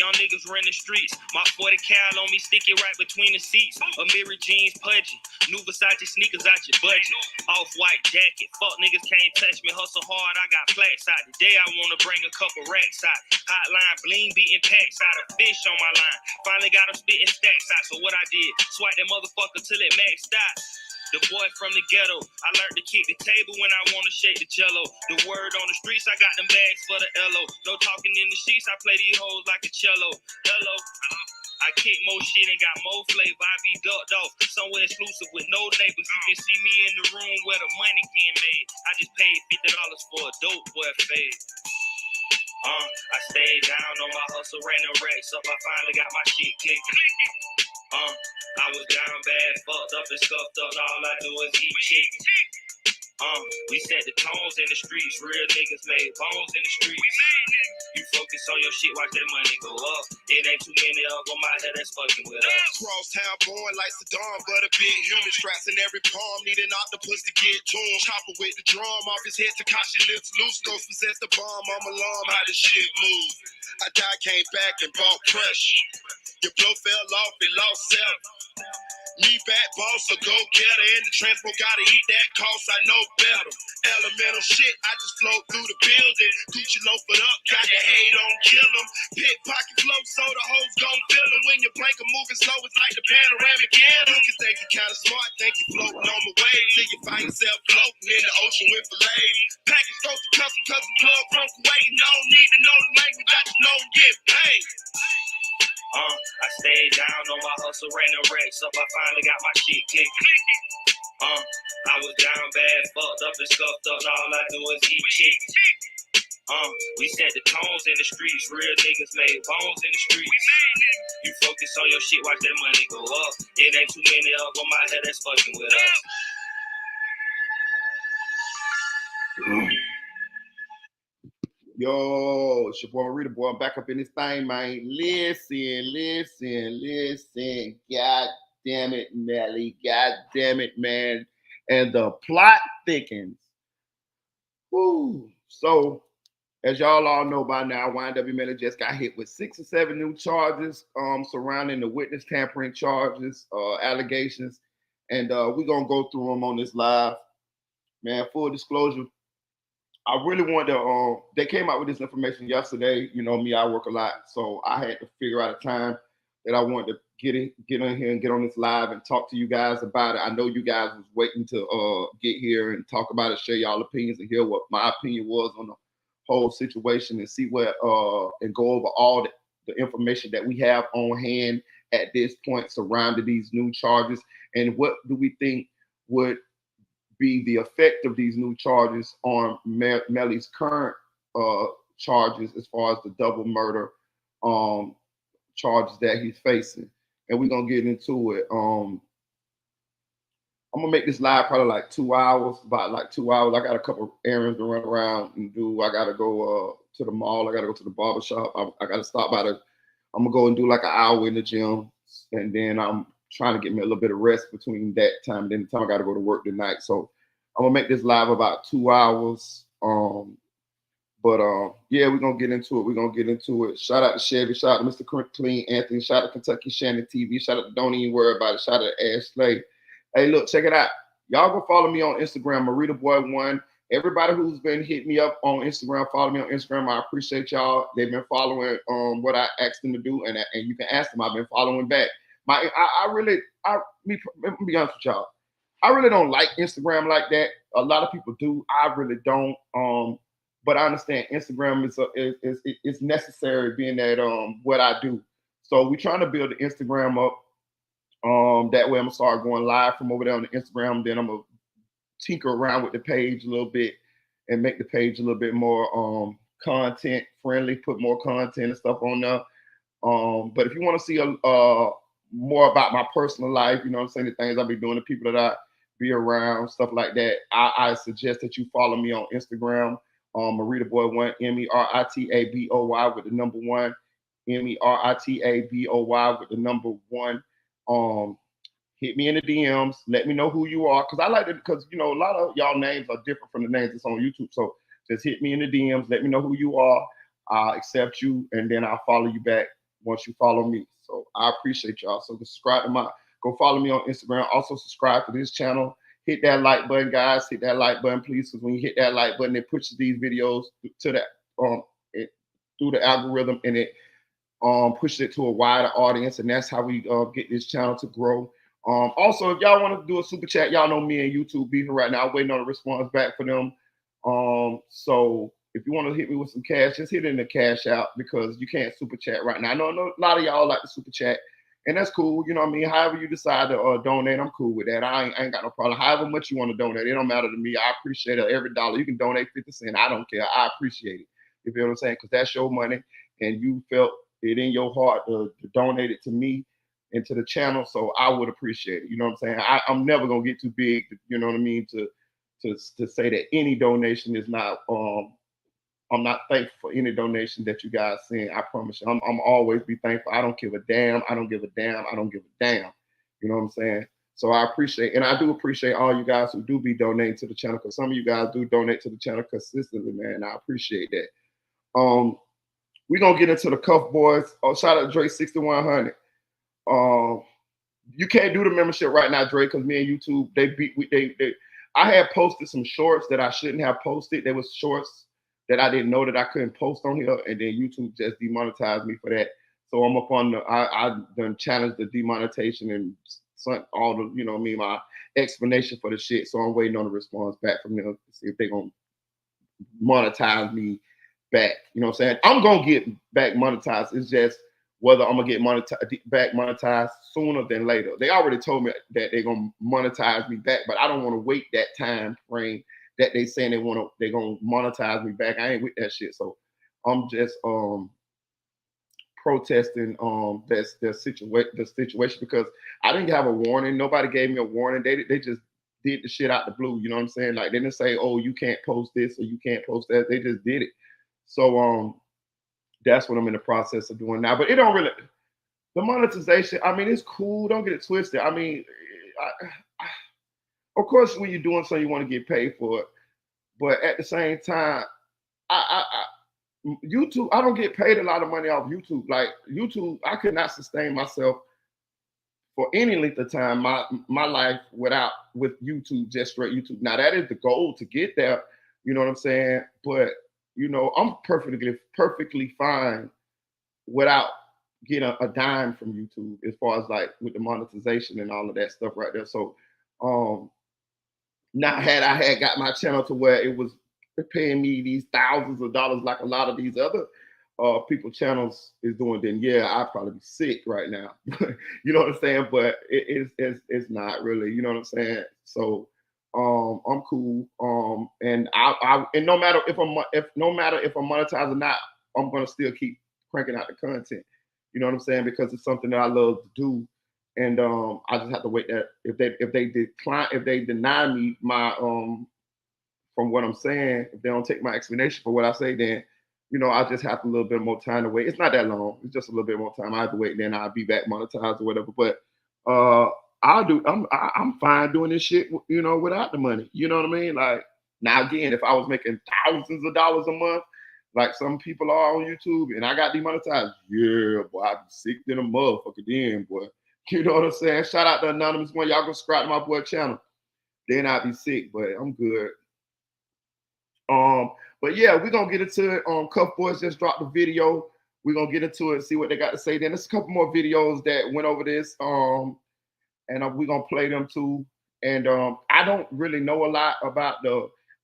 Young niggas run the streets. My 40 cal on me, stick it right between the seats. A mirror jeans pudgy. New Versace sneakers out your budget. Off-white jacket. Fuck niggas can't touch me. Hustle hard, I got plaques out. Today I wanna bring a couple racks out. Hotline bling beating packs out. A fish on my line. Finally got them spitting stacks out. So what I did, swipe that motherfucker till it maxed out. The boy from the ghetto, I learned to kick the table when I wanna shake the jello. The word on the streets, I got them bags for the LO. No talking in the sheets, I play these hoes like a cello. Hello, I kick more shit and got more flavor. I be ducked off, somewhere exclusive with no neighbors. You can see me in the room where the money getting made. I just paid $50 for a dope boy fade. I stayed down on my hustle, ran the racks up. I finally got my shit clicking. I was down bad, fucked up and scuffed up. All I do is eat chicken. We set the tones in the streets. Real niggas made bones in the streets. You focus on your shit, watch that money go up. It ain't too many of them out here that's fucking with us. Crosstown born like Saddam, but a big human straps in every palm. Need an octopus to get to him. Chopper with the drum off his head. Takashi lips loose. Ghost possess the bomb. I'm alarm how the shit move. I died, came back and bought pressure. Your flow fell off, it lost self. Me back boss, a go-getter. In the transport, gotta eat that cost, I know better. Elemental shit, I just float through the building. Gucci loafed up, got your hate on, kill them. Pickpocket flow, so the hoes gon' fill them. When your blanket moving slow, it's like the panoramic animal. You think you kinda smart, think you floating on the wave. Till you find yourself floating in the ocean with fillets. Package close to custom plug from Kuwait. No need to know the language, I just know I'm getting paid. I stayed down on my hustle, ran the racks up. I finally got my shit clicking. I was down bad, fucked up and scuffed up. All I do is eat chicken. We set the tones in the streets. Real niggas made bones in the streets. You focus on your shit, watch that money go up. It ain't too many of them out here that's fucking with us. Yo, it's your boy Rita Boy. I'm back up in this thing, man. Listen. God damn it, Melly. God damn it, man. And the plot thickens. Woo. So, as y'all all know by now, YNW Melly just got hit with 6 or 7 new charges surrounding the witness tampering charges, allegations. And we're going to go through them on this live. Man, full disclosure, I really wanted to, they came out with this information yesterday. You know me, I work a lot. So I had to figure out a time that I wanted to get in here and get on this live and talk to you guys about it. I know you guys was waiting to get here and talk about it, share y'all opinions and hear what my opinion was on the whole situation and see what, and go over all the information that we have on hand at this point surrounding these new charges. And what do we think would be the effect of these new charges on Melly's current charges as far as the double murder charges that he's facing. And we're going to get into it. I'm going to make this live probably like 2 hours, about like 2 hours. I got a couple errands to run around and do. I got to go to the mall. I got to go to the barber shop. I got to stop by I'm going to go and do like an hour in the gym. And then I'm trying to get me a little bit of rest between that time and then the time I got to go to work tonight. So I'm gonna make this live about 2 hours. Yeah, we're gonna get into it. Shout out to Chevy, shout out to Mr. Clean Anthony, shout out to Kentucky Shannon TV, shout out to Don't Even Worry About It, shout out to Ashley. Hey, look, check it out. Y'all go follow me on Instagram, MaritaBoy1. Everybody who's been hitting me up on Instagram, follow me on Instagram. I appreciate y'all. They've been following what I asked them to do, and you can ask them. I've been following back. Let me be honest with y'all. I really don't like Instagram like that. A lot of people do. I really don't. But I understand Instagram is necessary being that what I do. So we're trying to build the Instagram up. That way I'm gonna start going live from over there on the Instagram. Then I'm gonna tinker around with the page a little bit and make the page a little bit more content friendly, put more content and stuff on there. But if you want to see more about my personal life, you know what I'm saying, the things I'll be doing, the people that I be around, stuff like that, I suggest that you follow me on Instagram, MaritaBoy1, MERITABOY with the number 1, MERITABOY with the number 1. Hit me in the DMs, let me know who you are, because I like it, because you know a lot of y'all names are different from the names that's on YouTube. So just hit me in the DMs, let me know who you are, I'll accept you, and then I'll follow you back once you follow me. So I appreciate y'all. So go follow me on Instagram. Also subscribe to this channel. Hit that like button, guys. Hit that like button, please. Because when you hit that like button, it pushes these videos to that through the algorithm, and it pushes it to a wider audience, and that's how we get this channel to grow. Also, if y'all want to do a super chat, y'all know me and YouTube beefing right now. I'm waiting on a response back for them. So if you want to hit me with some cash, just hit it in the cash out, because you can't super chat right now. I know a lot of y'all like to super chat, and that's cool. You know what I mean? However you decide to donate, I'm cool with that. I ain't got no problem. However much you want to donate, it don't matter to me. I appreciate it. Every dollar. You can donate 50 cents. I don't care. I appreciate it. You feel what I'm saying? Because that's your money, and you felt it in your heart to donate it to me and to the channel. So I would appreciate it. You know what I'm saying? I'm never gonna get too big, you know what I mean, to say that any donation is not I'm not thankful for any donation that you guys send. I promise you. I'm always be thankful. I don't give a damn. I don't give a damn. I don't give a damn. You know what I'm saying? So I appreciate, and I do appreciate all you guys who do be donating to the channel, because some of you guys do donate to the channel consistently, man. I appreciate that. We're gonna get into the Cuff Boys. Shout out to Drake 6100. You can't do the membership right now, Drake, because me and YouTube, I had posted some shorts that I shouldn't have posted. There was shorts that I didn't know that I couldn't post on here, and then YouTube just demonetized me for that. So I'm up on I done challenged the demonetization and all the, you know what I mean, my explanation for the shit. So I'm waiting on a response back from them to see if they're gonna monetize me back. You know what I'm saying? I'm gonna get back monetized. It's just whether I'm gonna get monetized sooner than later. They already told me that they're gonna monetize me back, but I don't want to wait that time frame that they saying they're gonna monetize me back. I ain't with that shit. So I'm just protesting the situation, because I didn't have a warning. Nobody gave me a warning. They just did the shit out the blue. You know what I'm saying? Like, they didn't say, oh, you can't post this or you can't post that. They just did it. So that's what I'm in the process of doing now. But it don't really, the monetization, I mean, it's cool. Don't get it twisted. I mean, of course, when you're doing something, you want to get paid for it. But at the same time, YouTube, I don't get paid a lot of money off YouTube. Like, YouTube, I could not sustain myself for any length of time, my life with YouTube, just straight YouTube. Now, that is the goal, to get there. You know what I'm saying? But, you know, I'm perfectly fine without getting a dime from YouTube, as far as like with the monetization and all of that stuff right there. So now had I had got my channel to where it was paying me these thousands of dollars like a lot of these other people channels is doing, then yeah, I'd probably be sick right now. You know what I'm saying? But it's not really, you know what I'm saying? So I'm cool. And and no matter if I'm monetized or not, I'm gonna still keep cranking out the content. You know what I'm saying? Because it's something that I love to do. And I just have to wait that if they deny me my from what I'm saying, if they don't take my explanation for what I say, then, you know, I just have a little bit more time to wait. It's not that long. It's just a little bit more time. I have to wait, then I'll be back monetized or whatever. But I'm fine doing this shit, you know, without the money. You know what I mean? Like, now again, if I was making thousands of dollars a month, like some people are on YouTube, and I got demonetized, yeah, boy, I'd be sick than a motherfucker then, boy. You know what I'm saying? Shout out to Anonymous One. Y'all go subscribe to my boy channel. Then I'd be sick, but I'm good. But yeah, we're gonna get into it. Cuff Boys just dropped the video. We're gonna get into it and see what they got to say. Then there's a couple more videos that went over this. And we're gonna play them too. And I don't really know a lot about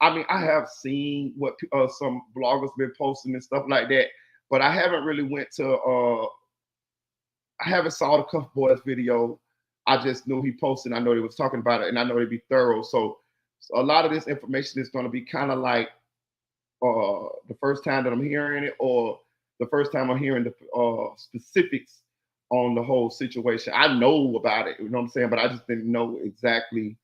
I have seen what some bloggers been posting and stuff like that, but I haven't really went to I haven't saw the Cuff Boys video. I just knew he posted. I know they was talking about it, and I know they'd be thorough. So a lot of this information is going to be kind of like the first time that I'm hearing it, or the first time I'm hearing the specifics on the whole situation. I know about it, you know what I'm saying, but I just didn't know exactly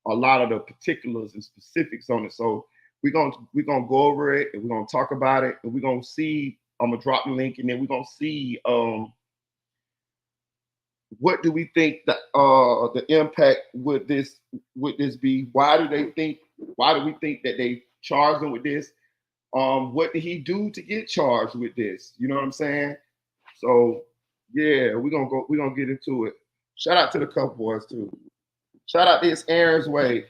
a lot of the particulars and specifics on it. So we're gonna go over it, and we're gonna talk about it, and we're gonna see. I'm gonna drop the link, and then we're gonna see what do we think that the impact would this be? Why do we think that they charged him with this? What did he do to get charged with this? You know what I'm saying? So Yeah, we're gonna get into it. Shout out to the couple boys too. Shout out to this Aaron's Way.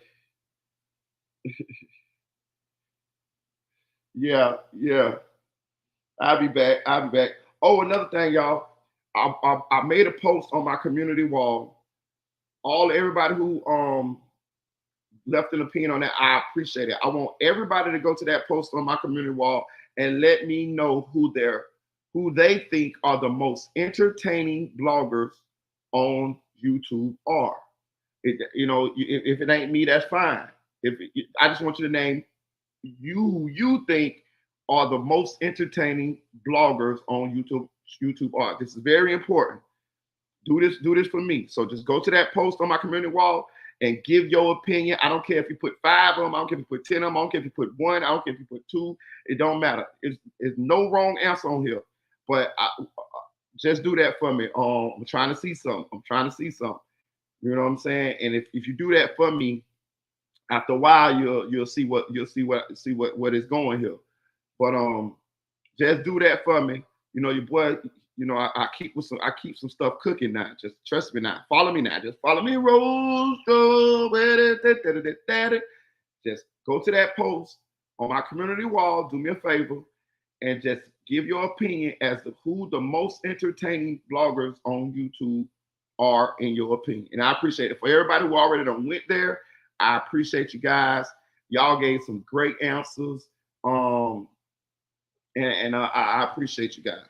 Yeah. I'll be back. Oh, another thing, y'all. I made a post on my community wall. Everybody who left an opinion on that, I appreciate it. I want everybody to go to that post on my community wall and let me know who they think are the most entertaining bloggers on YouTube are. If it ain't me, that's fine. I just want you to name who you think are the most entertaining bloggers on YouTube are. This is very important. Do this for me. So just go to that post on my community wall and give your opinion. I don't care if you put 5 of them. I don't care if you put 10 of them. I don't care if you put 1. I don't care if you put 2. It don't matter. It's no wrong answer on here. But just do that for me. I'm trying to see something. You know what I'm saying? And if you do that for me, after a while you'll see what is going here. But just do that for me. You know, your boy, I keep some stuff cooking now. Just trust me now. Follow me now. Just follow me. Just go to that post on my community wall. Do me a favor and just give your opinion as to who the most entertaining bloggers on YouTube are in your opinion. And I appreciate it. For everybody who already done went there, I appreciate you guys. Y'all gave some great answers. And I appreciate you guys.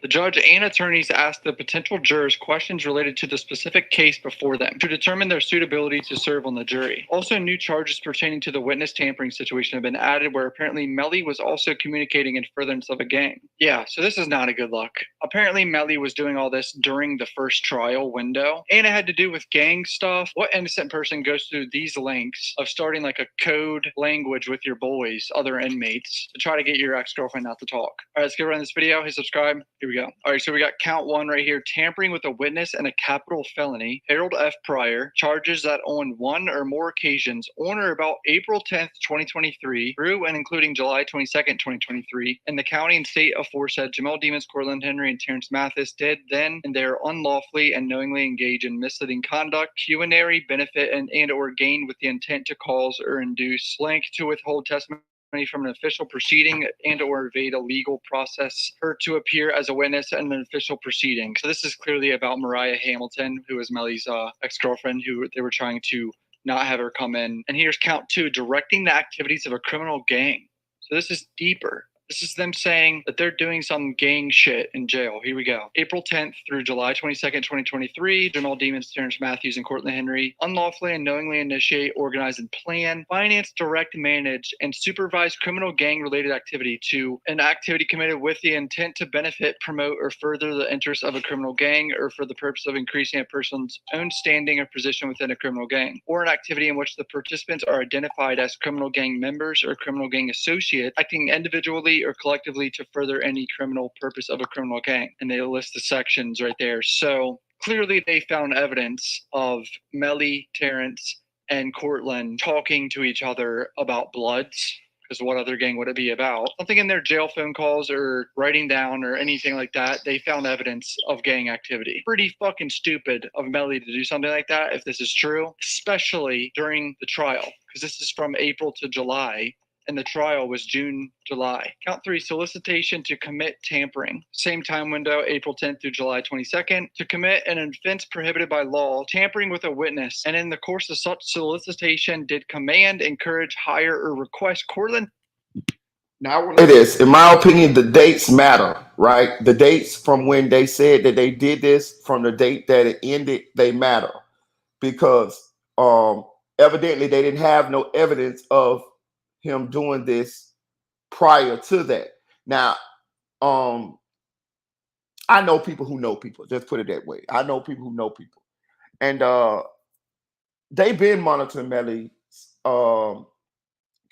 The judge and attorneys asked the potential jurors questions related to the specific case before them to determine their suitability to serve on the jury. Also, new charges pertaining to the witness tampering situation have been added, where apparently Melly was also communicating in furtherance of a gang. Yeah, so this is not a good look. Apparently Melly was doing all this during the first trial window, and it had to do with gang stuff. What innocent person goes through these lengths of starting like a code language with your boys, other inmates, to try to get your ex-girlfriend not to talk? All right, let's get right in this video. Hit subscribe. Here we go. All right, so we got count 1 right here. Tampering with a witness and a capital felony. Harold F. Pryor charges that on 1 or more occasions on or about April 10th, 2023 through and including July 22nd, 2023 in the county and state aforesaid, Jamel Demons, Cortland Henry, and Terrence Mathis did then and there unlawfully and knowingly engage in misleading conduct, pecuniary benefit and or gain with the intent to cause or induce blank to withhold testimony from an official proceeding and or evade a legal process or to appear as a witness in an official proceeding. So this is clearly about Mariah Hamilton, who is Melly's ex-girlfriend, who they were trying to not have her come in. And here's count 2, directing the activities of a criminal gang. So this is deeper. This is them saying that they're doing some gang shit in jail. Here we go. April 10th through July 22nd, 2023, Jamal Demons, Terrence Matthews, and Cortland Henry unlawfully and knowingly initiate, organize, and plan, finance, direct, manage, and supervise criminal gang-related activity to an activity committed with the intent to benefit, promote, or further the interests of a criminal gang or for the purpose of increasing a person's own standing or position within a criminal gang, or an activity in which the participants are identified as criminal gang members or criminal gang associates acting individually or collectively to further any criminal purpose of a criminal gang. And they list the sections right there. So clearly they found evidence of Melly, Terrence, and Cortland talking to each other about Bloods. Because what other gang would it be about? Something in their jail phone calls or writing down or anything like that, they found evidence of gang activity. Pretty fucking stupid of Melly to do something like that if this is true, especially during the trial. Because this is from April to July. And the trial was June, July. Count 3, solicitation to commit tampering. Same time window, April 10th through July 22nd. To commit an offense prohibited by law, tampering with a witness. And in the course of such solicitation, did command, encourage, hire, or request Cortland. Now I want to say this. In my opinion, the dates matter, right? The dates from when they said that they did this from the date that it ended, they matter. Because evidently they didn't have no evidence of him doing this prior to that. Now, I know people who know people. Just put it that way. I know people who know people, and they've been monitoring Melly's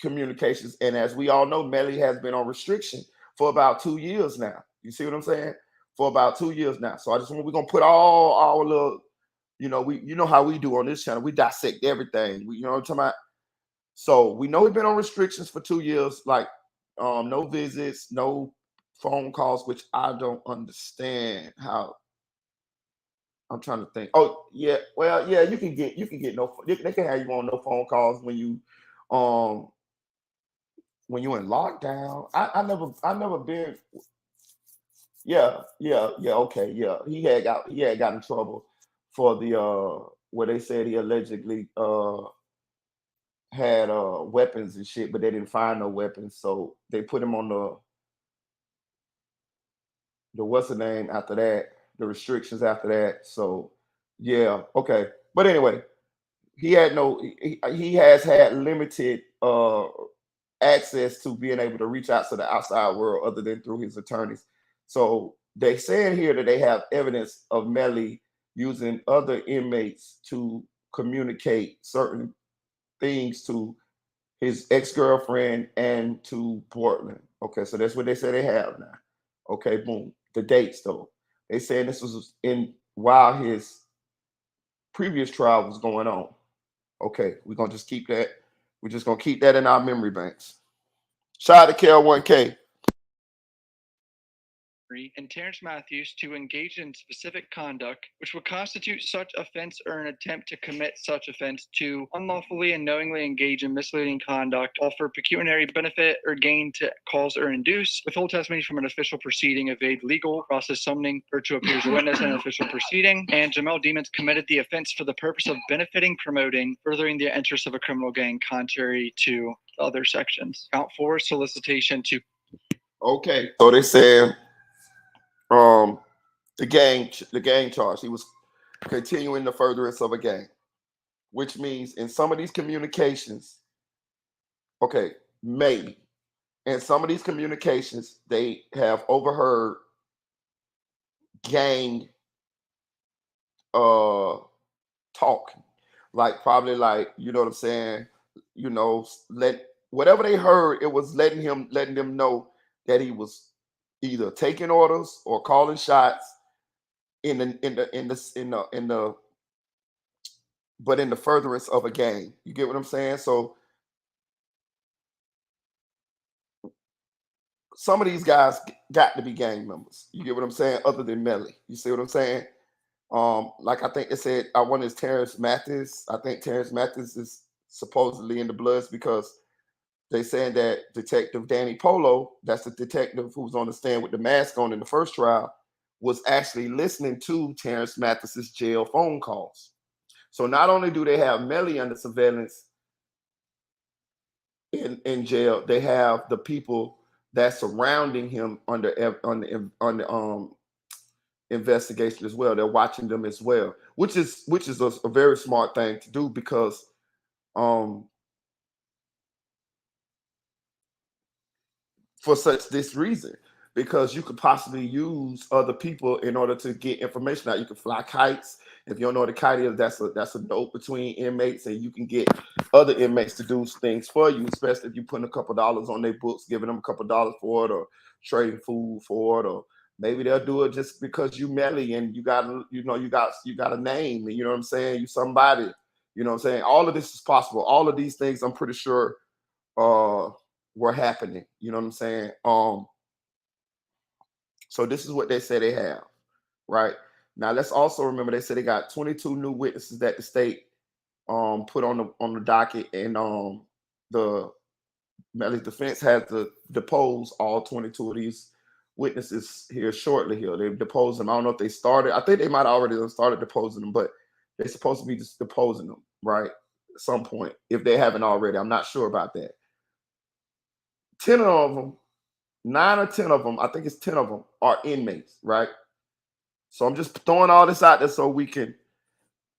communications. And as we all know, Melly has been on restriction for about 2 years now. You see what I'm saying? For about 2 years now. So we're gonna put all our little, you know how we do on this channel. We dissect everything. You know what I'm talking about? So we know he's been on restrictions for 2 years, like No visits, no phone calls, which I don't understand how. I'm trying to think. Oh yeah, well yeah, you can get no. They can have you on no phone calls um when you in lockdown. I never been. Yeah. Okay, yeah. He had got in trouble for the where they said he allegedly had weapons and shit, but they didn't find no weapons, so they put him on the what's the name after that, the restrictions after that. So yeah, okay. But anyway, he has had limited access to being able to reach out to the outside world other than through his attorneys. So they saying here that they have evidence of Melly using other inmates to communicate certain things to his ex-girlfriend and to Portland. Okay, so that's what they say they have now. Okay, boom. The dates though. They saying this was in while his previous trial was going on. Okay, we're gonna just keep that. We're just gonna keep that in our memory banks. Shout out to KL1K. and Terrence Matthews to engage in specific conduct which would constitute such offense or an attempt to commit such offense to unlawfully and knowingly engage in misleading conduct, offer pecuniary benefit or gain to cause or induce, withhold testimony from an official proceeding, evade legal process summoning or to appear as a witness in an official proceeding, and Jamel Demons committed the offense for the purpose of benefiting, promoting, furthering the interests of a criminal gang contrary to other sections. Count 4, solicitation to. Okay, so they said um the gang charge. He was continuing the furtherance of a gang, which means in some of these communications, okay, maybe in some of these communications they have overheard gang talk, like probably like you know what I'm saying, let whatever they heard, it was letting them know that he was either taking orders or calling shots in the but in the furtherance of a gang. You get what I'm saying? So some of these guys got to be gang members. You get what I'm saying? Other than Melly, you see what I'm saying? Like I think it said, I want is Terrence Mathis. I think Terrence Mathis is supposedly in the Bloods because they saying that Detective Danny Polo, that's the detective who was on the stand with the mask on in the first trial, was actually listening to Terrence Mathis's jail phone calls. So not only do they have Melly under surveillance in jail, they have the people that's surrounding him on the investigation as well. They're watching them as well, which is a very smart thing to do because for such this reason, because you could possibly use other people in order to get information out. You can fly kites. If you don't know what a kite is, that's a note between inmates, and you can get other inmates to do things for you, especially if you putting a couple dollars on their books, giving them a couple dollars for it, or trading food for it, or maybe they'll do it just because you Melly and you got a name, and you know what I'm saying, you somebody, you know what I'm saying. All of this is possible. All of these things, I'm pretty sure, were happening. You know what I'm saying? So this is what they say they have, right? Now let's also remember they said they got 22 new witnesses that the state put on the docket, and the Melly's defense has to depose all 22 of these witnesses here shortly. Here they've deposed them. I don't know if they started. I think they might have already started deposing them, but they're supposed to be just deposing them, right? At some point, if they haven't already. I'm not sure about that. 10 of them, 9 or 10 of them, I think it's 10 of them are inmates, right? So I'm just throwing all this out there so we can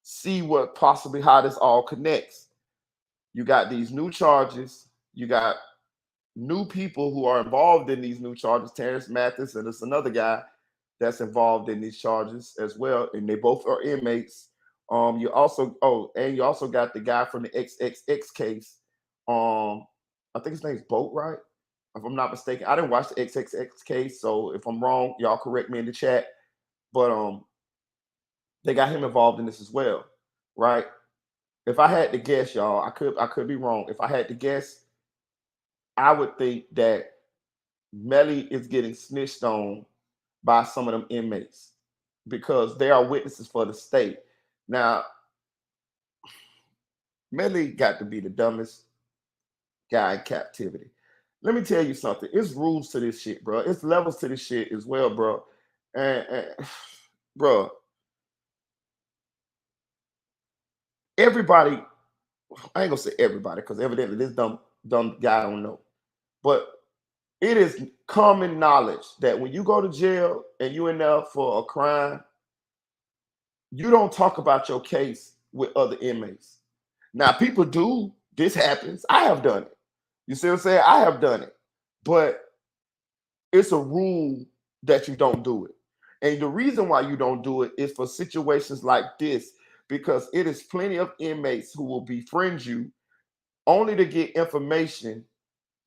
see what possibly how this all connects. You got these new charges, you got new people who are involved in these new charges, Terrence Mathis, and there's another guy that's involved in these charges as well, and they both are inmates. You also got the guy from the XXX case. I think his name's Boat, right? If I'm not mistaken. I didn't watch the XXX case, so if I'm wrong, y'all correct me in the chat. But they got him involved in this as well, right? If I had to guess, y'all, I could be wrong. If I had to guess, I would think that Melly is getting snitched on by some of them inmates because they are witnesses for the state. Now, Melly got to be the dumbest guy in captivity. Let me tell you something. It's rules to this shit, bro. It's levels to this shit as well, bro. And bro, everybody, I ain't gonna say everybody, because evidently this dumb guy don't know. But it is common knowledge that when you go to jail and you in there for a crime, you don't talk about your case with other inmates. Now, people do. This happens. I have done it. You see what I'm saying? I have done it. But it's a rule that you don't do it. And the reason why you don't do it is for situations like this, because it is plenty of inmates who will befriend you only to get information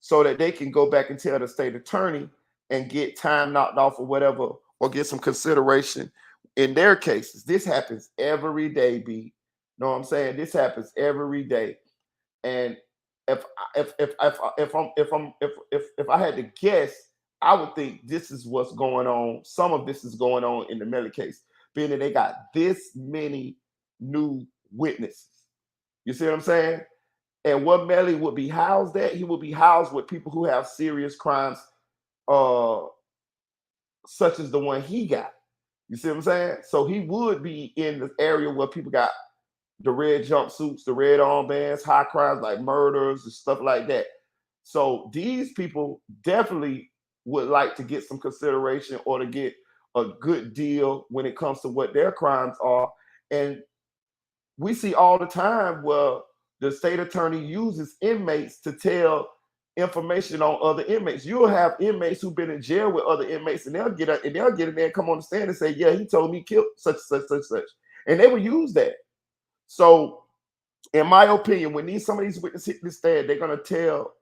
so that they can go back and tell the state attorney and get time knocked off or whatever, or get some consideration in their cases. This happens every day, B. Know what I'm saying? This happens every day. And if I had to guess, I would think this is what's going on. Some of this is going on in the Melly case, being that they got this many new witnesses. You see what I'm saying? And what Melly would be housed at, he would be housed with people who have serious crimes, such as the one he got. You see what I'm saying? So he would be in the area where people got the red jumpsuits, the red armbands, high crimes like murders and stuff like that. So these people definitely would like to get some consideration or to get a good deal when it comes to what their crimes are. And we see all the time where the state attorney uses inmates to tell information on other inmates. You'll have inmates who've been in jail with other inmates, and they'll get in there and come on the stand and say, "Yeah, he told me killed such, and they will use that. So, in my opinion, when some of these witnesses hit this stand, they're gonna tell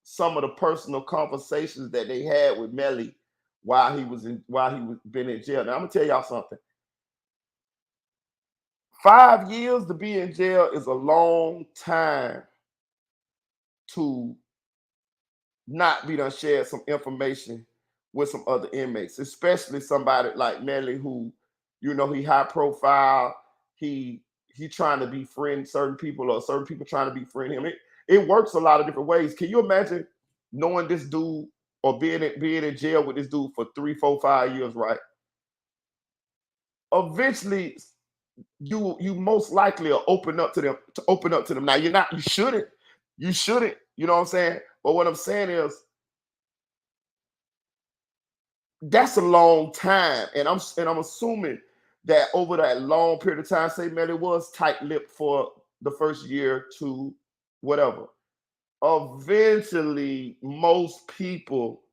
some of the personal conversations that they had with Melly while he was been in jail. Now I'm gonna tell y'all something. 5 years to be in jail is a long time to not be done shared some information with some other inmates, especially somebody like Melly, who, you know, he high profile, he trying to befriend certain people, or certain people trying to befriend him. It works a lot of different ways. Can you imagine knowing this dude or being in jail with this dude for 3, 4, 5 years, right? Eventually, you most likely will open up to them. Now you shouldn't. You know what I'm saying? But what I'm saying is, that's a long time, and I'm assuming that over that long period of time, say Melly was tight-lipped for the first year to whatever. Eventually, most people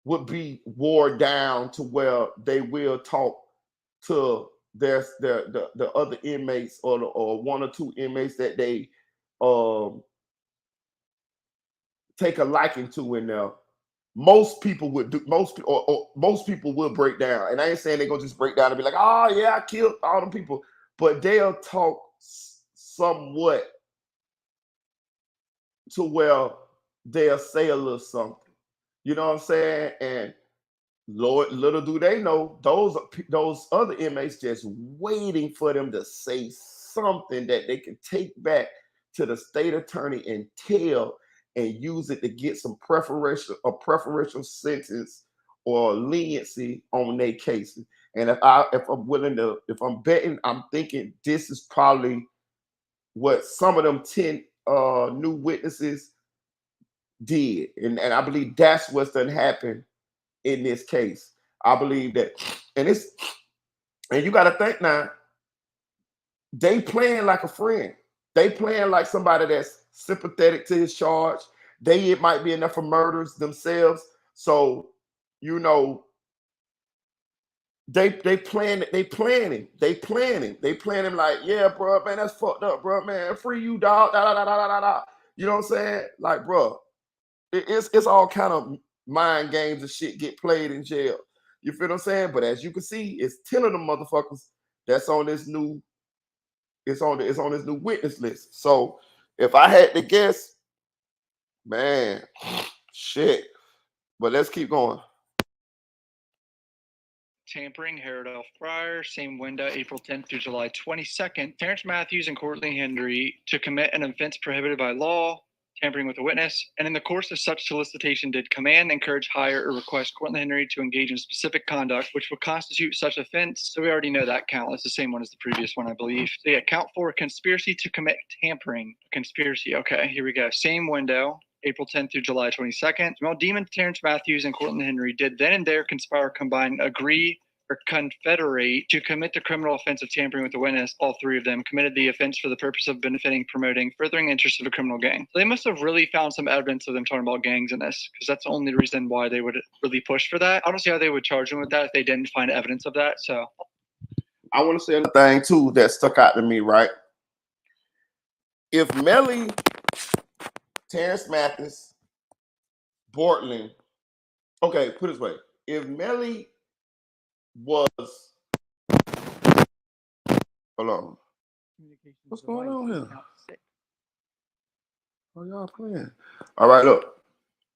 would be wore down to where they will talk to the other inmates, or 1 or 2 inmates that they take a liking to in there. Most people would do most people will break down. And I ain't saying they're gonna just break down and be like, "Oh yeah, I killed all them people," but they'll talk somewhat to where they'll say a little something. You know what I'm saying? And Lord, little do they know, those other inmates just waiting for them to say something that they can take back to the state attorney and tell, and use it to get some preferential sentence or leniency on their cases. And if I'm betting, I'm thinking this is probably what some of them 10 new witnesses did. And I believe that's what's done happened in this case. I believe that, and you got to think now, they playing like a friend. They playing like somebody that's sympathetic to his charge. It might be enough for murders themselves. So, you know, they planning like, "Yeah, bro, man, that's fucked up, bro, man. Free you, dog. Da, da, da, da, da, da." You know what I'm saying? Like, bro, it's all kind of mind games and shit get played in jail. You feel what I'm saying? But as you can see, it's 10 of them motherfuckers that's on this new, it's on this new witness list. So if I had to guess, Man, shit. But let's keep going. Tampering, Harold Fryer, same window, April 10th through July 22nd. Terrence Matthews and Courtney Henry to commit an offense prohibited by law, tampering with a witness, and in the course of such solicitation did command, encourage, hire, or request Courtney Henry to engage in specific conduct which would constitute such offense. So we already know that count. It's the same one as the previous one, I believe. So yeah, count 4, conspiracy to commit tampering. Conspiracy, okay, here we go. Same window, April 10th through July 22nd. Jamal Demon, Terrence Matthews, and Courtney Henry did then and there conspire, combine, agree, or confederate to commit the criminal offense of tampering with a witness. All three of them committed the offense for the purpose of benefiting, promoting, furthering interests of a criminal gang. So they must have really found some evidence of them talking about gangs in this, because that's the only reason why they would really push for that. I don't see how they would charge them with that if they didn't find evidence of that. So I want to say another thing too that stuck out to me, right? If Melly, Terrence Mathis, Bortland, okay, put it this way. If Melly was, hold on. What's going on here? Oh, y'all playing. All right, look.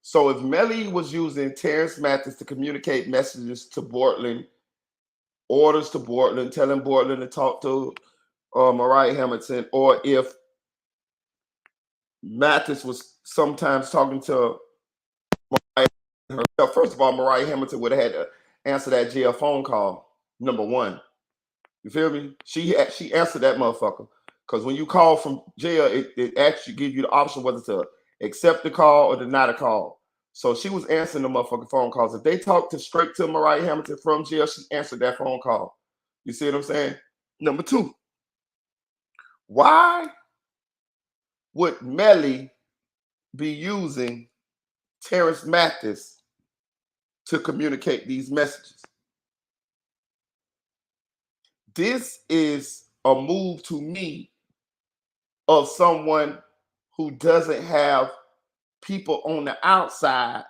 So if Melly was using Terrence Mathis to communicate messages to Bortland, orders to Bortland, telling Bortland to talk to Mariah Hamilton, or if Mathis was sometimes talking to Mariah herself, first of all, Mariah Hamilton would have had to answer that jail phone call, number one. You feel me? She answered that motherfucker. Because when you call from jail, it actually gives you the option whether to accept the call or deny the call. So she was answering the motherfucking phone calls. If they talked straight to Mariah Hamilton from jail, she answered that phone call. You see what I'm saying? Number two, why would Melly be using Terrence Mathis to communicate these messages? This is a move to me of someone who doesn't have people on the outside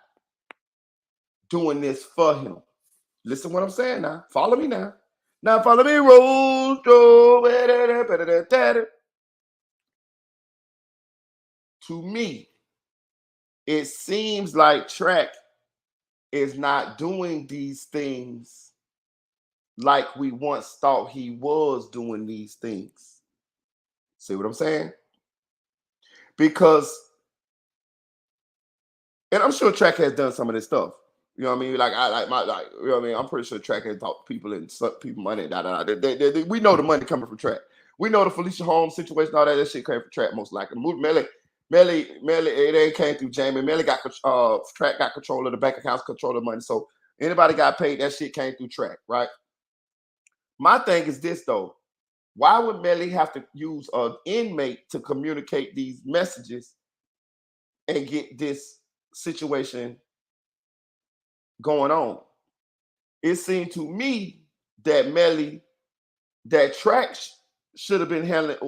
doing this for him. Listen to what I'm saying now. Follow me now. Now follow me, Rose. To me, it seems like Track is not doing these things like we once thought he was doing these things. See what I'm saying? Because, and I'm sure Track has done some of this stuff. You know what I mean? You know what I mean? I'm pretty sure Track has talked to people and sucked people money. We know the money coming from Track. We know the Felicia Holmes situation, all that shit came from Track most likely. Melly, it ain't came through Jamie. Melly got Track got control of the bank accounts, control of the money. So anybody got paid, that shit came through Track, right? My thing is this though. Why would Melly have to use an inmate to communicate these messages and get this situation going on? It seemed to me that Track should have been handling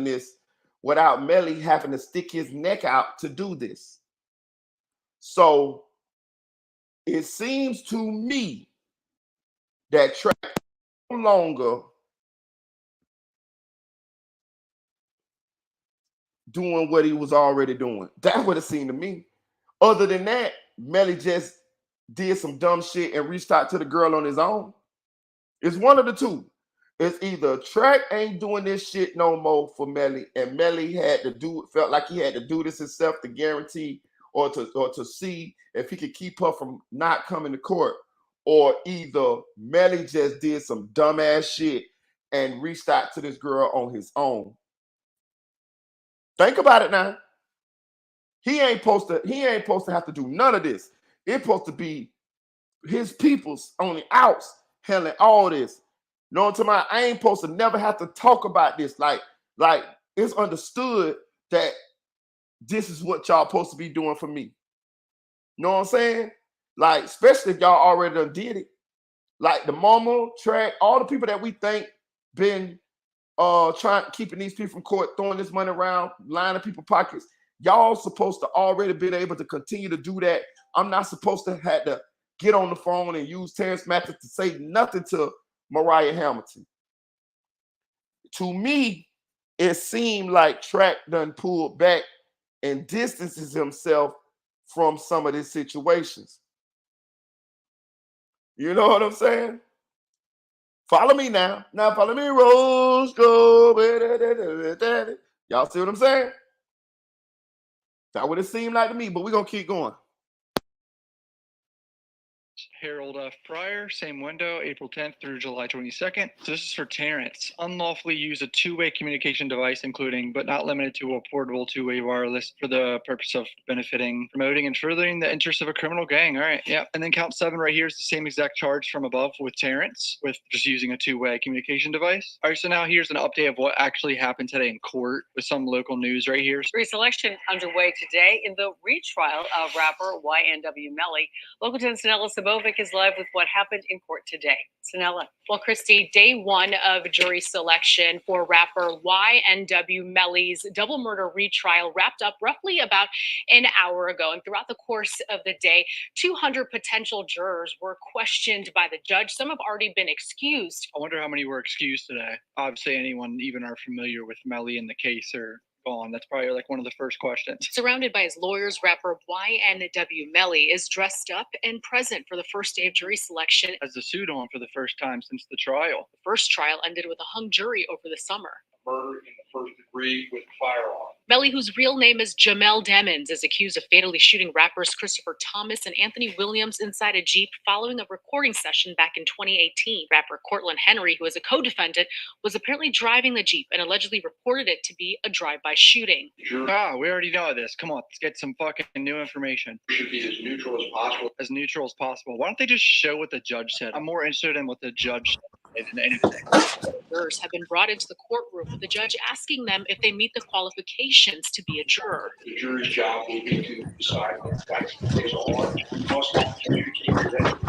this without Melly having to stick his neck out to do this. So it seems to me that Track no longer doing what he was already doing. That's what it seemed to me. Other than that, Melly just did some dumb shit and reached out to the girl on his own. It's one of the two. It's either Track ain't doing this shit no more for Melly, and Melly felt like he had to do this himself to guarantee or to see if he could keep her from not coming to court, or either Melly just did some dumbass shit and reached out to this girl on his own. Think about it now. He ain't supposed to have to do none of this. It's supposed to be his people's on the outs handling all this. You know what I'm talking about? I ain't supposed to never have to talk about this. Like it's understood that this is what y'all supposed to be doing for me. You know what I'm saying? Like, especially if y'all already done did it. Like the Mama, Track, all the people that we think been keeping these people from court, throwing this money around, lining people's pockets. Y'all supposed to already been able to continue to do that. I'm not supposed to have to get on the phone and use Terrence Mathis to say nothing to Mariah Hamilton. To me, it seemed like Track done pulled back and distances himself from some of these situations. You know what I'm saying? Follow me now. Now follow me, Roscoe. Y'all see what I'm saying? That would it seemed like to me, but we're going to keep going. Harold F. Pryor, same window, April 10th through July 22nd. So this is for Terrence. Unlawfully use a two-way communication device, including but not limited to a portable two-way wireless for the purpose of benefiting, promoting, and furthering the interests of a criminal gang. All right, yeah. And then count 7 right here is the same exact charge from above with Terrence, with just using a two-way communication device. All right, so now here's an update of what actually happened today in court with some local news right here. Jury selection underway today in the retrial of rapper YNW Melly. Local 10 Sanella Sabovic is live with what happened in court today. Sanella. Well, Christy, day 1 of jury selection for rapper YNW Melly's double murder retrial wrapped up roughly about an hour ago. And throughout the course of the day, 200 potential jurors were questioned by the judge. Some have already been excused. I wonder how many were excused today. Obviously, anyone even are familiar with Melly in the case or gone. That's probably like one of the first questions. Surrounded by his lawyers, rapper YNW Melly is dressed up and present for the first day of jury selection. As the suit on for the first time since the trial. The first trial ended with a hung jury over the summer. Murder in the first degree with firearm. Melly, whose real name is Jamel Demons, is accused of fatally shooting rappers Christopher Thomas and Anthony Williams inside a Jeep following a recording session back in 2018. Rapper Cortland Henry, who is a co-defendant, was apparently driving the Jeep and allegedly reported it to be a drive-by shooting. Ah, we already know this. Come on, let's get some fucking new information. Should be as neutral as possible. As neutral as possible. Why don't they just show what the judge said? I'm more interested in what the judge said than anything. Jurors have been brought into the courtroom with the judge asking them if they meet the qualifications to be a juror. The jury's job will be to decide what facts the case are. We must not communicate with them.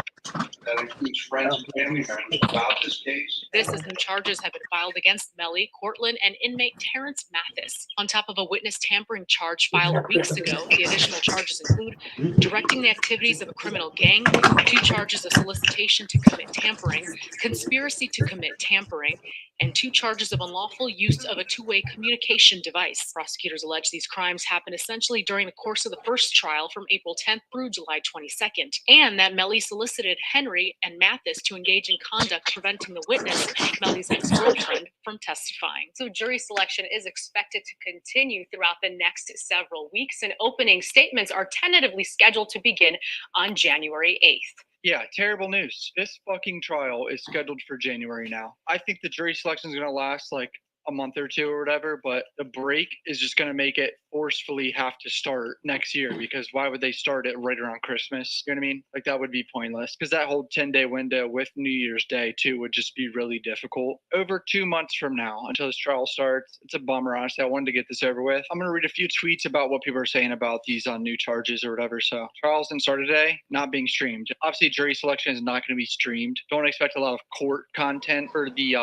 That includes friends and family members about this case. This as new charges have been filed against Melly, Cortland, and inmate Terrence Mathis. On top of a witness tampering charge filed weeks ago, the additional charges include directing the activities of a criminal gang, 2 charges of solicitation to commit tampering, conspiracy to commit tampering, and 2 charges of unlawful use of a two-way communication device. Prosecutors allege these crimes happened essentially during the course of the first trial from April 10th through July 22nd, and that Melly solicited Henry and Mathis to engage in conduct preventing the witness, Melly's ex-girlfriend, from testifying. So jury selection is expected to continue throughout the next several weeks, and opening statements are tentatively scheduled to begin on January 8th. Yeah, terrible news. This fucking trial is scheduled for January now. I think the jury selection is going to last like a month or 2 or whatever, but the break is just going to make it forcefully have to start next year, because why would they start it right around Christmas? You know what I mean? Like, that would be pointless, because that whole 10-day window with New Year's Day too would just be really difficult. Over 2 months from now until this trial starts. It's a bummer, honestly. I wanted to get this over with. I'm going to read a few tweets about what people are saying about these new charges or whatever. So trials didn't start today, not being streamed. Obviously, jury selection is not going to be streamed. Don't expect a lot of court content for the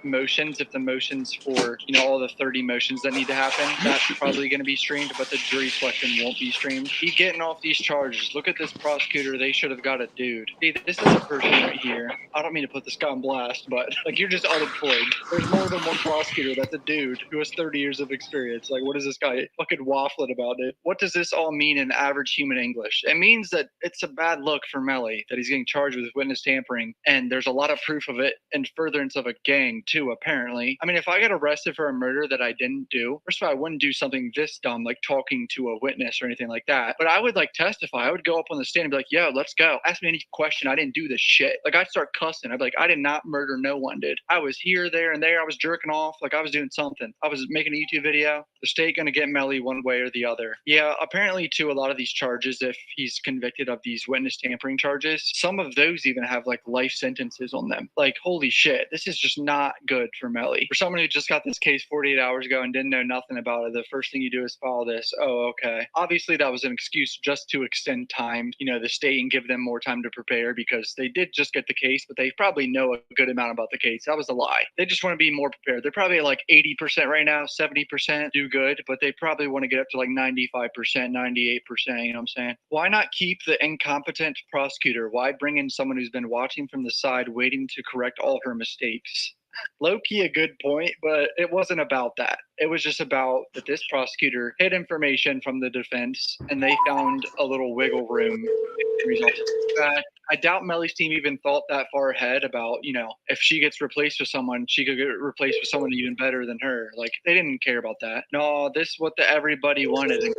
motions. If the motions for, you know, all the 30 motions that need to happen, that's probably going to be streamed, but the jury selection won't be streamed. He's getting off these charges. Look at this prosecutor. They should have got a dude. See, this is a person right here. I don't mean to put this guy on blast, but like, you're just unemployed. There's more than one prosecutor that's a dude who has 30 years of experience. Like, what is this guy fucking waffling about it? What does this all mean in average human English? It means that it's a bad look for Melly that he's getting charged with witness tampering, and there's a lot of proof of it in furtherance of a gang too, apparently. I mean, if I got arrested for a murder that I didn't do, first of all, I wouldn't do something this dumb, like talking to a witness or anything like that. But I would like testify. I would go up on the stand and be like, yo, let's go. Ask me any question. I didn't do this shit. Like, I'd start cussing. I'd be like, I did not murder no one, dude. I was here, there, and there. I was jerking off. Like, I was doing something. I was making a YouTube video. The state gonna get Melly one way or the other. Yeah, apparently too, a lot of these charges, if he's convicted of these witness tampering charges, some of those even have like life sentences on them. Like, holy shit, this is just not good for Melly. For someone who just got this case 48 hours ago and didn't know nothing about it, the first thing you do is file this. Oh, okay. Obviously, that was an excuse just to extend time, you know, the state, and give them more time to prepare, because they did just get the case, but they probably know a good amount about the case. That was a lie. They just want to be more prepared. They're probably at like 80% right now, 70% do good, but they probably want to get up to like 95%, 98%, you know what I'm saying? Why not keep the incompetent prosecutor? Why bring in someone who's been watching from the side, waiting to correct all her mistakes? Low-key a good point, but it wasn't about that. It was just about that this prosecutor hid information from the defense, and they found a little wiggle room result. I doubt Melly's team even thought that far ahead about, if she gets replaced with someone, she could get replaced with someone even better than her. Like, they didn't care about that. No, this is what everybody wanted, and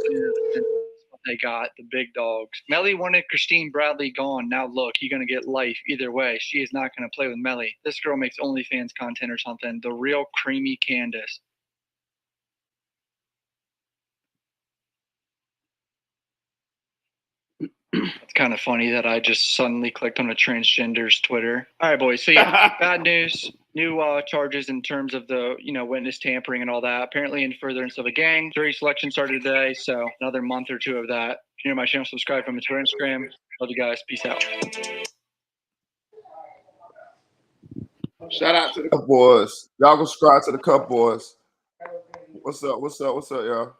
they got the big dogs. Melly wanted Christine Bradley gone. Now look, you're gonna get life either way. She is not gonna play with Melly. This girl makes OnlyFans content or something. The real creamy Candace. It's kind of funny that I just suddenly clicked on a transgender's Twitter. All right, boys. So yeah, bad news. New charges in terms of the witness tampering and all that. Apparently in furtherance of a gang. Jury selection started today, so another month or two of that. If you're new to my channel, subscribe from my Twitter, Instagram. Love you guys. Peace out. Shout out to the Cup Boys. Y'all go subscribe to the Cup Boys. What's up? What's up? What's up, y'all?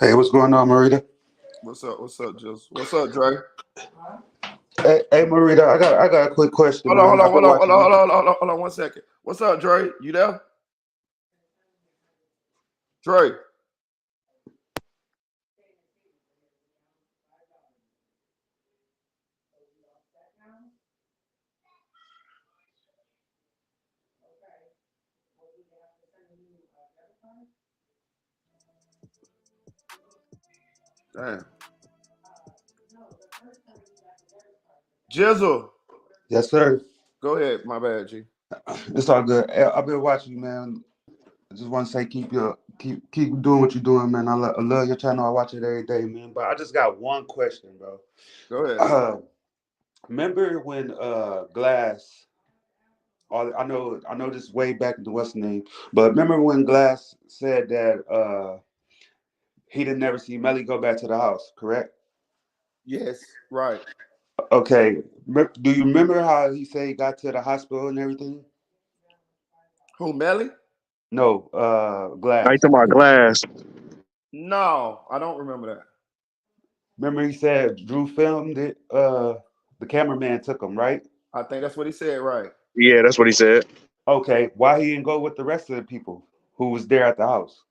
Hey, what's going on, Marita? What's up? What's up, Jules? What's up, Dre? Hey, Marita, I got a quick question. Hold on 1 second. What's up, Dre? You there? Dre. Damn. Jizzle. Yes, sir. Go ahead. My bad, G. It's all good. Hey, I've been watching you, man. I just want to say keep doing what you're doing, man. I love your channel. I watch it every day, man. But I just got one question, bro. Go ahead. Remember when Glass? I know this way back in the what's the name, but remember when Glass said that he didn't never see Melly go back to the house, correct? Yes, right. Okay. Do you remember how he said he got to the hospital and everything? Who, Melly? No, Glass. Are you talking about Glass? No, I don't remember that. Remember he said Drew filmed it, the cameraman took him, right? I think that's what he said, right? Yeah, that's what he said. Okay, why he didn't go with the rest of the people who was there at the house?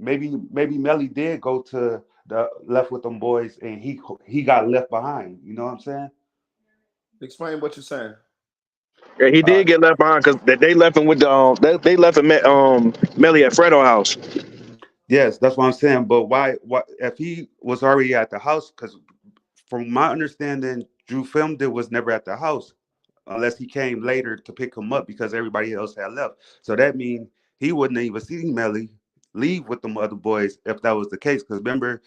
Maybe Melly did go to the left with them boys and he got left behind. You know what I'm saying? Explain what you're saying. Yeah, he did get left behind because they left him with the they left him at Melly at Fredo's house. Yes, that's what I'm saying. But why if he was already at the house? Because from my understanding, Drew filmed it was never at the house unless he came later to pick him up because everybody else had left. So that means he wouldn't even see Melly leave with them other boys if that was the case. Because remember,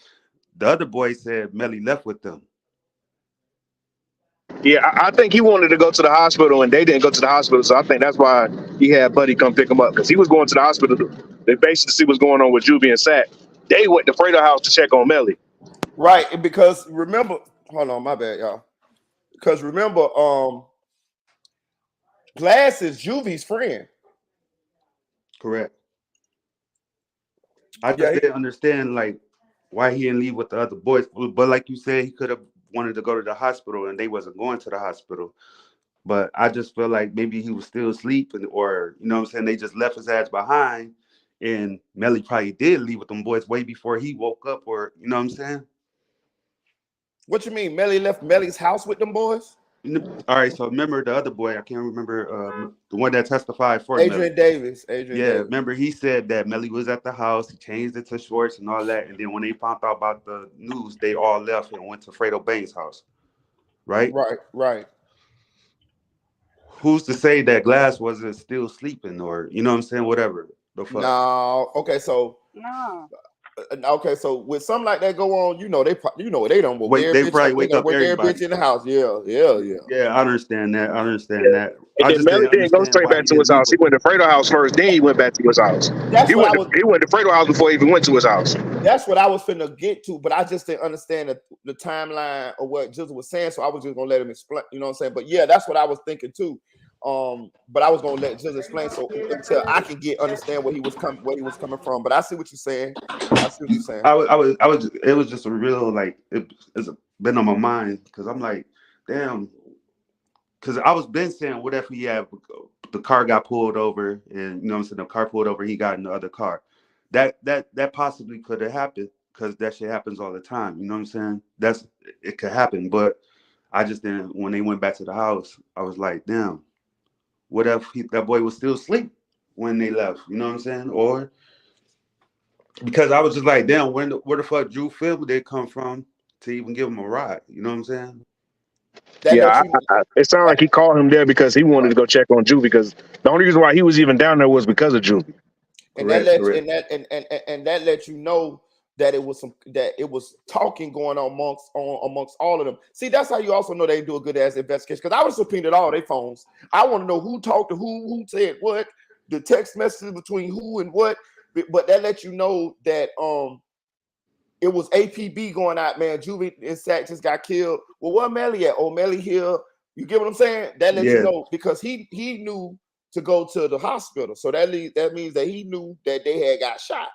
the other boys said Melly left with them. Yeah, I think he wanted to go to the hospital and they didn't go to the hospital. So I think that's why he had Buddy come pick him up because he was going to the hospital to basically see what's going on with Juvie and Sack. They went to Fredo's house to check on Melly. Right, because remember, hold on, my bad, y'all. Because remember, Glass is Juvie's friend. Correct. I just didn't understand like why he didn't leave with the other boys. But like you said, he could have wanted to go to the hospital and they wasn't going to the hospital. But I just feel like maybe he was still asleep or you know what I'm saying, they just left his ass behind and Melly probably did leave with them boys way before he woke up or you know what I'm saying? What you mean? Melly left Melly's house with them boys? All right, so remember the other boy, I can't remember the one that testified for Adrian Melly. Davis. Remember he said that Melly was at the house, he changed it to shorts and all that, and then when they found out about the news, they all left and went to Fredo Bain's house. Right? Right. Who's to say that Glass wasn't still sleeping or you know what I'm saying, whatever the fuck? No, okay, so with something like that go on, they don't wait. They probably wake up everybody. Bitch in the house. Yeah. Yeah, I understand that. And then Melly didn't go straight back to his house. He went to Fredo's house first, then he went back to his house. He went to Fredo's house before he even went to his house. That's what I was finna get to, but I just didn't understand the timeline of what Jizzle was saying, so I was just gonna let him explain. You know what I'm saying? But yeah, that's what I was thinking too. But I was gonna let Jizzle explain so until I can understand where he was coming from. But I see what you're saying. It was just a real like it's been on my mind because I'm like, damn, because I was been saying, what if he had the car got pulled over, and you know what I'm saying, the car pulled over, he got in the other car. That possibly could have happened, because that shit happens all the time. You know what I'm saying? It could happen, but I just didn't. When they went back to the house, I was like, damn, what if that boy was still asleep when they left? You know what I'm saying? Or because I was just like, damn, where the fuck Drew Phil did come from to even give him a ride? You know what I'm saying? That Yeah, let you it sounded like he called him there because he wanted to go check on Juvie, because the only reason why he was even down there was because of Juvie. and that Correct, let correct. and that let you know that it was talking going on amongst all of them. See, that's how you also know they do a good ass investigation. Because I would have subpoenaed all their phones. I want to know who talked to who said what, the text messages between who and what. But that lets you know that it was APB going out, man. Juvie and Sack just got killed. Well, what Melly at? Oh, Melly here. You get what I'm saying? That lets you Yeah, know, because he knew to go to the hospital. So that means that he knew that they had got shot.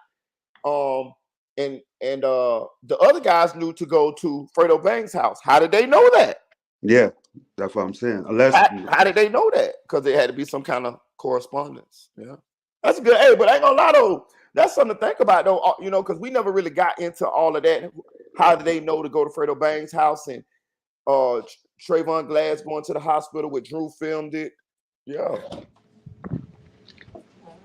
And the other guys knew to go to Fredo Bang's house. How did they know that? yeah, that's what I'm saying. Unless, How did they know that? Because there had to be some kind of correspondence. Yeah, that's good. Hey, but I ain't gonna lie though. That's something to think about though. You know, because we never really got into all of that. How did they know to go to Fredo Bang's house, and Trayvon Glass going to the hospital with Drew filmed it? Yeah,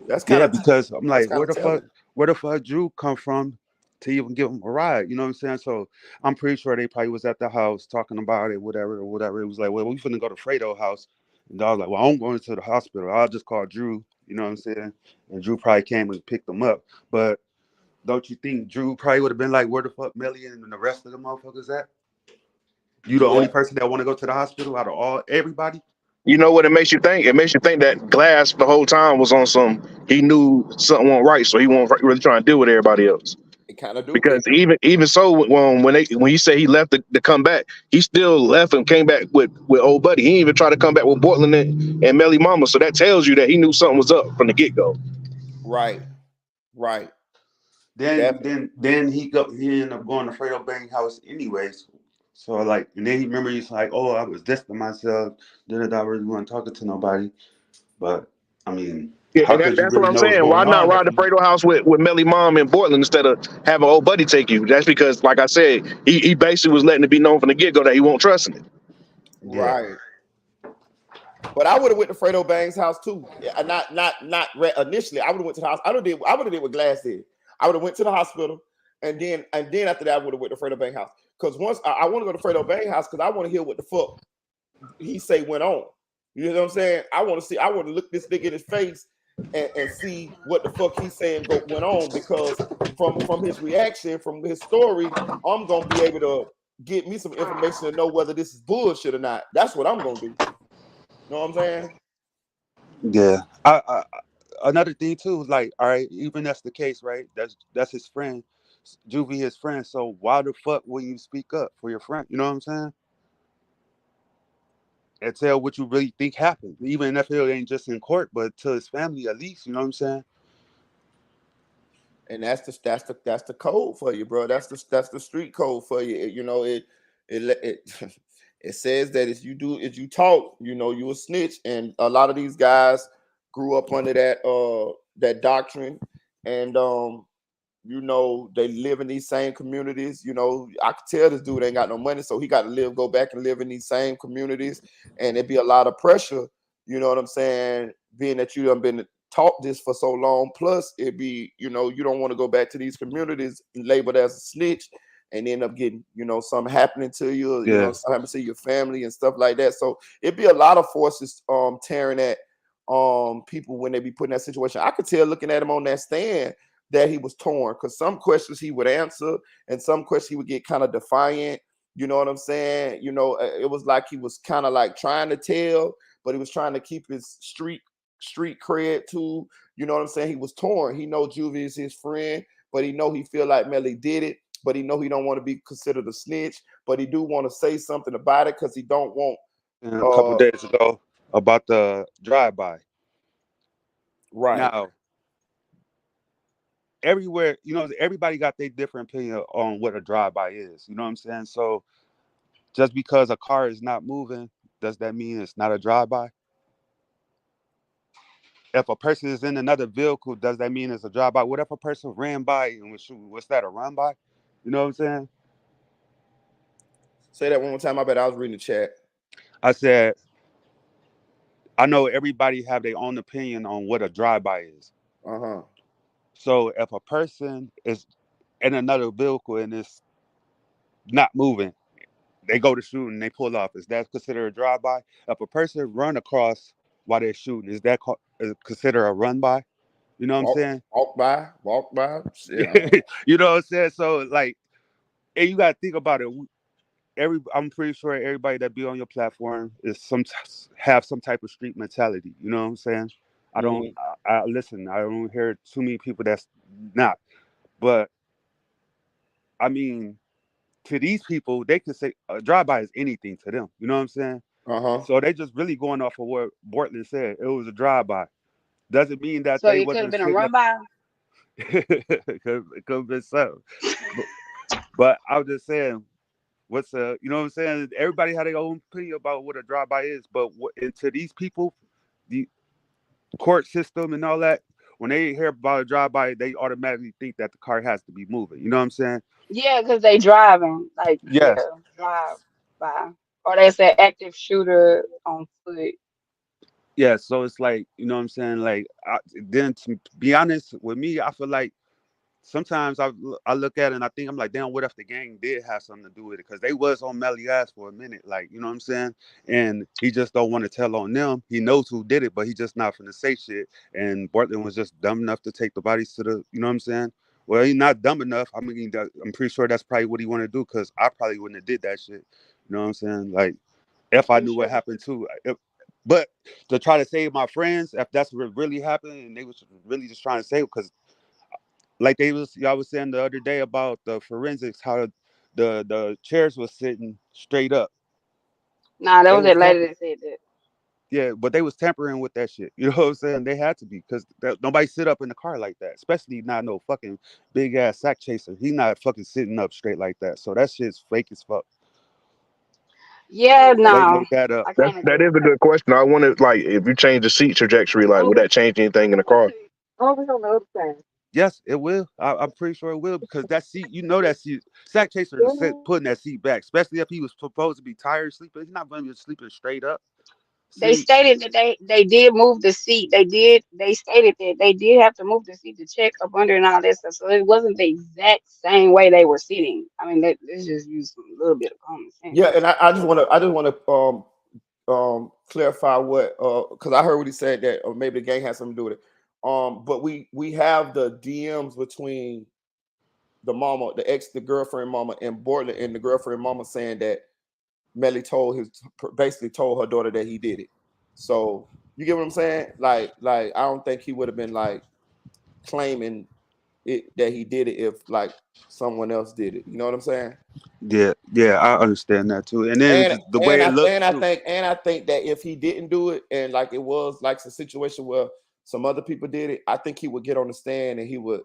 that's kind yeah, of because I'm that's like, kind of telling. where the fuck Drew come from to even give him a ride? You know what I'm saying? So I'm pretty sure they probably was at the house talking about it, whatever, or whatever. It was like, well, we finna go to Fredo house, and I was like, well, I'm going to the hospital. I'll just call Drew. You know what I'm saying? And Drew probably came and picked them up. But don't you think Drew probably would have been like, where the fuck Melly and the rest of the motherfuckers at? You the only Yeah, person that want to go to the hospital out of everybody? You know what it makes you think? It makes you think that Glass the whole time was on some. He knew something wasn't right, so he wasn't really trying to deal with everybody else. it kind of do. Because even so, when he said he left to come back, he still left and came back with old buddy. He didn't even try to come back with Portland and Melly Mama. So that tells you that he knew something was up from the get go. Right, right, Then definitely. he ended up going to Fredo Bang house anyways. So like, and then he remember he's like, oh, I was this to myself, didn't I really want talking to nobody. But I mean, Yeah, how and could you that's what really I'm know what's saying. Why going not on if ride the you? Fredo house with Melly Mom in Portland instead of having old buddy take you? That's because, like I said, he basically was letting it be known from the get go that he won't trust in it. Yeah, Right. But I would have went to Fredo Bang's house too. Yeah, initially. I would have went to the house. I would have did what Glass did. I would have went to the hospital, and then after that, I would have went to Fredo Bang house. Because once I want to go to Fredo Bang house, because I want to hear what the fuck he say went on. You know what I'm saying? I want to look this nigga in his face and see what the fuck he's saying went on, because from his reaction, from his story, I'm gonna be able to get me some information to know whether this is bullshit or not. That's what I'm gonna do. You know what I'm saying? yeah. Another thing too is like, all right, even that's the case, right? That's his friend, Juvie, his friend. So why the fuck will you speak up for your friend? You know what I'm saying? And tell what you really think happened, even if it ain't just in court, but to his family at least. You know what I'm saying? And that's the code for you, bro. That's the street code for you. You know, it it says that if you talk, you know, you a snitch. And a lot of these guys grew up under that doctrine, and you know, they live in these same communities. You know, I could tell this dude ain't got no money, so he got to go back and live in these same communities, and it'd be a lot of pressure. You know what I'm saying? Being that you done been taught this for so long, plus it'd be, you know, you don't want to go back to these communities labeled as a snitch and end up getting, you know, something happening to you, you know, Yeah. something happening to your family and stuff like that. So it'd be a lot of forces tearing at people when they be put in that situation. I could tell looking at him on that stand that he was torn, because some questions he would answer and some questions he would get kind of defiant. You know what I'm saying? You know, it was like he was kind of like trying to tell, but he was trying to keep his street cred too. You know what I'm saying? He was torn. He know Juvie is his friend, but he know he feel like Melly did it, but he know he don't want to be considered a snitch, but he do want to say something about it because he don't want And a couple days ago about the drive-by. right. Now, everywhere, you know, everybody got their different opinion on what a drive-by is. You know what I'm saying? So just because a car is not moving does that mean it's not a drive-by? If a person is in another vehicle, does that mean it's a drive-by? What if a person ran by and was shooting? What's that, a run-by? You know what I'm saying? Say that one more time. I bet I was reading the chat. I said, I know everybody have their own opinion on what a drive-by is. Uh-huh. So if a person is in another vehicle and it's not moving, they go to shoot and they pull off. Is that considered a drive-by? If a person run across while they're shooting, is that considered a run-by? You know what I'm saying? Walk by. Shit. You know what I'm saying? So like, and you gotta think about it. I'm pretty sure everybody that be on your platform is have some type of street mentality. You know what I'm saying? I don't. I listen. I don't hear too many people that's not. But I mean, to these people, they can say a drive-by is anything to them. You know what I'm saying? Uh-huh. So they just really going off of what Bortland said. It was a drive-by. Doesn't mean that So they it could have wasn't been a sitting run by. it could have been something. But I was just saying, you know what I'm saying? Everybody had their own opinion about what a drive-by is. But and to these people, the court system and all that, when they hear about a drive-by, they automatically think that the car has to be moving. You know what I'm saying? Yeah, because they driving. Like, yeah, Yes. drive by. Or they say active shooter on foot. Yeah, so it's like, you know what I'm saying? Like, then to be honest with me, I feel like sometimes I look at it and I think, I'm like, damn, what if the gang did have something to do with it? Because they was on Melly ass for a minute, like, you know what I'm saying? And he just don't want to tell on them. He knows who did it, but he just not finna say shit. And Portland was just dumb enough to take the bodies to the, you know what I'm saying? Well, he's not dumb enough. I mean, I'm pretty sure that's probably what he want to do, because I probably wouldn't have did that shit. You know what I'm saying? Like, if I knew what happened too. But to try to save my friends, if that's what really happened, and they was really just trying to save, because like y'all was saying the other day about the forensics, how the chairs was sitting straight up. Nah, that They was was that lady that said that. yeah, but they was tampering with that shit. You know what I'm saying? They had to be, because nobody sit up in the car like that, especially not no fucking big ass sack chaser. He not fucking sitting up straight like that. So that shit's fake as fuck. Yeah, They no, made that up. I That can't that agree. is a good question. I wanted, like, if you change the seat trajectory, like, would that change anything in the car? Yes, it will. I'm pretty sure it will, because that seat, you know, that seat, sack chaser is putting that seat back, especially if he was supposed to be tired sleeping. He's not going to be sleeping straight up. They See, stated that they did move the seat. They stated that they did have to move the seat to check up under and all that stuff. So it wasn't the exact same way they were sitting. I mean, let's just use a little bit of common sense. Yeah, and I just want to clarify what because I heard what he said, that or maybe the gang has something to do with it. But we have the DMs between the mama, the girlfriend mama, and Bortland, and the girlfriend mama saying that Melly basically told her daughter that he did it. So you get what I'm saying? Like I don't think he would have been like claiming it that he did it if like someone else did it. You know what I'm saying? yeah, I understand that too. And then And the way it looked I too. think that if he didn't do it, and like it was like a situation where some other people did it, I think he would get on the stand and he would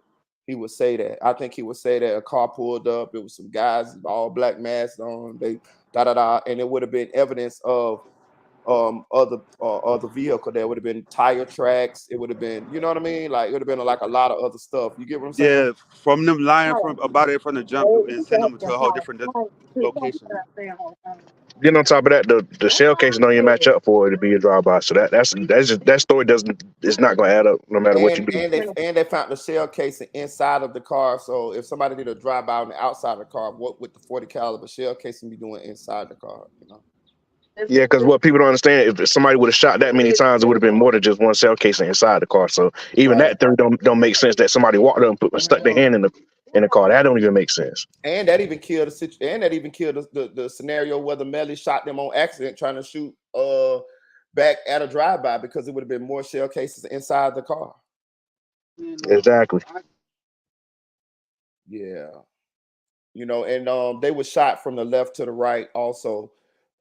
say that. I think he would say that a car pulled up, it was some guys all black masks on, they and it would have been evidence of other vehicle. There would have been tire tracks, it would have been, you know what I mean, like it would have been like a lot of other stuff. You get what I'm saying? Yeah, from them lying about it from the jump and send them to a whole different location. Then on top of that, the shell casing don't even match up for it to be a drive-by. So that story doesn't, it's not going to add up no matter what you do. And they found the shell casing inside of the car. So if somebody did a drive-by on the outside of the car, what would the 40 caliber shell casing be doing inside the car? You know? Yeah, because what people don't understand, if somebody would have shot that many times, it would have been more than just one shell casing inside the car. So even Right. that theory don't make sense, that somebody walked up and stuck their hand in the car. That don't even make sense. And that even killed the scenario where the Melly shot them on accident trying to shoot back at a drive-by, because it would have been more shell cases inside the car. Exactly. Yeah. You know, and they were shot from the left to the right also.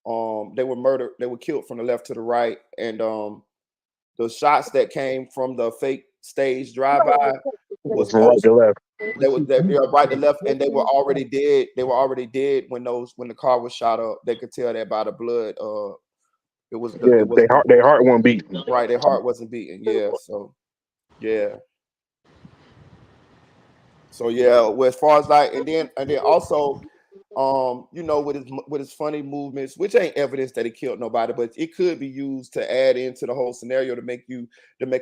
They were killed from the left to the right, and the shots that came from the fake stage drive-by was From right to left. they were right to left, and they were already dead. They were already dead when the car was shot up. They could tell that by the blood It was Yeah, their heart won't beat. right. Their heart wasn't beating. Yeah. So yeah. So yeah. Well, as far as like, and then also, you know, with his funny movements, which ain't evidence that he killed nobody, but it could be used to add into the whole scenario to make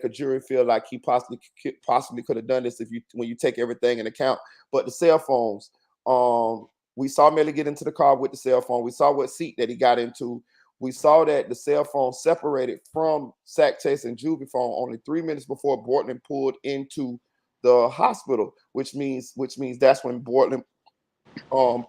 a jury feel like he possibly could have done this when you take everything in account. But the cell phones, we saw Melly get into the car with the cell phone. We saw what seat that he got into. We saw that the cell phone separated from Sack Chase and Juvie phone only 3 minutes before Bortland pulled into the hospital, which means that's when Bortland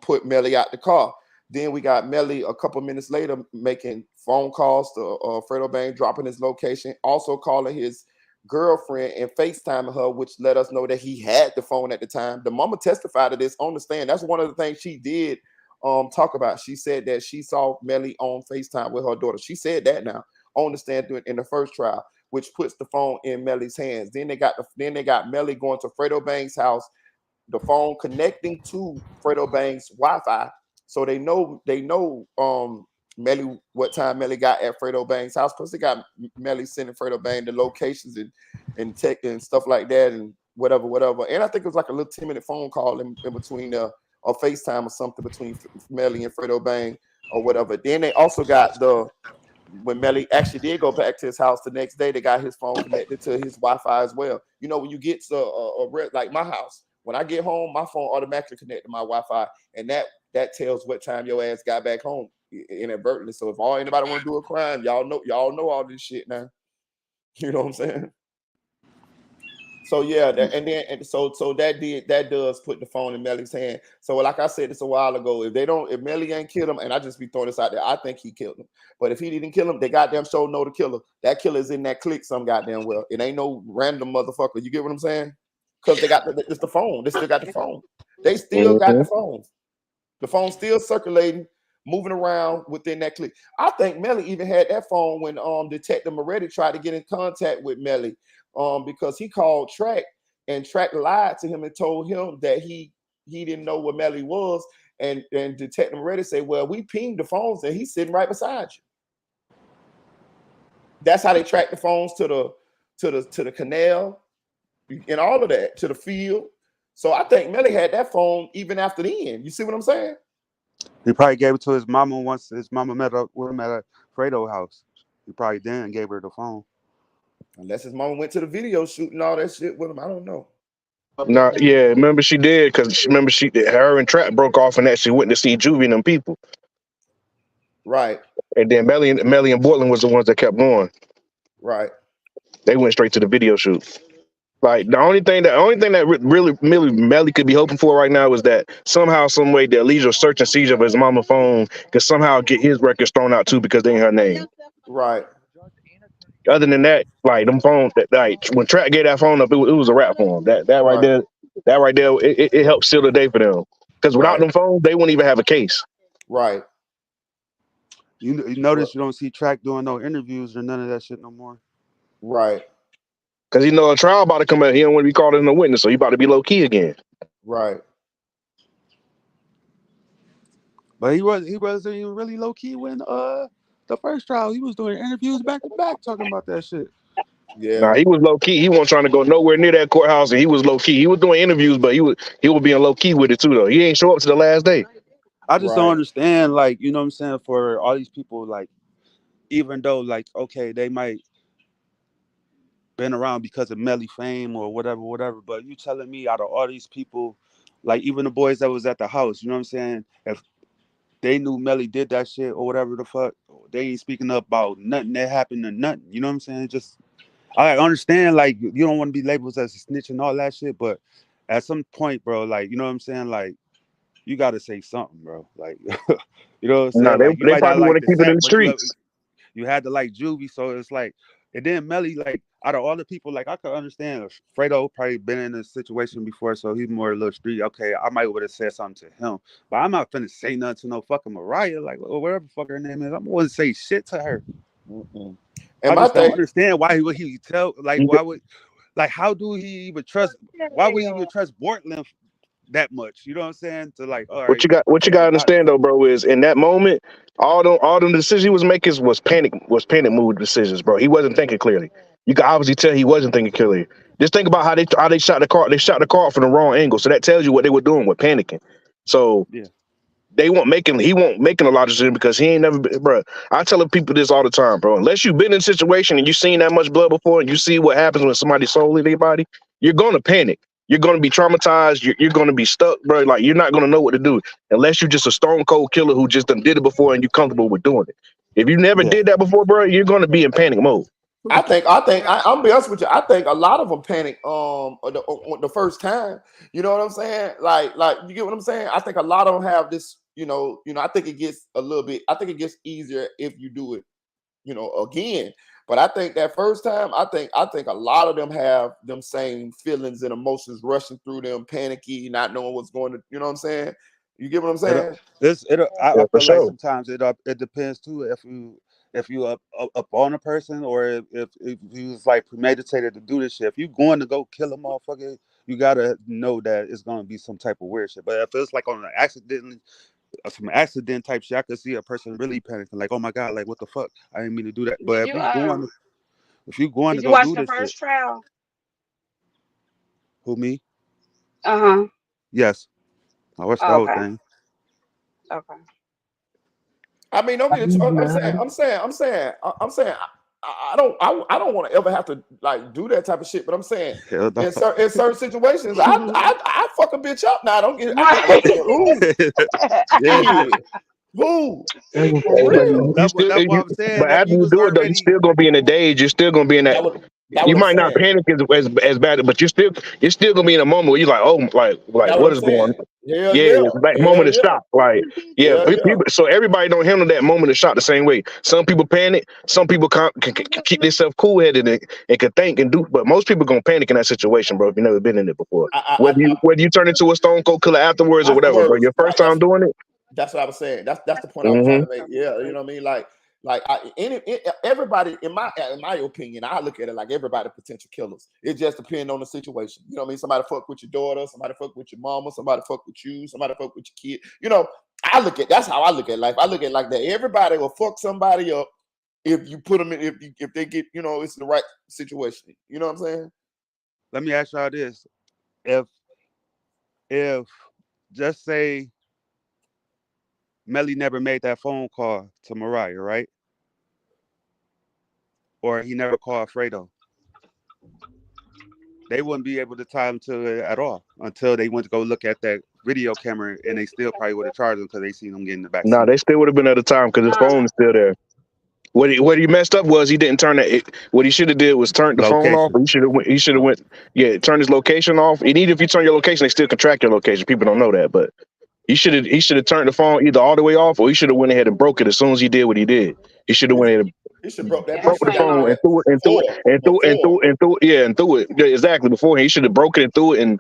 put Melly out the car. Then we got Melly a couple minutes later making phone calls to Fredo Bang, dropping his location, also calling his girlfriend and FaceTiming her, which let us know that he had the phone at the time. The mama testified to this on the stand. That's one of the things she did talk about. She said that she saw Melly on FaceTime with her daughter. She said that now on the stand in the first trial, which puts the phone in Melly's hands. Then they got Melly going to Fredo Bang's house, the phone connecting to Fredo Bang's Wi-Fi, so they know Melly, what time Melly got at Fredo Bang's house. Plus they got Melly sending Fredo Bang the locations and tech and stuff like that and whatever. And I think it was like a little 10-minute phone call in between or FaceTime or something between Melly and Fredo Bang or whatever. Then they also got when Melly actually did go back to his house the next day, they got his phone connected to his Wi-Fi as well. You know, when you get to like my house, when I get home, my phone automatically connects to my Wi-Fi, and that tells what time your ass got back home inadvertently. So if anybody want to do a crime, y'all know all this shit now. You know what I'm saying? So yeah, so that does put the phone in Melly's hand. So like I said this a while ago, if Melly ain't killed him, and I just be throwing this out there, I think he killed him. But if he didn't kill him, they goddamn show know the killer. That killer's in that clique some goddamn well. It ain't no random motherfucker. You get what I'm saying? Because they got it's the phone. They still got the phone. They still got the phone. The phone's still circulating, moving around within that clique. I think Melly even had that phone when Detective Moretti tried to get in contact with Melly because he called Track, and Track lied to him and told him that he didn't know where Melly was, and Detective Moretti said, well, we pinged the phones and he's sitting right beside you. That's how they tracked the phones to the canal and all of that, to the field. So I think Melly had that phone even after the end. You see what I'm saying? He probably gave it to his mama once his mama met up with him at a Fredo house. He probably then gave her the phone. Unless his mama went to the video shoot and all that shit with him. I don't know. No, yeah, remember she did, because her and Trap broke off and actually went to see Juvie and them people. Right. And then Melly and Bortland was the ones that kept going. Right. They went straight to the video shoot. Like the only thing that really Melly could be hoping for right now is that somehow, some way, that legal search and seizure of his mama's phone could somehow get his records thrown out too, because they ain't her name. Right. Other than that, like them phones, like when Trap gave that phone up, it was a wrap for him. That right there, it helped seal the day for them. Because without them phones, they wouldn't even have a case. Right. You notice you don't see Track doing no interviews or none of that shit no more. Right. Because a trial about to come out. He don't want to be called as a witness, so he about to be low key again. Right. But he wasn't even really low key when the first trial. He was doing interviews back to back talking about that shit. Yeah. Nah, he was low key. He wasn't trying to go nowhere near that courthouse, and he was low key. He was doing interviews, but he was being low key with it too, though. He ain't show up to the last day. I just don't understand, like, you know what I'm saying, for all these people, like, even though, like, okay, they might been around because of Melly fame or whatever, but you telling me out of all these people, like, even the boys that was at the house, you know what I'm saying, if they knew Melly did that shit or whatever the fuck, they ain't speaking up about nothing that happened or nothing, you know what I'm saying? Just, I understand, like, you don't want to be labeled as a snitch and all that shit, but at some point, bro, like, you know what I'm saying, like, you got to say something, bro. Like, you know what I'm saying? Nah, Like, you they might not probably like want to the keep it in Sack, the but streets. you had to like Juvie, so it's like, and then Melly, like, out of all the people, like, I could understand Fredo probably been in this situation before, so he's more a little street. Okay, I might would have said something to him, but I'm not finna say nothing to no fucking Mariah, like, whatever the fuck her name is. I'm gonna say shit to her. And I just don't understand why would he tell, like, why would, like, how do he even trust? Why would he even trust Bortland that much. You know what I'm saying? To like, all What right, you got? What you got to everybody. understand though, bro, is in that moment, all them decisions he was making was panic move decisions, bro. He wasn't thinking clearly. You can obviously tell he wasn't thinking clearly. Just think about how they shot the car. They shot the car from the wrong angle, so that tells you what they were doing with panicking. So Yeah. he won't making a lot of decisions because he ain't never been, bro. I tell people this all the time, bro. Unless you've been in a situation and you've seen that much blood before and you see what happens when somebody's soul leaves their body, you're gonna panic. You're gonna be traumatized. You're gonna be stuck, bro. Like you're not gonna know what to do unless you're just a stone cold killer who just done did it before and you're comfortable with doing it. If you never Yeah. did that before, bro, you're gonna be in panic mode. I'm gonna be honest with you. I think a lot of them panic the first time. You know what I'm saying? Like you get what I'm saying? I think a lot of them have this. I think it gets a little bit. I think it gets easier if you do it. Again. But I think that first time, I think a lot of them have them same feelings and emotions rushing through them, panicky, not knowing what's going to. You know what I'm saying? You get what I'm saying? I Yeah, for feel like sure. sometimes it depends too if you up on a person or if you was like premeditated to do this shit. If you going to go kill a motherfucker, you gotta know that it's gonna be some type of weird shit. But if it's like on an some accident type shit, I could see a person really panicking, like, oh my god, like what the fuck? I didn't mean to do that. But Did if you going to you go watch do the this shit, first trial? who me? Uh-huh. Yes, I watched the whole Okay. thing. Okay. I mean, don't get. I'm saying. I don't want to ever have to like do that type of shit. But I'm saying Hell no. in certain situations, I fuck a bitch up now. Don't get. Right. Ooh, Yeah, shit. Who? Hey, For but real. that's what I'm saying. but If after you you was do it though, you already, still gonna be in the daze. You're still gonna be in that. That You what I'm might not saying. panic as bad, but you're still gonna be in a moment where you're like, oh, like That what what I'm is going saying. on? Hell Yeah, yeah. it's that Hell moment of yeah. shock. Like, yeah, Hell yeah. so everybody don't handle that moment of shock the same way. Some people panic. Some people can keep themselves cool headed and can think and do. But most people gonna panic in that situation, bro. If you've never been in it before, whether you turn into a stone cold killer afterwards or whatever, bro. Afterwards, Your first right? time doing it. That's what I was saying. That's the point I was trying Mm-hmm. to make. Yeah, you know what I mean. Everybody, in my opinion, I look at it like everybody potential killers. It just depends on the situation. You know what I mean? Somebody fuck with your daughter, somebody fuck with your mama, somebody fuck with you, somebody fuck with your kid. That's how I look at life. I look at it like that. Everybody will fuck somebody up if you put them in. If they get, it's the right situation. You know what I'm saying? let me ask y'all this: if just say Melly never made that phone call to Mariah, right? Or he never called Fredo, they wouldn't be able to tie him to it at all until they went to go look at that video camera, and they still probably would have charged him because they seen him get in the back Nah, seat. they still would have been at the time because his phone is still there. What he messed up was he didn't turn that. What he should have did was turn the phone off. Location. He should have went. Turn his location off. And even if you turn your location, they still can track your location. People don't know that, but he should have turned the phone either all the way off or he should have went ahead and broke it as soon as he did what he did. He should have went ahead and He should broke that Yeah, broke bitch the same down phone and on. threw it and threw it and threw it and threw it and threw it. Yeah, and threw it. Yeah, exactly. Beforehand, he should have broken it and threw it and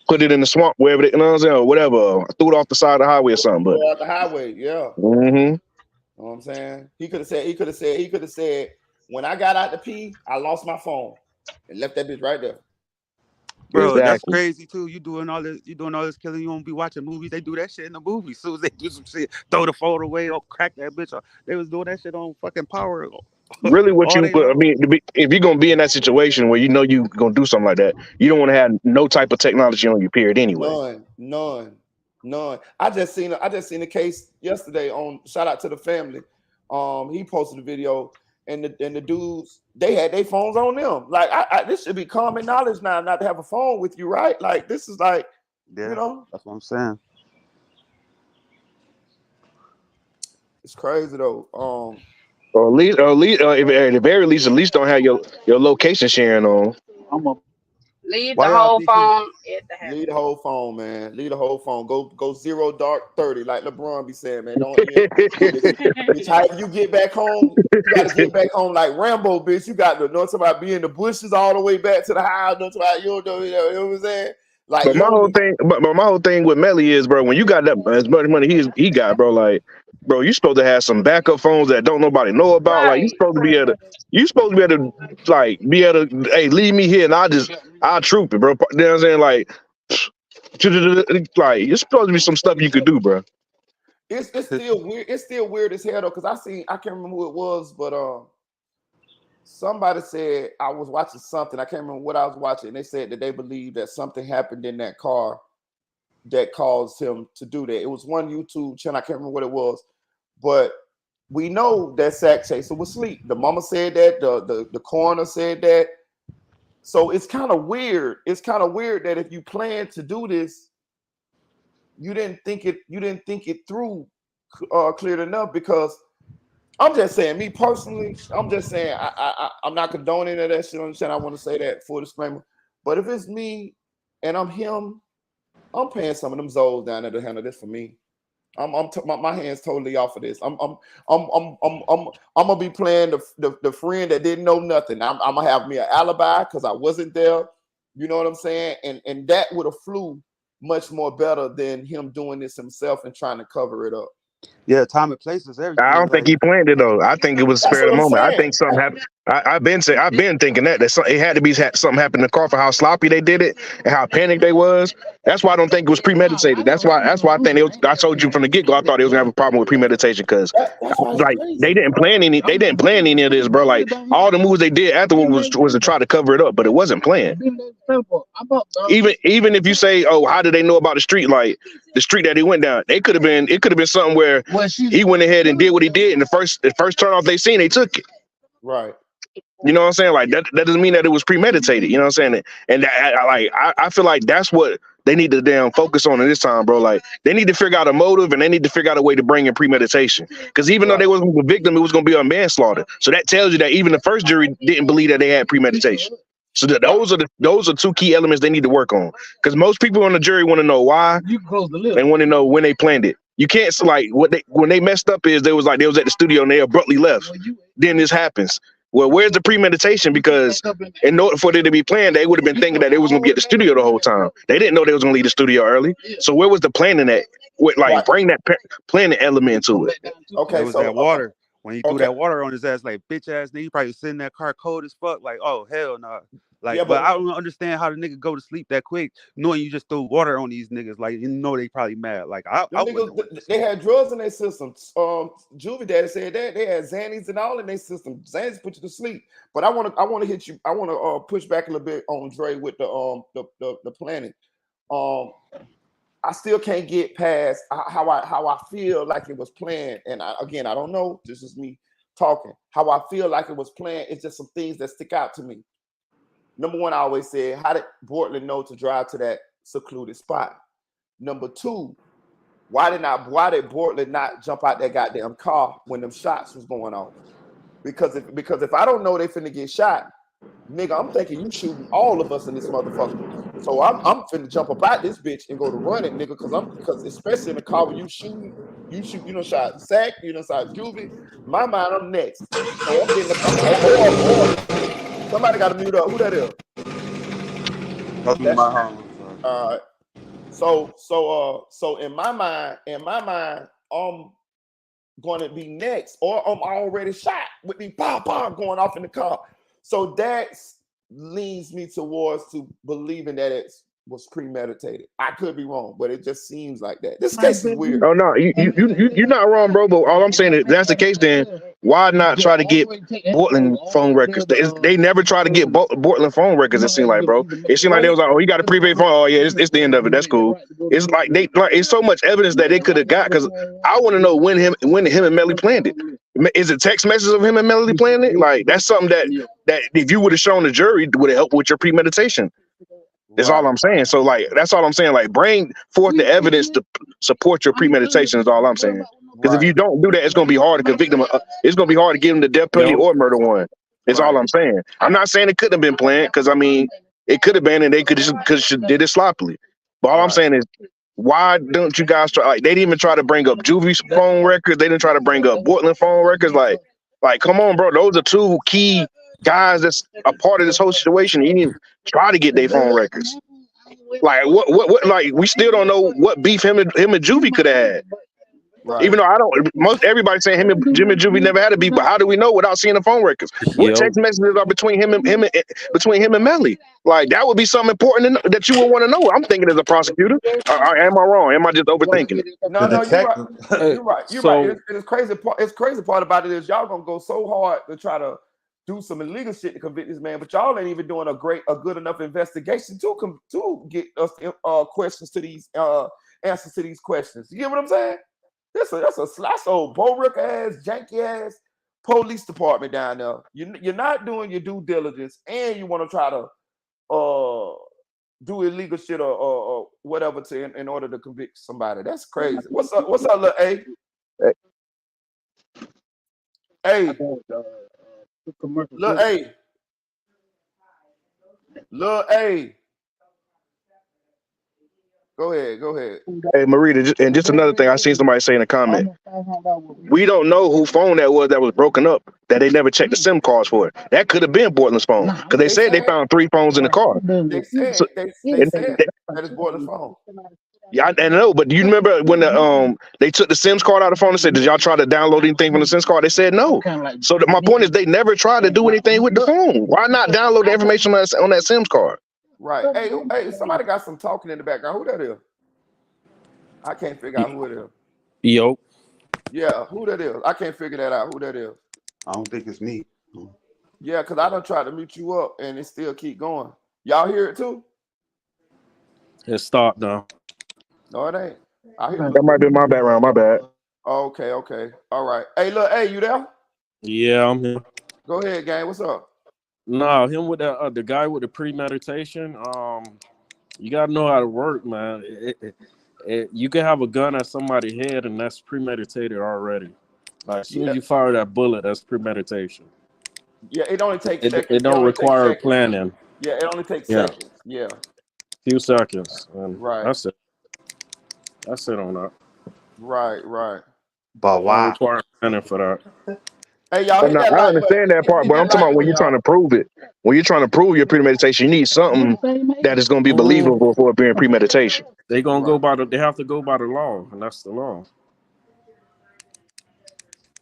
put it in the swamp wherever you know what I'm saying, or whatever. Threw it off the side of the highway or something. But Go out the highway. Yeah. mm-hmm. You know what I'm saying? He could have said, when I got out to pee, I lost my phone and left that bitch right there. Bro, that's Exactly. crazy too. You doing all this killing. You won't be watching movies. They do that shit in the movies. Soon as they do some shit, throw the phone away or crack that bitch off. They was doing that shit on fucking Power Really, all day I long. mean, if you're gonna be in that situation where you know you're gonna do something like that, you don't want to have no type of technology on you. Period. Anyway. None. I just seen a case yesterday on shout out to the family. He posted a video and the dudes, they had their phones on them. Like this should be common knowledge now not to have a phone with you, right? Like this is like, Yeah, that's what I'm saying. it's crazy though. Or if, at the very least, at least don't have your location sharing on. Leave the Why y'all whole think he? phone at the house. Leave the whole phone, man. Leave the whole phone. Go 0 dark 30, like LeBron be saying, man. Don't bitch, how you get back home? You got to get back home like Rambo, bitch. You got to know somebody be in the bushes all the way back to the house. Know somebody, you know what I'm saying? Like But you my don't whole be. thing, but my whole thing with Melly is, bro, when you got that as much money he got, bro, like, bro, you supposed to have some backup phones that don't nobody know about. Like, Right. you supposed to be able to, like, hey, leave me here and I'll troop it, bro. You know what I'm saying? Like, Like, it's supposed to be some stuff you could do, bro. It's still weird. It's still weird as hell though, because I can't remember who it was, but somebody said I was watching something. I can't remember what I was watching. And they said that they believe that something happened in that car that caused him to do that. It was one YouTube channel. I can't remember what it was, but we know that Sack Chaser was asleep. The mama said that. The coroner said that. So it's kind of weird. It's kind of weird that if you plan to do this, you didn't think it through clear enough. Because I'm just saying, me personally, I'm just saying I'm not condoning that shit. Understand? I want to say that full disclaimer. But if it's me and I'm him, I'm paying some of them Zoes down there to handle this for me. My hands totally off of this. I'm gonna be playing the friend that didn't know nothing. I'm gonna have me an alibi because I wasn't there. You know what I'm saying? And that would have flew much more better than him doing this himself and trying to cover it up. Yeah, time and place is everything. I don't think he planned it though. I think it was a spare of the moment. I think something happened. I've been thinking that it had to be something happened in the car for how sloppy they did it and how panicked they was. That's why I don't think it was premeditated. That's why I think I told you from the get go. I thought they was gonna have a problem with premeditation because like they didn't plan any of this, bro. Like all the moves they did afterwards was to try to cover it up, but it wasn't planned. Even if you say, oh, how did they know about the street? Like the street that he went down, it could have been something where he went ahead and did what he did, and the first turn off they seen, they took it. Right. You know what I'm saying? Like that doesn't mean that it was premeditated. You know what I'm saying? And I feel like that's what they need to damn focus on in this time, bro. Like they need to figure out a motive and they need to figure out a way to bring in premeditation. Because even though they wasn't the victim, it was going to be a manslaughter. So that tells you that even the first jury didn't believe that they had premeditation. So those are two key elements they need to work on. Because most people on the jury want to know why and want to know when they planned it. You can't like when they messed up is they was at the studio and they abruptly left. Then this happens. Well, where's the premeditation? Because in order for it to be planned, they would have been thinking that they was gonna be at the studio the whole time. They didn't know they was gonna leave the studio early. So where was the planning at? Bring that planning element into it. Okay, it was that water. When he threw that water on his ass, like bitch ass nigga, he probably was sitting in that car cold as fuck. Like, oh hell no. Nah. Like, but I don't understand how the nigga go to sleep that quick, knowing you just threw water on these niggas. Like, you know they probably mad. Like, they had drugs in their system. Juvie Daddy said that they had Xannies and all in their system. Xannies put you to sleep. But I want to hit you. I want to push back a little bit on Dre with the planning. I still can't get past how I feel like it was planned. And I don't know. This is me talking. How I feel like it was planned. It's just some things that stick out to me. Number one, I always said, how did Portland know to drive to that secluded spot? Number two, why did Portland not jump out that goddamn car when them shots was going off? Because if I don't know they finna get shot, nigga, I'm thinking you shooting all of us in this motherfucker. So I'm finna jump up out this bitch and go to run it, nigga, because especially in the car when you shoot, you done shot Sack, you done shot Juvie. My mind, I'm next. So I'm getting the somebody got to mute up. Who that is? That's my home. All right. So in my mind, I'm going to be next, or I'm already shot with the pop going off in the car. So that leads me towards to believing that it was premeditated. I could be wrong, but it just seems like that. This case is weird. Oh no, you're not wrong, bro. But all I'm saying is, if that's the case, then why not try to get Portland phone records? They never try to get Portland phone records. It seemed like, bro. It seemed like they was like, oh, you got a prepaid phone. Oh yeah, it's the end of it. That's cool. It's like it's so much evidence that they could have got. Because I want to know when him and Melly planned it. Is it text messages of him and Melly planning it? Like that's something that if you would have shown the jury would have helped with your premeditation. That's all I'm saying. So like that's all I'm saying. Like bring forth the evidence to support your premeditation is all I'm saying. Because if you don't do that, it's gonna be hard to convict them. It's gonna be hard to give them the death penalty or murder one. That's all I'm saying. I'm not saying it couldn't have been planned because I mean it could have been and they could just did it sloppily. But all I'm saying is why don't you guys try? Like they didn't even try to bring up Juvie's phone records. They didn't try to bring up Portland phone records. Like come on, bro. Those are two key guys that's a part of this whole situation. You didn't try to get their phone records. Like what like we still don't know what beef him and Juvie could have had. Right. Even though I don't, most everybody saying him and Jimmy Juvie never had a beef, but how do we know without seeing the phone records? What Yo, text messages are between him and Melly? Like that would be something important to know, that you would want to know. I'm thinking as a prosecutor. Am I wrong? Am I just overthinking it? No, The no, you're right. detective. You're right. You're so right. It's crazy. It's crazy part about it is y'all gonna go so hard to try to do some illegal shit to convict this man, but y'all ain't even doing a good enough investigation to get us questions to these answers to these questions. You get what I'm saying? That's a old Boric ass, janky ass police department down there. You're not doing your due diligence, and you want to try to do illegal shit or whatever in order to convict somebody. That's crazy. What's up, little A? Hey, little A. Little A. Go ahead. Hey, Marita, and just another thing, I seen somebody say in a comment, we don't know who phone that was broken up, that they never checked the SIM cards for it. That could have been Bortland's phone, because they said they found 3 phones in the car. They said So, that it's Bortland's phone. yeah, I know, but do you remember when they took the SIM card out of the phone and said, did y'all try to download anything from the SIM card? They said no. So my point is they never tried to do anything with the phone. Why not download the information on that SIM card? Right. Hey, somebody got some talking in the background. Who that is? I can't figure out who it is. yo, Yeah, who that is? I can't figure that out. Who that is? I don't think it's me. Yeah, because I don't try to mute you up and it still keep going. Y'all hear it too? it stopped now. No, it ain't. I hear That might be my background. My bad. Okay. All right. Hey, look, hey, you there? Yeah, I'm here. Go ahead, gang. What's up? No, him with the guy with the premeditation. You gotta know how to work, man. You can have a gun at somebody's head, and that's premeditated already. Like as soon as you fire that bullet, that's premeditation. Yeah, it only takes seconds. It don't require planning. Yeah, it only takes Yeah. seconds. Yeah. Few seconds. And Right. That's it. That's it on that. Right. But Don't why? require planning for that. Hey, y'all But hit no, that I like understand button. that part, but I'm talking about when you're trying to prove it. When you're trying to prove your premeditation, you need something that is going to be believable for it being premeditation. They gonna go by they have to go by the law, and that's the law.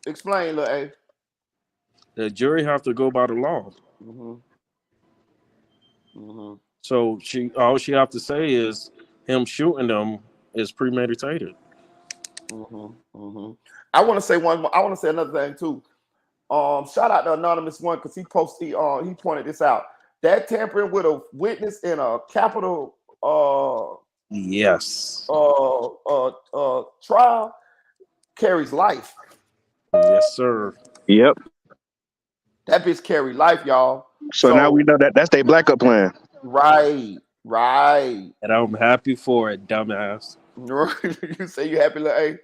Explain, little A. The jury have to go by the law. So all she have to say is him shooting them is premeditated. I want to say one more. I want to say another thing too. Shout out to Anonymous One because he pointed this out. That tampering with a witness in a capital Yes. trial carries life. Yes, sir. Yep. That bitch carry life, y'all. So now we know that's their blackup plan. Right. And I'm happy for it, dumbass. You say you happy, little A?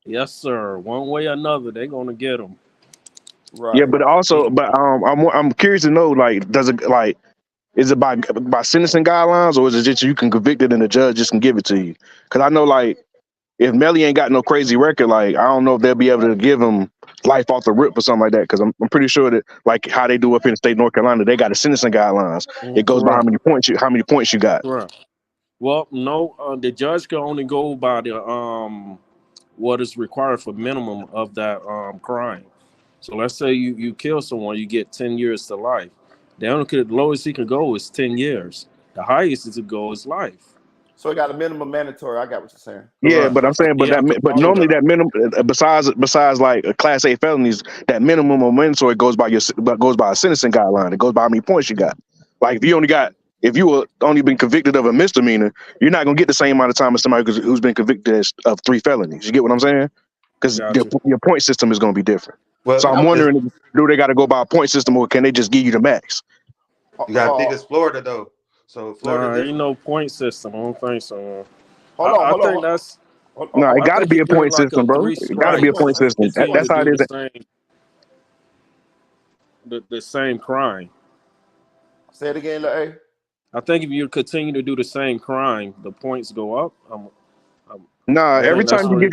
Yes, sir. One way or another, they're gonna get them. Right. Yeah, but also, I'm curious to know, like, is it by sentencing guidelines, or is it just you can convict it and the judge just can give it to you? Because I know, like, if Melly ain't got no crazy record, like, I don't know if they'll be able to give him life off the rip or something like that. Because I'm pretty sure that, like, how they do up in the state of North Carolina, they got a sentencing guidelines. It goes by how many points you got. Right. Well, no, the judge can only go by the what is required for minimum of that crime. So let's say you kill someone, you get 10 years to life. The lowest he can go is 10 years. The highest he can go is life. So it got a minimum mandatory. I got what you're saying. Yeah, but I'm saying, but normally that minimum, besides like Class A felonies, that minimum of mandatory goes by a sentencing guideline. It goes by how many points you got. Like if you were only been convicted of a misdemeanor, you're not gonna get the same amount of time as somebody who's been convicted of 3 felonies. You get what I'm saying? Because your point system is gonna be different. Well, so I'm wondering, do they got to go by a point system, or can they just give you the max? You got to think it's Florida though. So Florida, ain't no point system. I don't think so. Hold on. No, it got to be a point system, bro. It got to be a point system. That's how it is. The same crime. Say it again, A. I think if you continue to do the same crime, the points go up. Every time you get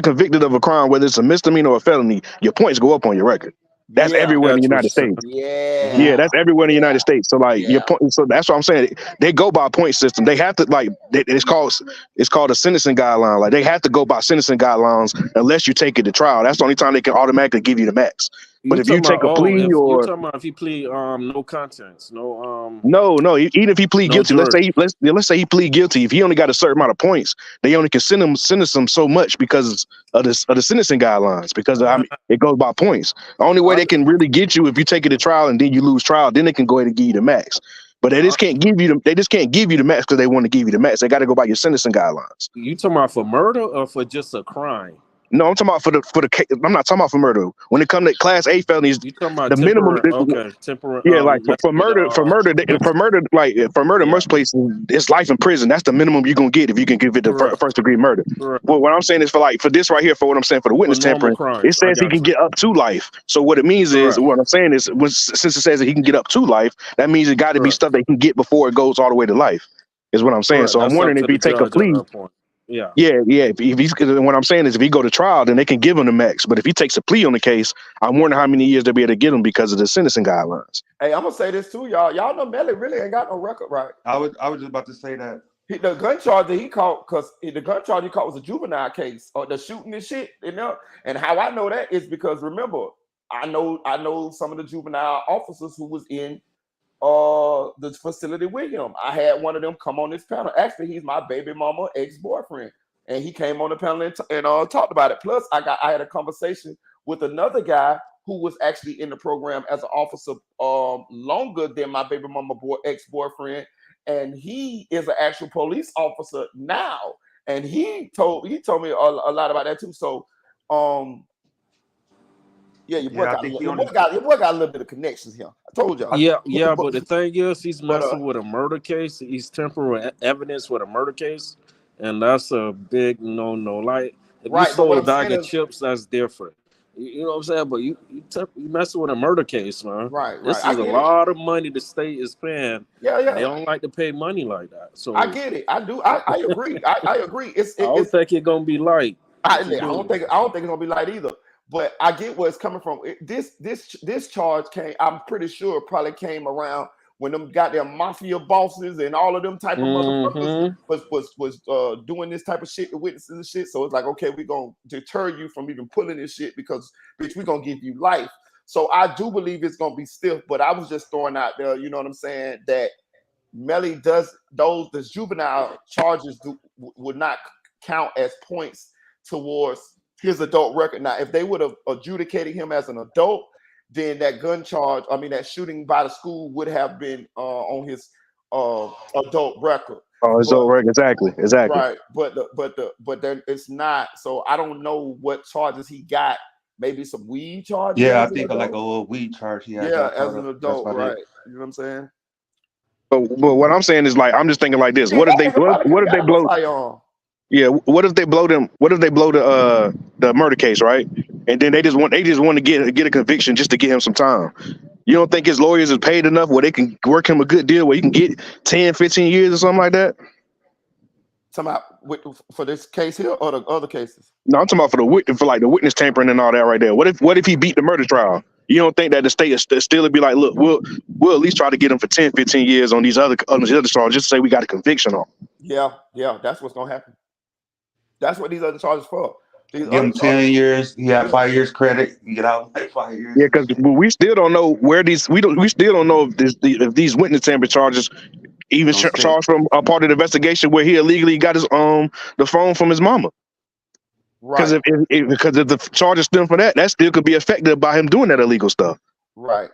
convicted of a crime, whether it's a misdemeanor or a felony, your points go up on your record. That's Yeah. everywhere in the That's what United you said. States. Yeah. Yeah, that's everywhere in the Yeah. United States. So like your Yeah. point. So that's what I'm saying. They go by a point system. They have to it's called a sentencing guideline. Like they have to go by sentencing guidelines unless you take it to trial. That's the only time they can automatically give you the max. But You if you talking take about a plea if you or talking about if he plead no contents, no no, even if he plead no guilty, jury. let's say he plead guilty. If he only got a certain amount of points, they only can sentence him so much because of the sentencing guidelines. Because it goes by points. The only way they can really get you if you take it to trial and then you lose trial, then they can go ahead and give you the max. But they just can't give you the max because they want to give you the max. They got to go by your sentencing guidelines. You talking about for murder or for just a crime? No, I'm talking about for the. I'm not talking about for murder. When it comes to Class A felonies, You talking about the minimum. temporary. Yeah, like Let's for say murder, yeah. most places it's life in prison. That's the minimum you're gonna get if you can give it the Correct. first degree murder. Correct. Well, what I'm saying is for this right here, for what I'm saying for the For witness normal tampering, crimes, it says he can get up to life. So what it means is, Correct. what I'm saying is, since it says that he can get up to life, that means it got to be Correct. stuff that he can get before it goes all the way to life. Is what I'm saying. Correct. So I'm That's up wondering to if the he take a judge at plea. that point. Yeah. Yeah. If he's what I'm saying is if he go to trial, then they can give him the max. But if he takes a plea on the case, I'm wondering how many years they'll be able to get him because of the sentencing guidelines. Hey, I'm gonna say this too, y'all. Y'all know Melly really ain't got no record, right? I was just about to say that. The gun charge that he caught, because the gun charge he caught was a juvenile case, or the shooting and shit, you know. And how I know that is because remember, I know some of the juvenile officers who was in the facility with him. I had one of them come on this panel. Actually, he's my baby mama ex-boyfriend, and he came on the panel and talked about it. Plus, I had a conversation with another guy who was actually in the program as an officer longer than my baby mama ex-boyfriend, and he is an actual police officer now. And he told me a lot about that too. So, yeah, your boy got a little bit of connections here. I told y'all. Yeah, but the thing is, he's messing with a murder case. He's tampering evidence with a murder case, and that's a big no. Like if you stole a bag of chips, that's different. You know what I'm saying? But you messing with a murder case, man. Right. This is a lot of money the state is paying. Yeah. They don't like to pay money like that. So I get it. I do. I agree. I agree. I don't think it's gonna be light. I don't think it's gonna be light either. But I get where it's coming from. This charge came, I'm pretty sure, probably came around when them goddamn mafia bosses and all of them type of motherfuckers was doing this type of shit to witnesses and shit. So it's like, okay, we're gonna deter you from even pulling this shit because, bitch, we're gonna give you life. So I do believe it's gonna be stiff. But I was just throwing out there, you know what I'm saying, that Melly does the juvenile charges would not count as points towards his adult record. Now, if they would have adjudicated him as an adult, then that gun charge, that shooting by the school would have been on his adult record. Oh, his adult record, exactly. Right, but then it's not. So I don't know what charges he got. Maybe some weed charges. Yeah, I think like a little weed charge. Yeah, as an adult, right? You know what I'm saying? But what I'm saying is, like, I'm just thinking like this: what if they blow? Yeah, what if they blow them? What if they blow the murder case, right? And then they just want to get a conviction just to get him some time. You don't think his lawyers is paid enough where they can work him a good deal where you can get 10, 15 years or something like that? Talking about for this case here or the other cases? No, I'm talking about for the witness tampering and all that right there. What if he beat the murder trial? You don't think that the state is still be like, look, we'll at least try to get him for 10, 15 years on these other charges just to say we got a conviction on. Yeah, that's what's gonna happen. That's what these other charges for. Give him 10 years. He had 5 years credit. You get out like 5 years. Yeah, because we still don't know where we still don't know if these witness tampering charges even charged from a part of the investigation where he illegally got his the phone from his mama. Because because if the charges stem from that still could be affected by him doing that illegal stuff. Right.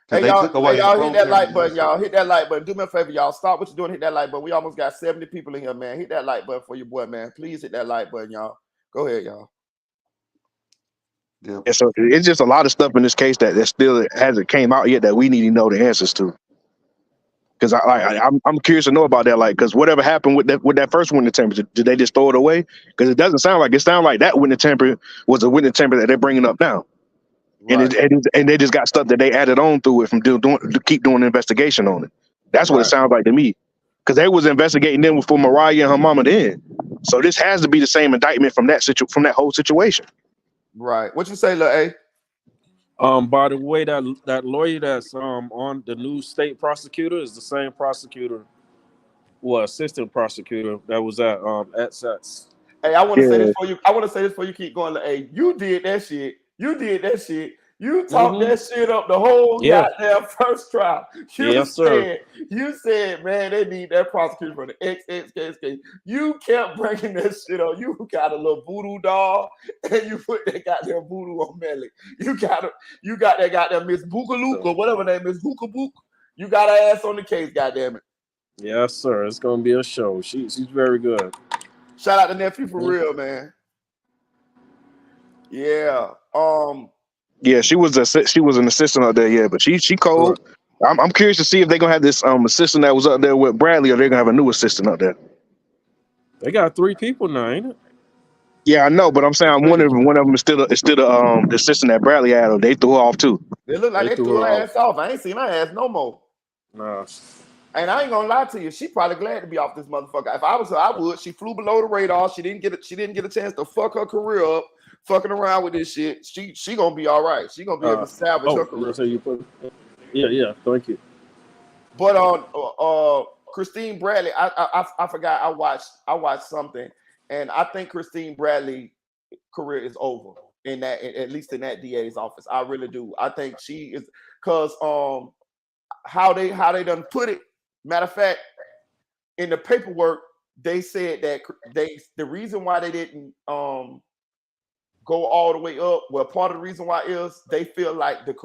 Hey, y'all hit that like button, y'all. Hit that like button. Do me a favor, y'all. Stop what you're doing. Hit that like button. We almost got 70 people in here, man. Hit that like button for your boy, man. Please hit that like button, y'all. Go ahead, y'all. Yeah. And so it's just a lot of stuff in this case that still hasn't came out yet that we need to know the answers to. Because I'm curious to know about that. Like, because whatever happened with that first witness tamper, did they just throw it away? Because it doesn't sound like that witness tamper was a witness tamper that they're bringing up now. Right. And they just got stuff that they added on through it from keep doing an investigation on it. That's what it sounds like to me. Because they was investigating them for Mariah and her mama then. So this has to be the same indictment from that whole situation. Right. What you say, Lil A? By the way, that lawyer that's on the new state prosecutor is the same prosecutor, well, assistant prosecutor that was at SATS. Hey, I want to say this Yeah. for you. I want to say this for you. Keep going. Hey, you did that shit. You did that shit. You talked Mm-hmm. that shit up the whole Yeah. goddamn first trial. Yes, sir. You said, man, they need that prosecutor for the XX case. You kept bringing that shit up. You got a little voodoo doll, and you put that goddamn voodoo on Melly. You got that goddamn Miss Bookalooka, whatever her name is, Bookabook. You got her ass on the case, goddamn it. Yes, sir. It's gonna be a show. She's very good. Shout out to nephew for real, man. Yeah. Yeah, she was an assistant out there, yeah, but she cold. I'm curious to see if they're gonna have this assistant that was up there with Bradley, or they're gonna have a new assistant up there. They got 3 people now, ain't it? Yeah, I know, but I'm saying I'm wondering if one of them is still the assistant that Bradley had, or they threw her off too. It looked like they threw her ass off. I ain't seen her ass no more. Nah. And I ain't gonna lie to you, she probably glad to be off this motherfucker. If I was her, I would. She flew below the radar. She didn't get a chance to fuck her career up, fucking around with this shit. She gonna be all right. She gonna be able to salvage her career. So yeah, thank you. But on Christine Bradley, I forgot. I watched something, and I think Christine Bradley career is over in that, at least in that DA's office. I really do. I think she is, because how they done put it. Matter of fact, in the paperwork, they said that the reason why they didn't go all the way up. Well, part of the reason why is they feel like the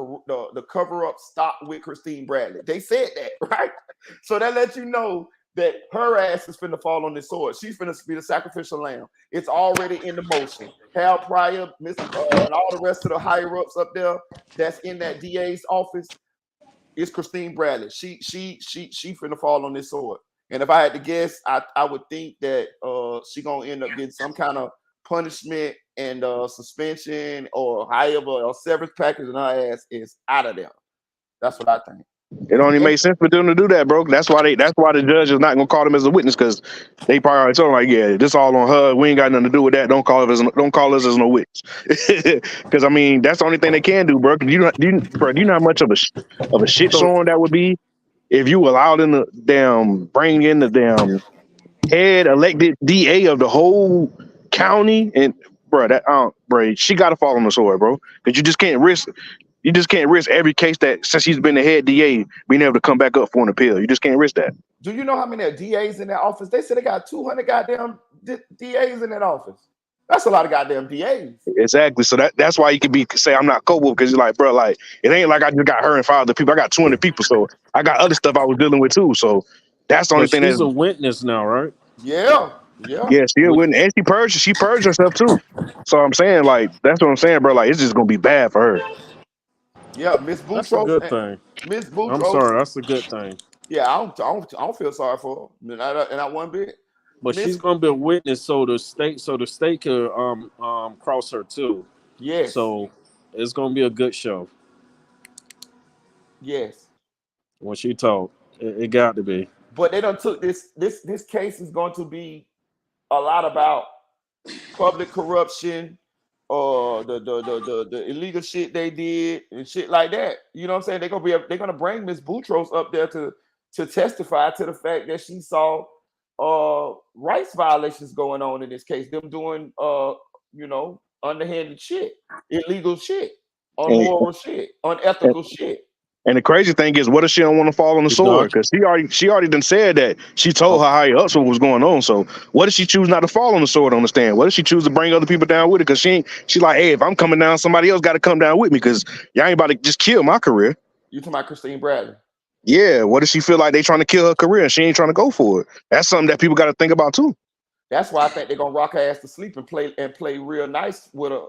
cover up stopped with Christine Bradley. They said that, right? So that lets you know that her ass is finna fall on this sword. She's finna be the sacrificial lamb. It's already in the motion. Hal Pryor, and all the rest of the higher ups up there that's in that DA's office. It's Christine Bradley. She finna fall on this sword. And if I had to guess, I would think that she gonna end up getting some kind of punishment and suspension or however, a severance package, and her ass is out of there. That's what I think. It only makes sense for them to do that, bro. That's why the judge is not gonna call them as a witness, because they probably already told them, like, yeah, this all on her. We ain't got nothing to do with that. Don't call us as no witness. Because I mean, that's the only thing they can do, bro. Do you know how much of a shit storm that would be if you allowed them to bring in the damn head elected DA of the whole county, and bro, she got to fall on the sword, bro. Because you just can't risk every case that, since he's been the head DA, being able to come back up for an appeal. You just can't risk that. Do you know how many DAs in that office? They said they got 200 goddamn DAs in that office. That's a lot of goddamn DAs. Exactly. So that's why you can say I'm not culpable, because you're like, bro, like, it ain't like I just got her and 5 other people. I got 200 people, so I got other stuff I was dealing with too. So that's the only thing. She's a witness now, right? Yeah. She a witness, and she purged herself too. So I'm saying, like, that's what I'm saying, bro. Like, it's just gonna be bad for her. Yeah, Miss Boutros. That's a good thing. Miss Boutros. I'm sorry, that's a good thing. Yeah, I don't feel sorry for her, not one bit. But she's gonna be a witness, so the state could cross her too. Yes. So it's gonna be a good show. Yes. When she talked, it got to be. But they done took this case is going to be a lot about public corruption, or the illegal shit they did and shit like that. You know what I'm saying? They're gonna bring Miss Boutros up there to testify to the fact that she saw rights violations going on in this case. Them doing underhanded shit, illegal shit, unmoral shit, unethical shit. And the crazy thing is, what if she don't want to fall on the sword? Because she already done said that she told her higher ups what was going on. So what if she choose not to fall on the sword on the stand? What if she choose to bring other people down with it? Because she like, hey, if I'm coming down, somebody else got to come down with me, because y'all ain't about to just kill my career. You talking about Christine Bradley? Yeah. What if she feel like they trying to kill her career and she ain't trying to go for it? That's something that people got to think about too. That's why I think they're gonna rock her ass to sleep and play real nice with her.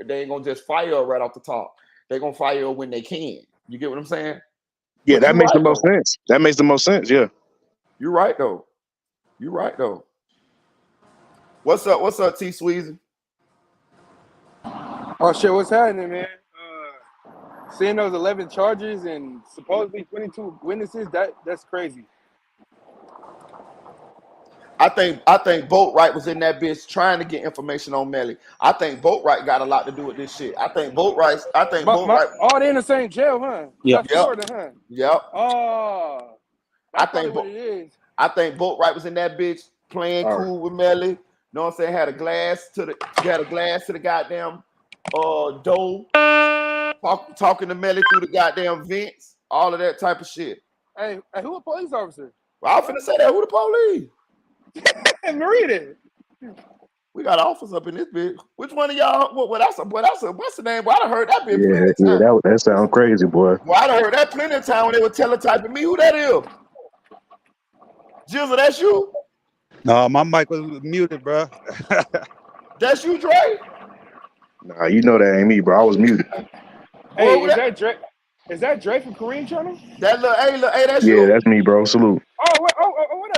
They ain't gonna just fire her right off the top. They're gonna fire her when they can. You get what I'm saying? Yeah, that makes the most sense. That makes the most sense. Yeah. You're right though. What's up, T Sweezy? Oh shit, what's happening, man? Seeing those 11 charges and supposedly 22 witnesses, that's crazy. I think Boatwright was in that bitch trying to get information on Melly. I think Boatwright got a lot to do with this shit. I think Boatwright. Oh, they in the same jail, huh? Yeah. That's Yep. Florida, huh? Yep. Oh, I that's probably think what it is. I think Boatwright was in that bitch playing All right. cool with Melly. Know what I'm saying? Had a glass to the goddamn door. Talking to Melly through the goddamn vents. All of that type of shit. Hey, who a police officer? Well, I was finna say that. Who the police? Hey, Marita. We got officers up in this bitch. Which one of y'all? What's the name? Well, I done heard that bitch plenty of Yeah, times. that sounds crazy, boy. Well, I done heard that plenty of time when they were teletyping me. Who that is? Jizzle, that's you? No, my mic was muted, bro. That's you, Dre? Nah, you know that ain't me, bro. I was muted. Hey, Boy, is that Dre? Is that Dre from Kareem Channel? that hey, that's Yeah, you? that's me, bro. Salute. What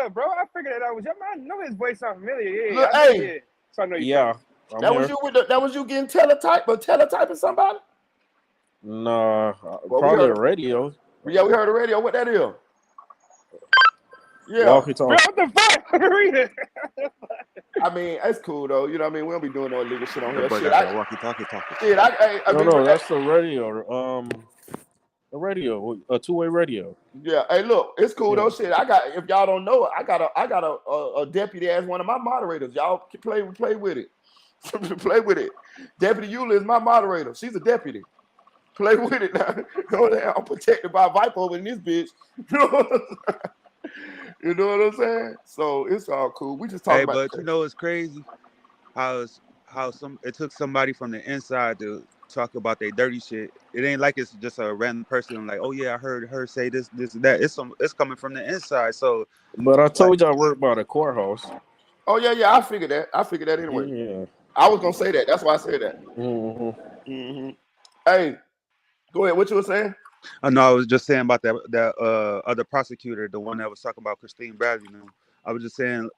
up, bro? I figured that out. Was your man? I know his voice sounds familiar. Yeah, Look, I know, hey. yeah. So I know you. Yeah. I'm That here. was you that was you getting teletyping somebody? Nah, Well, probably a radio. Yeah, we heard the radio. What that is? Yeah. Walkie Bro, talkie. what the fuck? Read it. I mean, it's cool though. You know what I mean? We don't be doing no illegal shit on That here. boy Shit, got that walkie-talkie talking. No, that's the radio. A radio, a two-way radio. Yeah. Hey, look, it's cool Yeah. though. Shit, if y'all don't know it, I got a deputy as one of my moderators. Y'all can play with it. Play with it. Deputy Eula is my moderator. She's a deputy. Play with it now. I'm protected by Viper over in this bitch. You know what I'm saying? So it's all cool. We just talking Hey, about. but you know it's crazy how it took somebody from the inside to talk about their dirty shit. It ain't like it's just a random person like, oh yeah, I heard her say this, and that. It's coming from the inside. So, But I told you I work by the courthouse. Oh yeah. I figured that anyway. Yeah. I was gonna say that. That's why I said that. Mm-hmm. Hey, go ahead. What you were saying? no, I was just saying about that other prosecutor, the one that was talking about Christine Bradley. I was just saying,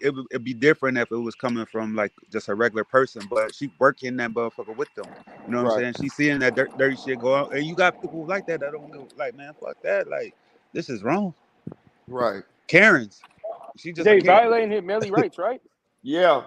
it'd be different if it was coming from like just a regular person, but she working that motherfucker with them. You know what I'm saying? She's seeing that dirty shit go out, and you got people like that don't go like, man, fuck that. Like, this is wrong. Right. Karen's. She just They violating his Melly rights, right? Yeah.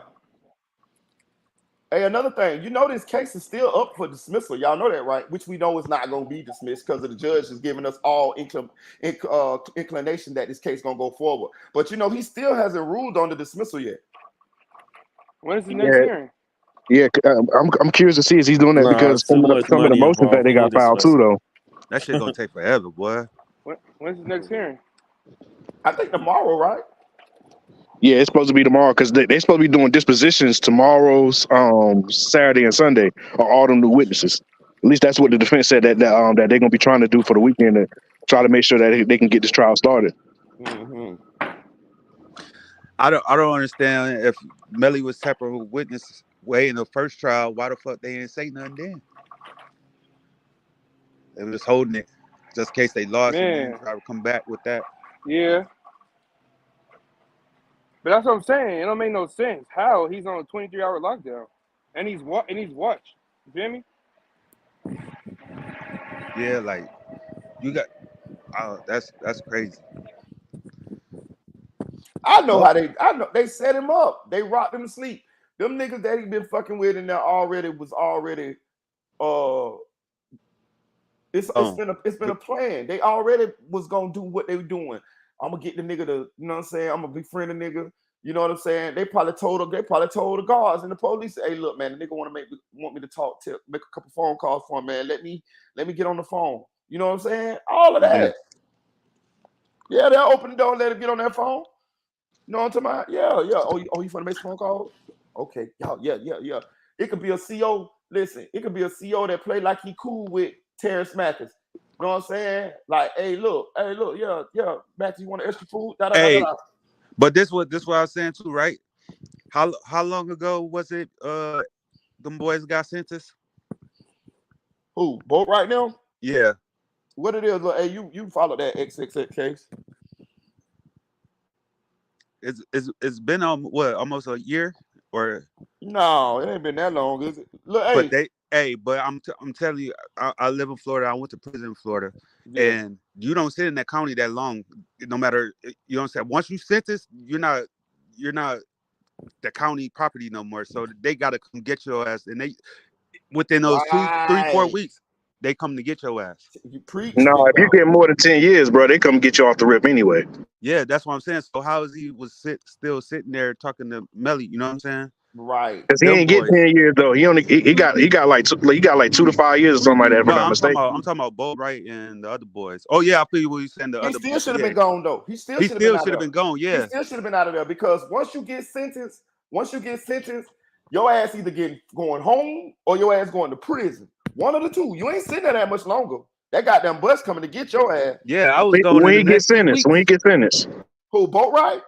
Hey, another thing, this case is still up for dismissal. Y'all know that, right? Which we know is not going to be dismissed because the judge is giving us all inclination that this case going to go forward. But he still hasn't ruled on the dismissal yet. When is the next hearing? Yeah, I'm curious to see if he's doing that because some of the motions that they got filed too, though. That shit gonna take forever, boy. When's the next hearing? I think tomorrow, right? Yeah, it's supposed to be tomorrow because they're supposed to be doing dispositions tomorrow's Saturday and Sunday or all them new witnesses. At least that's what the defense said that they're gonna be trying to do for the weekend to try to make sure that they can get this trial started. Mm-hmm. I don't understand if Melly was tampering with witness way in the first trial. Why the fuck they didn't say nothing then? They were just holding it just in case they lost and then try to come back with that. Yeah. But that's what I'm saying. It don't make no sense. How he's on a 23-hour lockdown, and he's watched. You feel me? Yeah, like you got. That's crazy. I know they set him up. They rocked him to sleep. Them niggas that he been fucking with in there was already. It's been a plan. They already was gonna do what they were doing. I'm gonna get the nigga to, you know what I'm saying? I'm gonna befriend the nigga. You know what I'm saying? They probably told the guards and the police, hey, look, man, the nigga want me to make a couple phone calls for him, man. Let me get on the phone. You know what I'm saying? All of that. Yeah, they'll open the door and let him get on that phone. You know what I'm talking about? Yeah. Oh, you want to make a phone call? Okay, yeah. It could be a CO. Listen, it could be a CO that play like he cool with Terrence Mathis. You know what I'm saying? Like, hey, look, yeah, Mathis, you want an extra food? Hey, but this what I was saying too, right? How long ago was it? Them boys got sentenced. Who? Both right now? Yeah. What it is? Look, hey, you followed that XXX case? It's been almost a year or no, it ain't been that long, is it? Look, but I'm telling you, I live in Florida. I went to prison in Florida, and you don't sit in that county that long. No matter, you know what I'm saying. Once you sentence, you're not you're not the county property no more. So they gotta come get your ass, and they within those 2, 3, 4 Right. weeks, they come to get your ass. You preach, No, big if you dog. get more than 10 years, bro, they come get you off the rip anyway. Yeah, that's what I'm saying. So how is he still sitting there talking to Melly? You know what I'm saying? Right. Cause he Them ain't get boys. 10 years though. He got like 2 to 5 years or something like that. If No, I'm not I'm mistaken. talking about Bo Wright and the other boys. Oh yeah, I feel what you saying. The He other still boys. should have Yeah, been gone though. He still he should have been still out should of have there. been gone. He Yeah, still should have been out of there because once you get sentenced, your ass either getting going home or your ass going to prison. One of the two. You ain't sitting there that much longer. That goddamn bus coming to get your ass. yeah. I was going When in he the gets next 2 sentenced, weeks. Who, Boat Ride?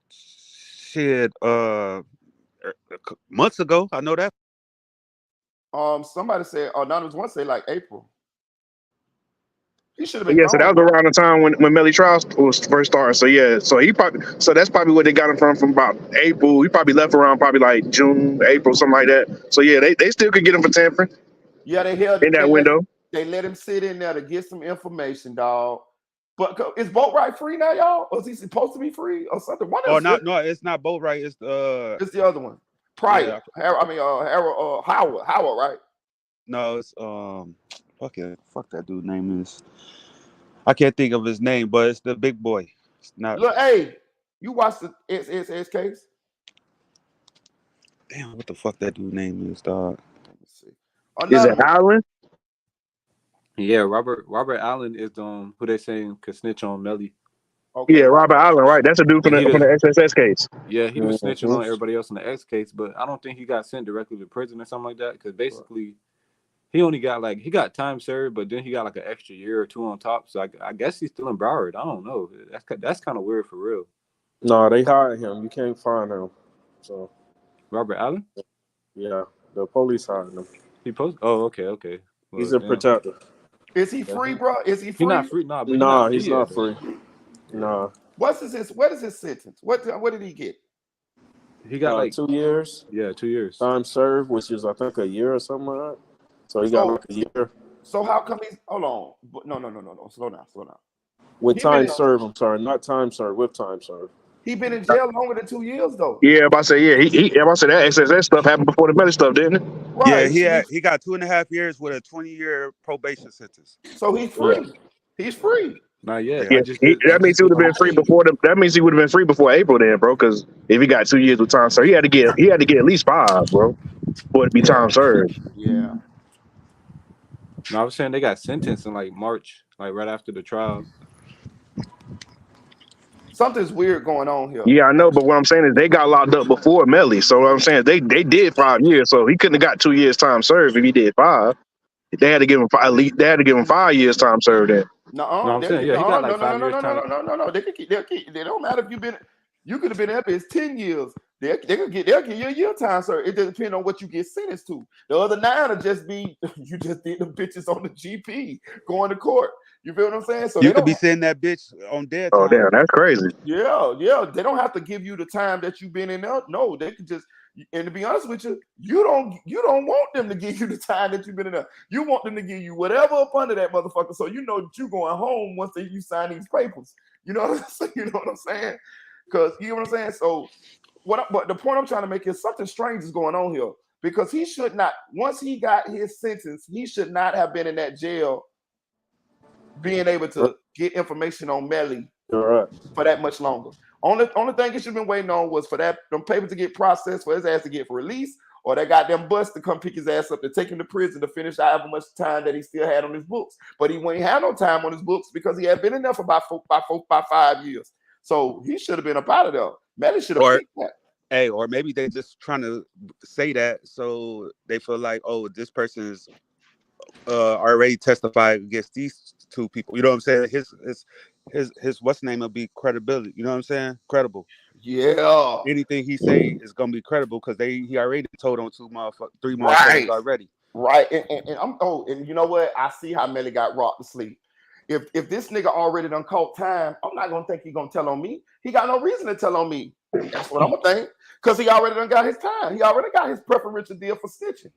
Shit, months ago. I know that. Somebody said, Anonymous one say like April. He should have been Yeah, so that gone. was around the time when Melly Trial was first started. So yeah, so that's probably where they got him from about April. He probably left around probably like June, April, something like that. So yeah, they still could get him for tampering Yeah, in that window. They let him sit in there to get some information, dog. But is Boat Ride free now, y'all? Or is he supposed to be free or something? One Oh, of them. no, it's not Bo Right. It's It's the other one. Pryor. Yeah. Howard, right? No, it's fuck that dude name is. I can't think of his name, but it's the big boy. It's not. Look, hey, you watched the SSS case? Damn, what the fuck that dude name is, dog? Let me see. Is it Anonymous. Allen? Yeah, Robert Allen is who they saying could snitch on Melly. Okay, Yeah, Robert Allen, right? That's a dude from the XSS case. Yeah, he was snitching Mhm. on everybody else in the X case, but I don't think he got sent directly to prison or something like that. Because basically, he only got he got time served, but then he got like an extra year or 2 on top. So I guess he's still in Broward. I don't know. That's kind of weird for real. No, they hired him. You can't find him. So Robert Allen? yeah, the police hired him. He posted. Oh, okay. Well, He's a protector. Is he free, bro? Is he free? He's not free. Nah, but Nah, he's not free. Nah. What is his sentence? What did he get? He got 2 years. Yeah, 2 years. Time served, which is I think a year or something like that. So he got like a year. So how come he's hold on? No. Slow down. With time served, I'm sorry, not time served, with time served. He been in jail longer than 2 years though. Yeah, I'm about to say that XSS stuff happened before the Melly stuff, didn't it? Right. Yeah, he got 2.5 years with a 20-year probation sentence. So he's free. Yeah. He's free. Not yet. Yeah, that means he would have been free before That means he would have been free before April, then, bro. Because if he got 2 years with time served, he had to get at least 5, bro, for it to be time served. Yeah. No, I was saying they got sentenced in March, right after the trial. Something's weird going on here. Yeah, I know, but what I'm saying is they got locked up before Melly. So what I'm saying they did 5 years, so he couldn't have got 2 years time served if he did 5. They had to give him 5 years time served. Then No, I'm saying he got 5 years time. No. They could keep. They don't matter if you could have been up as 10 years. They'll give you a year time, sir. It doesn't depend on what you get sentenced to. The other 9 will just be you just did the bitches on the GP going to court. You feel what I'm saying? So you could be sending that bitch on dead time. Oh damn, that's crazy. Yeah. They don't have to give you the time that you've been in there. No, they can just. And to be honest with you, you don't want them to give you the time that you've been in there. You want them to give you whatever up under that motherfucker, so you know that you're going home once you sign these papers. You know what I'm saying? You know what I'm saying? Because you know what I'm saying. So but the point I'm trying to make is something strange is going on here because he should not. Once he got his sentence, he should not have been in that jail, being able to get information on Melly for that much longer. Only thing he should have been waiting on was for them papers to get processed, for his ass to get released, or that goddamn bus to come pick his ass up to take him to prison to finish however much time that he still had on his books. But he ain't had no time on his books because he had been in there for about 5 years. So he should have been up out of there. Melly should have picked that. Hey, or maybe they just trying to say that so they feel like, oh, this person is already testified against these 2 people. You know what I'm saying? His what's name will be credibility. You know what I'm saying? Credible. Yeah. Anything he say is gonna be credible because he already told on 3 motherfuckers already. Right. And you know what? I see how Melly got rocked to sleep. If this nigga already done caught time, I'm not gonna think he gonna tell on me. He got no reason to tell on me. That's what I'm gonna think. Because he already done got his time. He already got his preferential deal for snitching.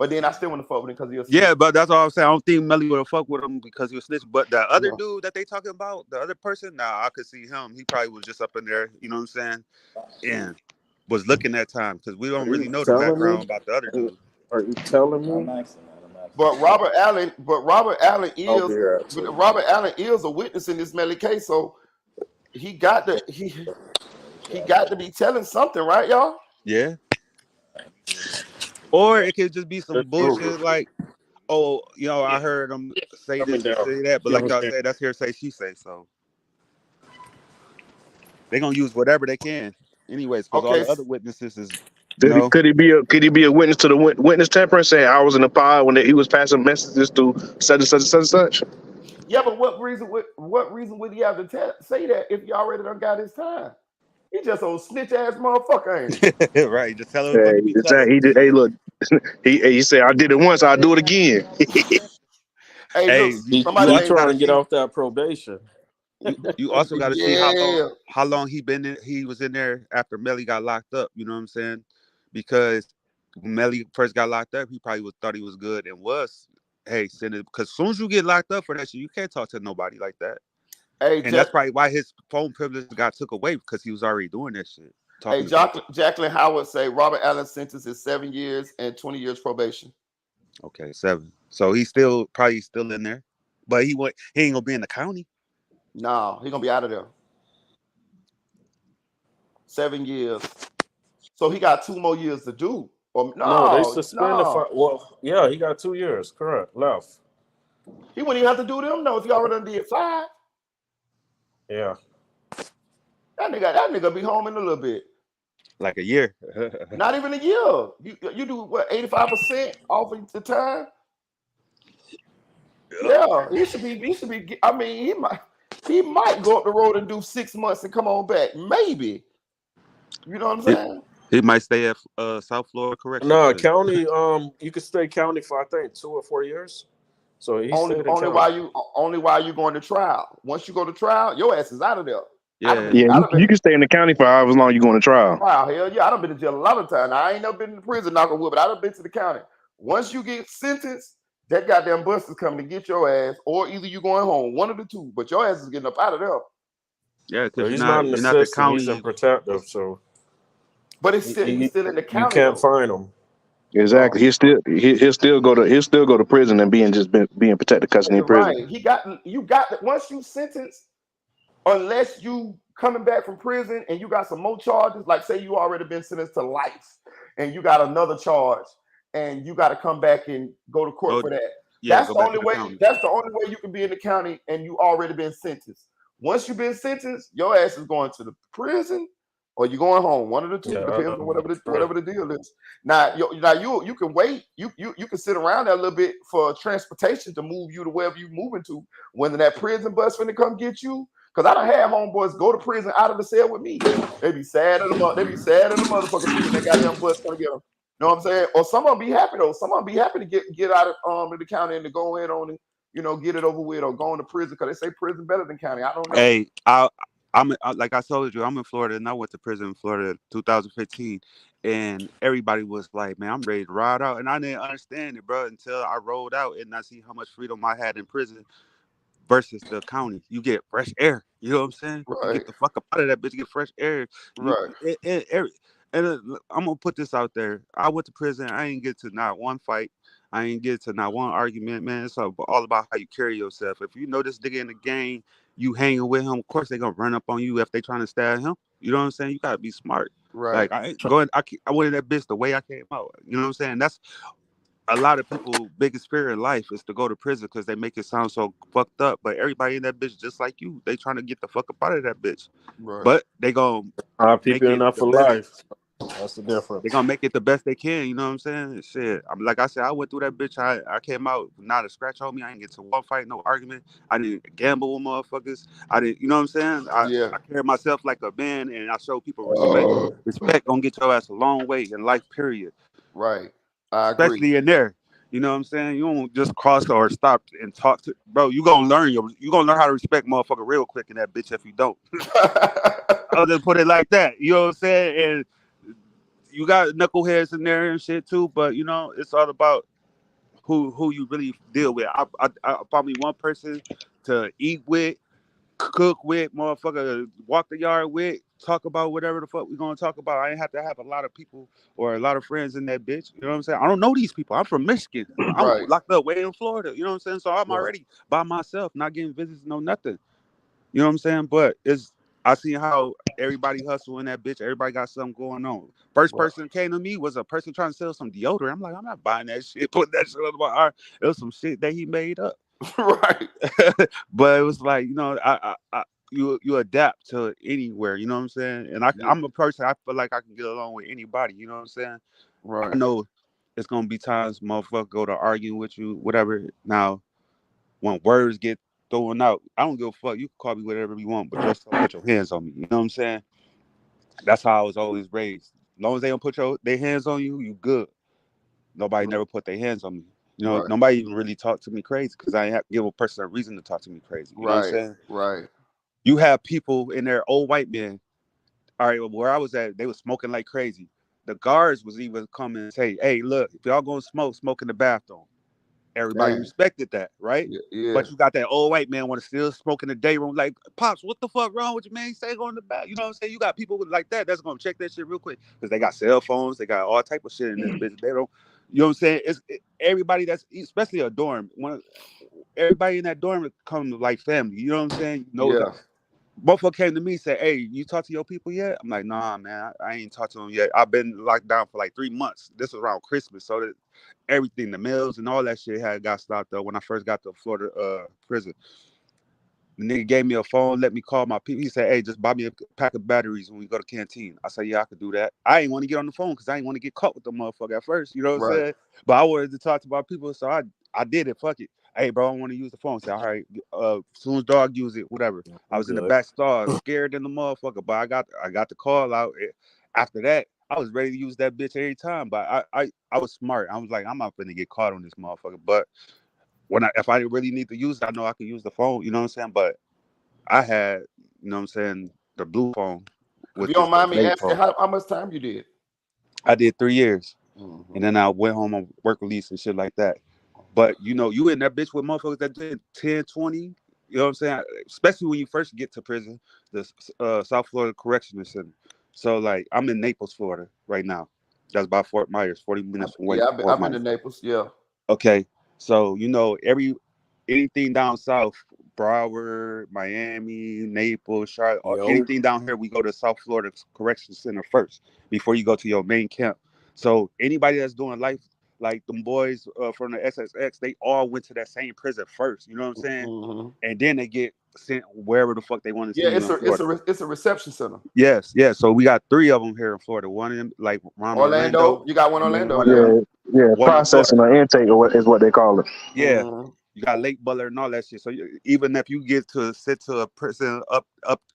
But then I still want to fuck with him because he was Yeah, but that's all I'm saying. I don't think Melly would have fucked with him because he was snitch. But the other No. dude that they talking about, the other person, I could see him. He probably was just up in there, you know what I'm saying? And was looking that time because we don't Are really you know the telling background me? about the other dude. Are you telling me? But Robert Allen I'll be here at 2. is a witness in this Melly case, so he got to be telling something, right, y'all? Yeah. Or it could just be some Let's move bullshit it. like, oh, you know, I heard him say Coming this and down. say that, but like y'all said, that's hearsay, she say. So they're gonna use whatever they can, anyways, because all Okay, the other witnesses is, you know, Could he be a witness to the witness tampering, saying I was in the pod when he was passing messages to such and such and such and such? yeah, but what reason would he have to say that if he already done got his time? He just a snitch ass motherfucker, ain't he? right? Just tell him what Hey, he be telling. he did. Hey, look, he said I did it once, I'll do it again. Hey, Hey, look, you somebody He named also got trying to to get see. off that probation. You also got to see yeah. how long he was in there after Melly got locked up. You know what I'm saying? Because when Melly first got locked up, he probably thought he was good and was. Hey, send it because as soon as you get locked up for that shit, you can't talk to nobody like that. Hey, And that's probably why his phone privilege got took away because he was already doing that shit, talking to people. Jacqueline Howard say Robert Allen's sentence is 7 years and 20 years probation. Okay, 7. So he's probably still in there, but he ain't gonna be in the county. No, he gonna be out of there. 7 years. So he got 2 more years to do. Or No, they no. suspended. Well, yeah, he got 2 years. Correct. Left. He wouldn't even have to do them though if he already done did 5. Yeah. That nigga be home in a little bit. Like a year. Not even a year. You do what, 85% off of the time? Yeah, he should be. I mean, he might go up the road and do 6 months and come on back. Maybe. You know what I'm saying? He might stay at South Florida Correction. No, county. You could stay county for I think 2 or 4 years. So he stayed in Only while you going to trial. Once you go to trial, your ass is out of there. Yeah. You can stay in the county for however long you going to trial. Wow, hell yeah. I done been to jail a lot of times. I ain't never been in prison, knock on wood, but I done been to the county. Once you get sentenced, that goddamn bus is coming to get your ass, or either you going home, one of the two. But your ass is getting up out of there. Yeah, because he's not in the system. He's in protective, so. But he's still in the county. You can't find him. Exactly. He'll still go to prison and being protected custody in prison. Right. You got once you sentence, unless you coming back from prison and you got some more charges, like say you already been sentenced to life and you got another charge and you got to come back and go to court for that. Yeah, that's the only way. That's the only way you can be in the county and you already been sentenced. Once you've been sentenced, your ass is going to the prison or you going home. One of the two, depends on whatever the deal is. Now you can wait. You can sit around there a little bit for transportation to move you to wherever you moving to. When that prison bus finna come get you. Because I done had homeboys go to prison out of the cell with me. They be sad at the motherfucker too when they got them bus come get them. You know what I'm saying? Or some of them be happy though. Some of them be happy to get out of the county and to go in on it, get it over with or go into prison because they say prison better than county. I don't know. Hey, I'm like I told you, I'm in Florida and I went to prison in Florida in 2015, and everybody was like, "Man, I'm ready to ride out," and I didn't understand it, bro, until I rolled out and I see how much freedom I had in prison versus the county. You get fresh air. You know what I'm saying? Right. You get the fuck up out of that bitch. You get fresh air. And I'm gonna put this out there. I went to prison. I ain't get to not one fight. I ain't get to not one argument, man. It's all about how you carry yourself. If you know this nigga in the game, you hanging with him, of course they gonna run up on you if they trying to stab him. You know what I'm saying? You gotta be smart. Right. Like I ain't going. I went in that bitch the way I came out. You know what I'm saying? That's a lot of people' biggest fear in life is to go to prison because they make it sound so fucked up. But everybody in that bitch just like you. They trying to get the fuck up out of that bitch. Right. But they gonna make it enough for life. That's the difference. They gonna make it the best they can. You know what I'm saying? Shit. Like I said, I went through that bitch. I came out not a scratch on me. I didn't get to one fight, no argument. I didn't gamble with motherfuckers. I didn't. You know what I'm saying? I carry myself like a man, and I show people respect. Respect gonna get your ass a long way in life. Period. Right. I agree. Especially in there. You know what I'm saying? You don't just cross or stop and talk to, bro. You gonna learn how to respect motherfucker real quick in that bitch if you don't. I'll just put it like that. You know what I'm saying? And you got knuckleheads in there and shit too, but it's all about who you really deal with. I probably one person to eat with, cook with, motherfucker, walk the yard with, talk about whatever the fuck we gonna talk about. I ain't have to have a lot of people or a lot of friends in that bitch. You know what I'm saying? I don't know these people. I'm from Michigan. I'm Right. locked up way in Florida. You know what I'm saying? So I'm Right. already by myself, not getting visits, no nothing. You know what I'm saying? But I seen how everybody hustle in that bitch. Everybody got something going on. First Right. person came to me was a person trying to sell some deodorant. I'm like, I'm not buying that shit. Putting that shit on my arm. It was some shit that he made up. Right. But it was like, you know, you adapt to anywhere. You know what I'm saying? And Yeah. I'm a person. I feel like I can get along with anybody. You know what I'm saying? Right. I know it's gonna be times motherfucker go to arguing with you, whatever. Now, when words get thrown out, I don't give a fuck. You can call me whatever you want, but just don't put your hands on me. You know what I'm saying? That's how I was always raised. As long as they don't put their hands on you, you good. Nobody never put their hands on me. You know, Right. nobody even really talked to me crazy because I ain't have to give a person a reason to talk to me crazy. You know what I'm Right. saying? Right. You have people in there, old white men. All right, well, where I was at, they was smoking like crazy. The guards was even coming and say, "Hey, look, if y'all gonna smoke in the bathroom." Everybody Dang. respected that, right? Yeah. But you got that old white man want to still smoke in the day room. Like, Pops, what the fuck wrong with you, man? You say go in the bath. You know what I'm saying? You got people like that that's gonna check that shit real quick because they got cell phones, they got all type of shit in this bitch. They don't, you know what I'm saying? Everybody that's especially a dorm. Everybody in that dorm come like family. You know what I'm saying? You know Yeah. the motherfucker came to me and said, "Hey, you talk to your people yet?" I'm like, "Nah, man, I ain't talked to them yet. I've been locked down for like 3 months. This was around Christmas, so that everything, the meals and all that shit had got stopped up when I first got to Florida prison." The nigga gave me a phone, let me call my people. He said, "Hey, just buy me a pack of batteries when we go to canteen." I said, "Yeah, I could do that." I ain't want to get on the phone because I ain't want to get caught with the motherfucker at first. You know what I'm Right. saying? But I wanted to talk to my people, so I did it. Fuck it. Hey, bro, I want to use the phone. Say, all right, as soon as dog use it, whatever. I was in the Good. back stall, scared in the motherfucker, but I got the call out. After that, I was ready to use that bitch every time. But I was smart. I was like, I'm not finna get caught on this motherfucker. But if I really need to use it, I know I can use the phone. You know what I'm saying? But I had, you know what I'm saying, the blue phone, If you which is don't the mind me vape asking, phone. how much time you did? I did 3 years. Mm-hmm. And then I went home on work release and shit like that. But, you know, you in that bitch with motherfuckers that did 10, 20. You know what I'm saying? Especially when you first get to prison, the South Florida Correctional Center. So, like, I'm in Naples, Florida right now. That's by Fort Myers, 40 minutes from Yeah, Fort I've been to Myers. Naples. Yeah. Okay. So, you know, anything down south, Broward, Miami, Naples, Charlotte, or Yo. anything down here, we go to South Florida Correction Center first before you go to your main camp. So anybody that's doing life, like them boys from the SSX, they all went to that same prison first. You know what I'm saying? Mm-hmm. And then they get sent wherever the fuck they want to Yeah, send you in Florida. it's a reception center. Yes, yes. So we got 3 of them here in Florida. One in like around Orlando, Orlando, you got one and then Orlando, one yeah. Yeah, one in Florida. processing or intake is what they call it. Yeah, Mm-hmm. you got Lake Butler and all that shit. So even if you get to sit to a prison up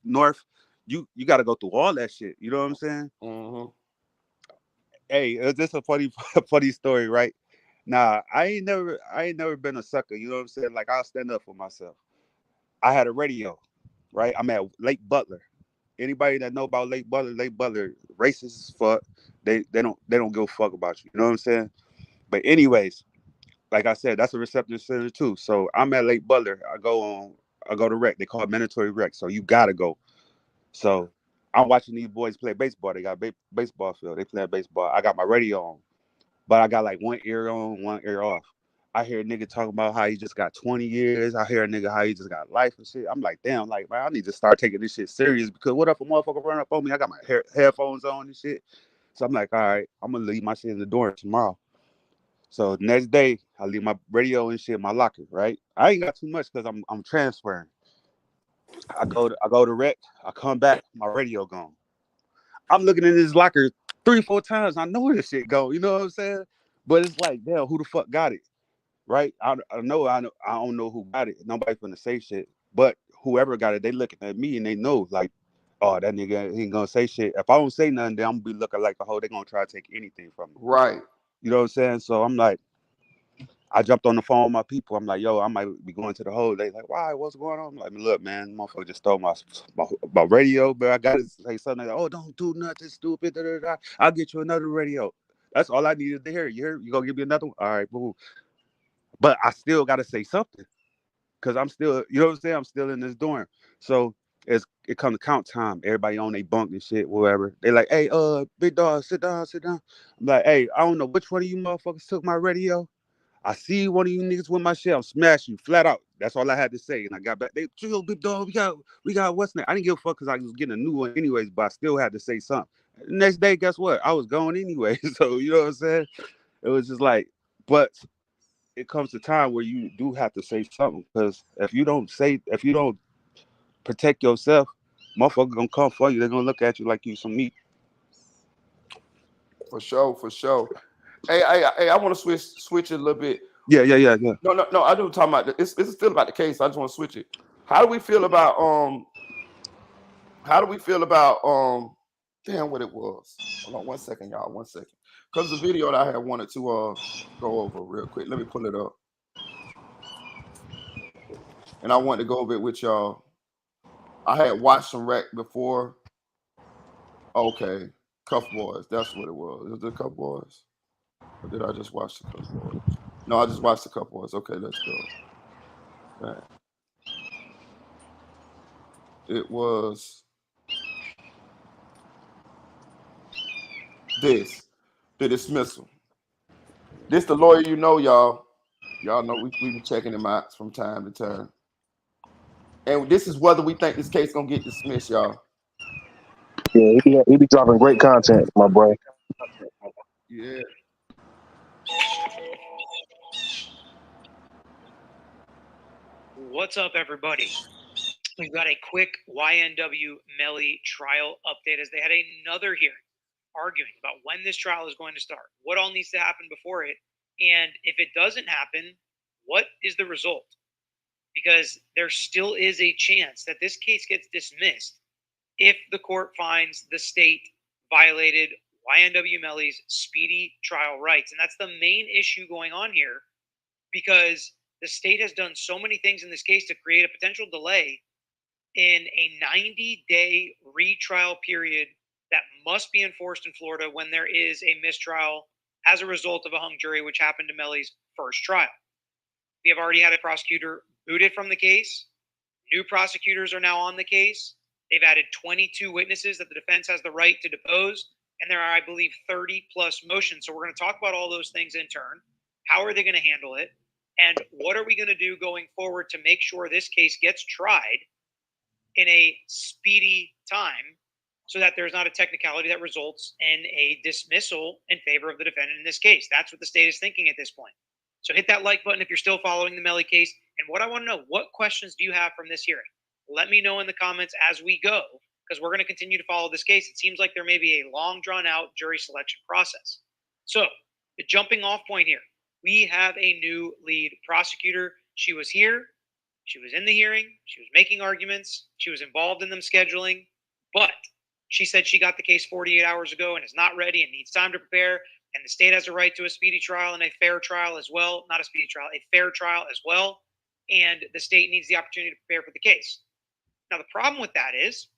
north, you got to go through all that shit. You know what I'm saying? Mm-hmm. Hey, it's just a funny funny story, right? Nah, I ain't never been a sucker. You know what I'm saying? Like I'll stand up for myself. I had a radio, right? I'm at Lake Butler. Anybody that know about Lake Butler, racist as fuck. They don't give a fuck about you. You know what I'm saying? But anyways, like I said, that's a reception center too. So I'm at Lake Butler. I go to rec. They call it mandatory rec. So you gotta go. So I'm watching these boys play baseball. They got baseball field. They play baseball. I got my radio on, but I got like one ear on, one ear off. I hear a nigga talking about how he just got 20 years. I hear a nigga how he just got life and shit. I'm like, damn, like, man, I need to start taking this shit serious because what if a motherfucker run up on me? I got my headphones on and shit. So I'm like, all right, I'm gonna leave my shit in the dorm tomorrow. So the next day, I leave my radio and shit in my locker, right? I ain't got too much because I'm transferring. I go to rec, I come back, my radio gone. I'm looking in this locker 3, 4 times. I know where this shit go. You know what I'm saying? But it's like, damn, who the fuck got it? Right? I don't know who got it. Nobody finna say shit. But whoever got it, they looking at me and they know like, oh, that nigga he ain't gonna say shit. If I don't say nothing, then I'm gonna be looking like a hoe. They gonna try to take anything from me. Right. You know what I'm saying? So I'm like, I jumped on the phone with my people. I'm like, yo, I might be going to the hole. They like, why? What's going on? I'm like, look, man, motherfucker just stole my radio, but I got to say something like, oh, don't do nothing stupid. Da, da, da. I'll get you another radio. That's all I needed to hear. You gonna give me another one? All right, boo. but I still got to say something because I'm still, you know what I'm saying? I'm still in this dorm. So it come to count time. Everybody on their bunk and shit, whatever. They like, hey, big dog, sit down, sit down. I'm like, hey, I don't know which one of you motherfuckers took my radio. I see one of you niggas with my shit. I'm smashing you flat out. That's all I had to say. And I got back. They chill, big dog. We got what's next. I didn't give a fuck because I was getting a new one anyways, but I still had to say something. The next day, guess what? I was going anyway. So you know what I'm saying? It was just like, but it comes to time where you do have to say something because if you don't protect yourself, motherfuckers gonna come for you. They're gonna look at you like you some meat. For sure, for sure. Hey, I want to switch it a little bit. Yeah. No. I do talking about it's still about the case. I just want to switch it. How do we feel about damn what it was? Hold on 1 second, y'all. 1 second. Because the video that I had wanted to go over real quick. Let me pull it up. And I wanted to go over it with y'all. I had watched some rec before. Okay. Cuff Boys. That's what it was. Is it Cuff Boys? Or did I just watch the Cuff Boys? No, I just watched the Cuff Boys. Okay, let's go. Right. It was the dismissal. This the lawyer, you know, y'all. Y'all know we been checking him out from time to time. And this is whether we think this case gonna get dismissed, y'all. Yeah, he be dropping great content, my boy. Yeah. What's up, everybody? We've got a quick YNW Melly trial update as they had another hearing arguing about when this trial is going to start, what all needs to happen before it, and if it doesn't happen, what is the result? Because there still is a chance that this case gets dismissed if the court finds the state violated YNW Melly's speedy trial rights. And that's the main issue going on here, because the state has done so many things in this case to create a potential delay in a 90-day retrial period that must be enforced in Florida when there is a mistrial as a result of a hung jury, which happened to Melly's first trial. We have already had a prosecutor booted from the case. New prosecutors are now on the case. They've added 22 witnesses that the defense has the right to depose, and there are, I believe, 30-plus motions. So we're going to talk about all those things in turn. How are they going to handle it? And what are we going to do going forward to make sure this case gets tried in a speedy time so that there's not a technicality that results in a dismissal in favor of the defendant in this case? That's what the state is thinking at this point. So hit that like button if you're still following the Melly case. And what I want to know, what questions do you have from this hearing? Let me know in the comments as we go, because we're going to continue to follow this case. It seems like there may be a long, drawn-out jury selection process. So the jumping off point here, we have a new lead prosecutor. She was here. She was in the hearing. She was making arguments. She was involved in them scheduling. But she said she got the case 48 hours ago and is not ready and needs time to prepare. And the state has a right to a speedy trial and a fair trial as well. Not a speedy trial, a fair trial as well. And the state needs the opportunity to prepare for the case. Now, the problem with that is,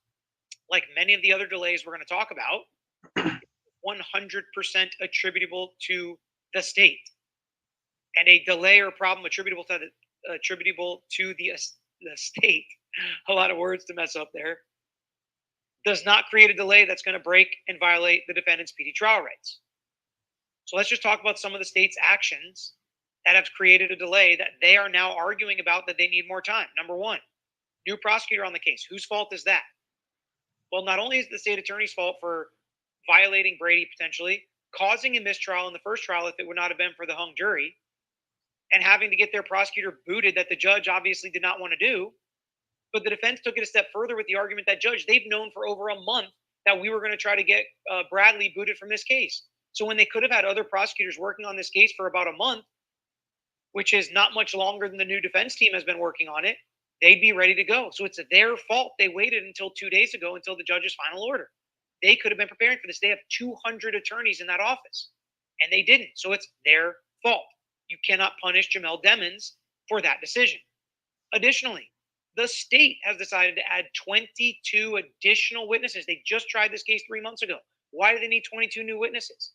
like many of the other delays we're going to talk about, 100% attributable to the state. And a delay or problem attributable to the state, a lot of words to mess up there, does not create a delay that's going to break and violate the defendant's speedy trial rights. So let's just talk about some of the state's actions that have created a delay that they are now arguing about that they need more time. Number one, new prosecutor on the case. Whose fault is that? Well, not only is it the state attorney's fault for violating Brady potentially, causing a mistrial in the first trial if it would not have been for the hung jury, and having to get their prosecutor booted that the judge obviously did not want to do. But the defense took it a step further with the argument that, Judge, they've known for over a month that we were going to try to get Bradley booted from this case. So when they could have had other prosecutors working on this case for about a month, which is not much longer than the new defense team has been working on it, they'd be ready to go. So it's their fault they waited until 2 days ago until the judge's final order. They could have been preparing for this. They have 200 attorneys in that office, and they didn't. So it's their fault. You cannot punish Jamel Demons for that decision. Additionally, the state has decided to add 22 additional witnesses. They just tried this case 3 months ago. Why do they need 22 new witnesses?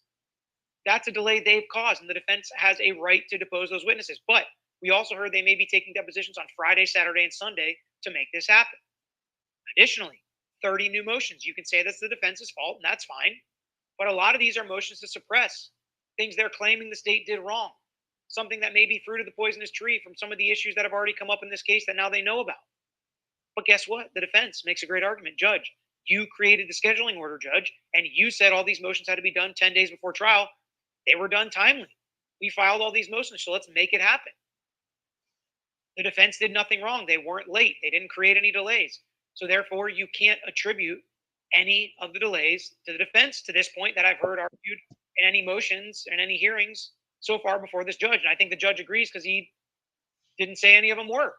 that's a delay they've caused, and the defense has a right to depose those witnesses. But we also heard they may be taking depositions on Friday, Saturday, and Sunday to make this happen. Additionally, 30 new motions. You can say that's the defense's fault, and that's fine. But a lot of these are motions to suppress things they're claiming the state did wrong, something that may be fruit of the poisonous tree from some of the issues that have already come up in this case that now they know about. But guess what? The defense makes a great argument. Judge, you created the scheduling order, Judge, and you said all these motions had to be done 10 days before trial. They were done timely. We filed all these motions, so let's make it happen. The defense did nothing wrong. They weren't late. They didn't create any delays. So therefore, you can't attribute any of the delays to the defense to this point that I've heard argued in any motions and any hearings so far before this judge. And I think the judge agrees because he didn't say any of them were.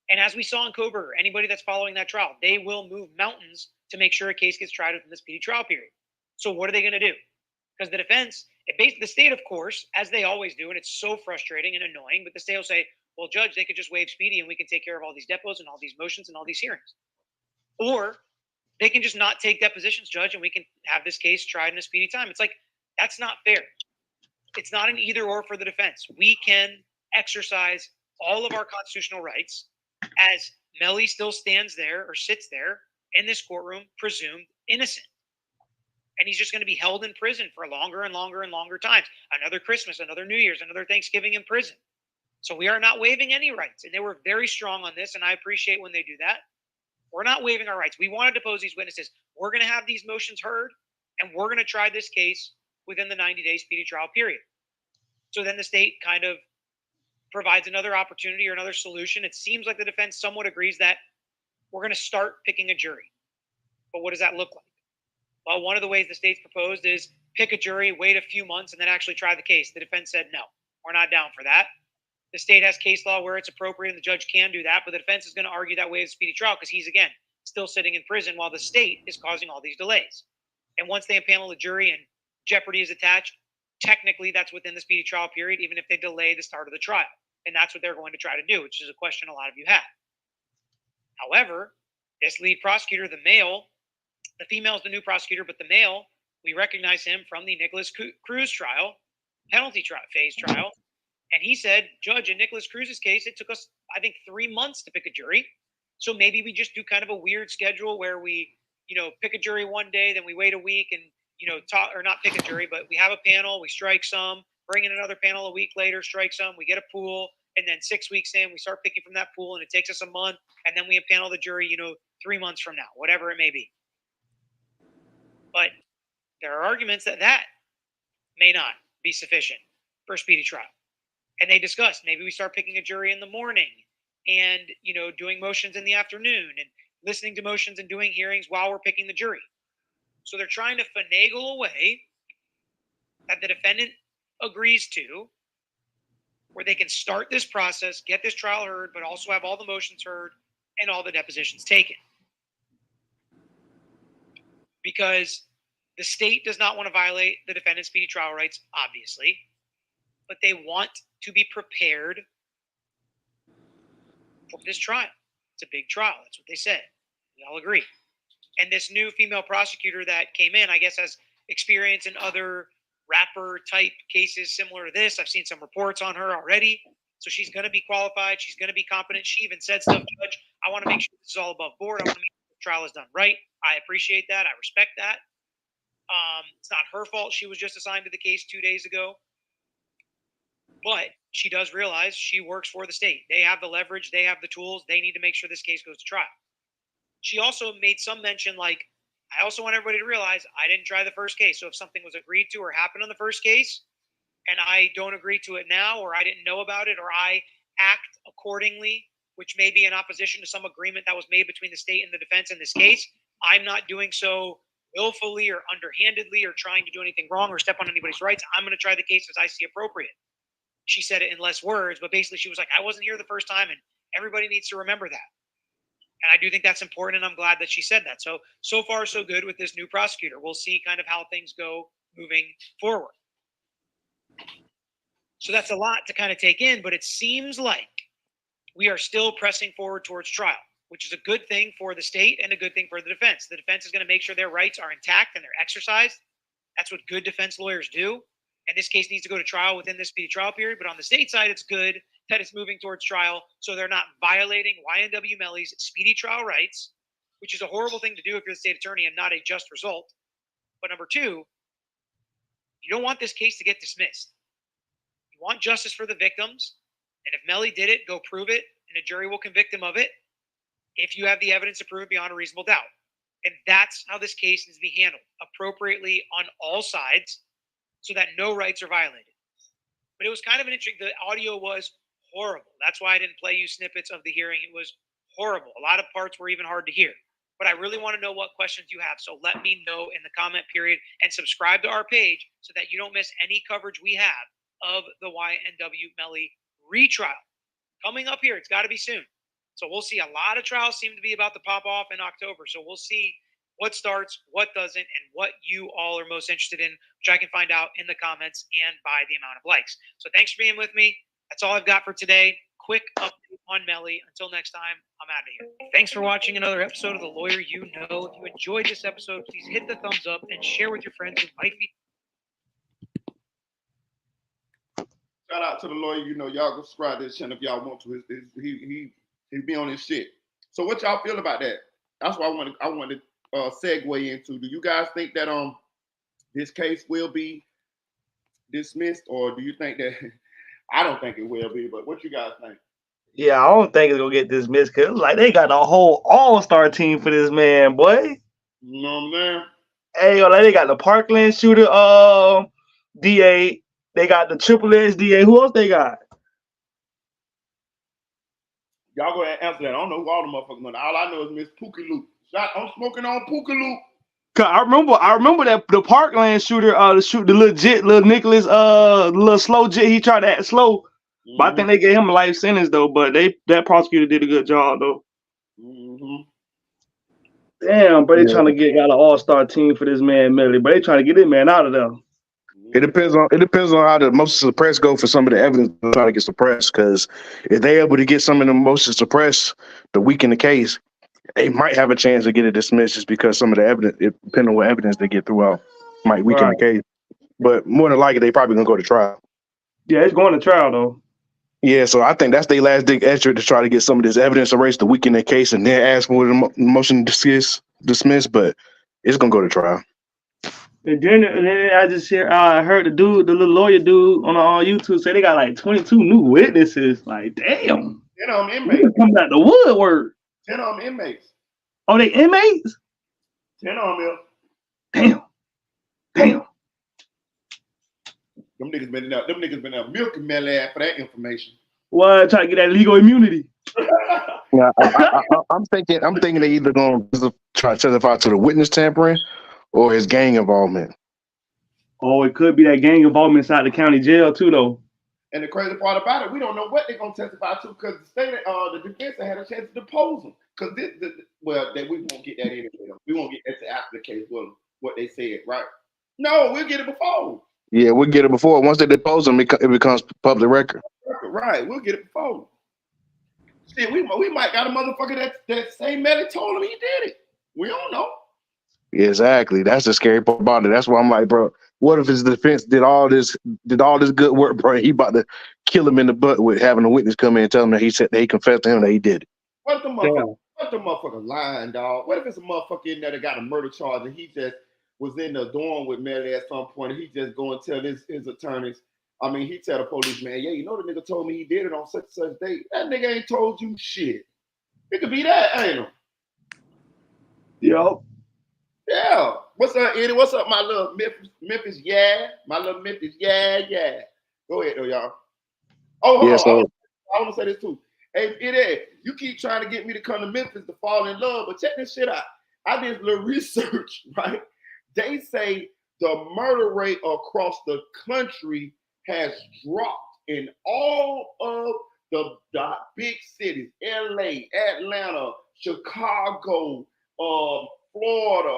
And as we saw in Koberger, anybody that's following that trial, they will move mountains to make sure a case gets tried within the speedy trial period. So what are they going to do? Because the defense, the state, of course, as they always do, and it's so frustrating and annoying, but the state will say, well, Judge, they could just waive speedy and we can take care of all these depots and all these motions and all these hearings. Or they can just not take depositions, Judge, and we can have this case tried in a speedy time. It's like, that's not fair. It's not an either or for the defense. We can exercise all of our constitutional rights as Melly still stands there or sits there in this courtroom, presumed innocent. And he's just going to be held in prison for longer and longer and longer times. Another Christmas, another New Year's, another Thanksgiving in prison. So we are not waiving any rights. And they were very strong on this, and I appreciate when they do that. We're not waiving our rights. We want to depose these witnesses. We're going to have these motions heard, and we're going to try this case within the 90-day speedy trial period. So then the state kind of provides another opportunity or another solution. It seems like the defense somewhat agrees that we're going to start picking a jury. But what does that look like? Well, one of the ways the state's proposed is pick a jury, wait a few months, and then actually try the case. The defense said, no, we're not down for that. The state has case law where it's appropriate and the judge can do that, but the defense is going to argue that way as a speedy trial because he's, again, still sitting in prison while the state is causing all these delays. And once they impanel the jury and jeopardy is attached, technically that's within the speedy trial period, even if they delay the start of the trial. And that's what they're going to try to do, which is a question a lot of you have. However, this lead prosecutor, the male, the female is the new prosecutor, but the male, we recognize him from the Nicholas Cruz trial, penalty phase trial. And he said, Judge, in Nicholas Cruz's case, it took us, I think, 3 months to pick a jury. So maybe we just do kind of a weird schedule where we, pick a jury one day, then we wait a week and, talk, or not pick a jury, but we have a panel, we strike some, bring in another panel a week later, strike some, we get a pool, and then 6 weeks in, we start picking from that pool, and it takes us a month, and then we impanel the jury, 3 months from now, whatever it may be. But there are arguments that may not be sufficient for a speedy trial. And they discussed maybe we start picking a jury in the morning and, doing motions in the afternoon and listening to motions and doing hearings while we're picking the jury. So they're trying to finagle a way that the defendant agrees to where they can start this process, get this trial heard, but also have all the motions heard and all the depositions taken. Because the state does not want to violate the defendant's speedy trial rights, obviously, but they want to be prepared for this trial. It's a big trial. That's what they said. We all agree. And this new female prosecutor that came in, I guess, has experience in other rapper-type cases similar to this. I've seen some reports on her already. So she's going to be qualified. She's going to be competent. She even said stuff, Judge, I want to make sure this is all above board. I want to make sure the trial is done right. I appreciate that. I respect that. It's not her fault. She was just assigned to the case 2 days ago. But she does realize she works for the state. They have the leverage. They have the tools. They need to make sure this case goes to trial. She also made some mention like, I also want everybody to realize I didn't try the first case. So if something was agreed to or happened on the first case and I don't agree to it now, or I didn't know about it, or I act accordingly, which may be in opposition to some agreement that was made between the state and the defense in this case, I'm not doing so willfully or underhandedly or trying to do anything wrong or step on anybody's rights. I'm going to try the case as I see appropriate. She said it in less words, but basically she was like, I wasn't here the first time, and everybody needs to remember that. And I do think that's important, and I'm glad that she said that. So far, so good with this new prosecutor. We'll see kind of how things go moving forward. So that's a lot to kind of take in, but it seems like we are still pressing forward towards trial, which is a good thing for the state and a good thing for the defense. The defense is going to make sure their rights are intact and they're exercised. That's what good defense lawyers do. And this case needs to go to trial within this speedy trial period. But on the state side, it's good that it's moving towards trial, so they're not violating YNW Melly's speedy trial rights, which is a horrible thing to do if you're the state attorney and not a just result. But number two, you don't want this case to get dismissed. You want justice for the victims. And if Melly did it, go prove it, and a jury will convict him of it if you have the evidence to prove it beyond a reasonable doubt. And that's how this case needs to be handled, appropriately on all sides, so that no rights are violated. But it was kind of an interesting, the audio was horrible. That's why I didn't play you snippets of the hearing. It was horrible. A lot of parts were even hard to hear. But I really want to know what questions you have. So let me know in the comment period and subscribe to our page so that you don't miss any coverage we have of the YNW Melly retrial. Coming up here, it's got to be soon. So we'll see. A lot of trials seem to be about to pop off in October. So we'll see what starts, what doesn't, and what you all are most interested in, which I can find out in the comments and by the amount of likes. So thanks for being with me. That's all I've got for today. Quick update on Melly. Until next time, I'm out of here. Thanks for watching another episode of The Lawyer You Know. If you enjoyed this episode, please hit the thumbs up and share with your friends who might be. Shout out to The Lawyer You Know. Y'all go subscribe to this channel if y'all want to. He be on his shit. So what y'all feel about that? That's what I want to segue into. Do you guys think that this case will be dismissed, or do you think that I don't think it will be, but what you guys think? Yeah, I don't think it's gonna get dismissed because like they got a whole all-star team for this man, boy. You know what I'm saying? Hey, they got the Parkland shooter DA. They got the Triple X DA. Who else they got? Y'all go ahead and answer that. I don't know who all the motherfuckers know. All I know is Miss Pookie Loop. I'm smoking on Pookie Loop. Cause I remember that the Parkland shooter, the legit little Nicholas, little slow jit. He tried to act slow, but I think they gave him a life sentence though. But that prosecutor did a good job though. Damn, but they trying to got an all-star team for this man Melly, but they trying to get this man out of there. It depends on how the motions to suppress go for some of the evidence trying to get suppressed. Because if they're able to get some of the motions suppressed to weaken the case, they might have a chance to get it dismissed just because some of the evidence, depending on what evidence they get throughout, might weaken the case. But more than likely, they probably gonna go to trial. Yeah, it's going to trial though. Yeah, so I think that's their last dig extra to try to get some of this evidence erased to weaken their case, and then ask for the motion dismissed. But it's gonna go to trial. And then I just heard the little lawyer dude on YouTube say they got like 22 new witnesses. Like, damn. 10 of them inmates. Coming out the woodwork. 10 of them inmates. Oh, they inmates? 10 of them. Damn. Them niggas been out milking Melly for that information. What? Trying to get that legal immunity. Yeah, I'm thinking they either gonna try to testify to the witness tampering or his gang involvement. Oh, it could be that gang involvement inside the county jail too, though. And the crazy part about it, we don't know what they're gonna testify to because the defense had a chance to depose them. Because we won't get that anyway. We won't get that to after the case. Well, what they said, right? No, we'll get it before. Yeah, we'll get it before. Once they depose him, it becomes public record. Right, we'll get it before. Shit, we might got a motherfucker that same Melly told him he did it. We don't know. Exactly. That's the scary part about it. That's why I'm like, bro, what if his defense did all this good work, bro? He about to kill him in the butt with having a witness come in and tell him that he confessed to him that he did it. What the motherfucker lying, dog? What if it's a motherfucker in there that got a murder charge and he just was in the dorm with Melly at some point and he just go and tell his attorneys, he tell the police, man, yeah, you know the nigga told me he did it on such and such date. That nigga ain't told you shit. It could be that, ain't it? Yo. Yeah. What's up, Eddie? What's up, my little Memphis? Yeah. My little Memphis. Yeah. Go ahead, though, y'all. I want to say this, too. Hey, Eddie, you keep trying to get me to come to Memphis to fall in love, but check this shit out. I did a little research, right? They say the murder rate across the country has dropped in all of the big cities, LA, Atlanta, Chicago, Florida,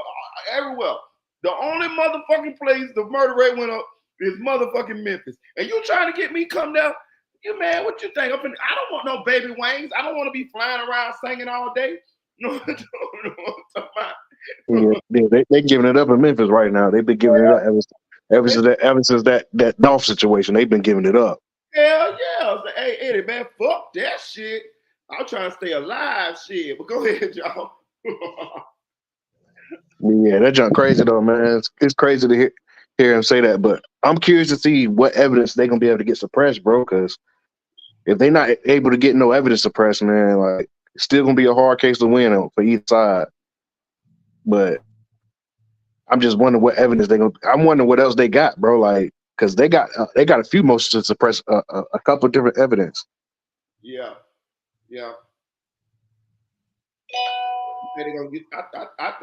everywhere. The only motherfucking place the murder rate went up is motherfucking Memphis. And you trying to get me come down? You man, what you think? I don't want no baby wings. I don't want to be flying around singing all day. No, what I'm talking about. They giving it up in Memphis right now. They've been giving it up ever since that Dolph situation. They've been giving it up. Hell yeah. I was like, hey, Eddie, man, fuck that shit. I'm trying to stay alive, shit. But go ahead, y'all. Yeah, that junk crazy though, man. It's crazy to hear him say that. But I'm curious to see what evidence they're gonna be able to get suppressed, bro. Because if they're not able to get no evidence suppressed, man, like it's still gonna be a hard case to win for each side. But I'm just wondering what evidence they gonna. I'm wondering what else they got, bro. Like, because they got a few motions to suppress a couple different evidence. Yeah. I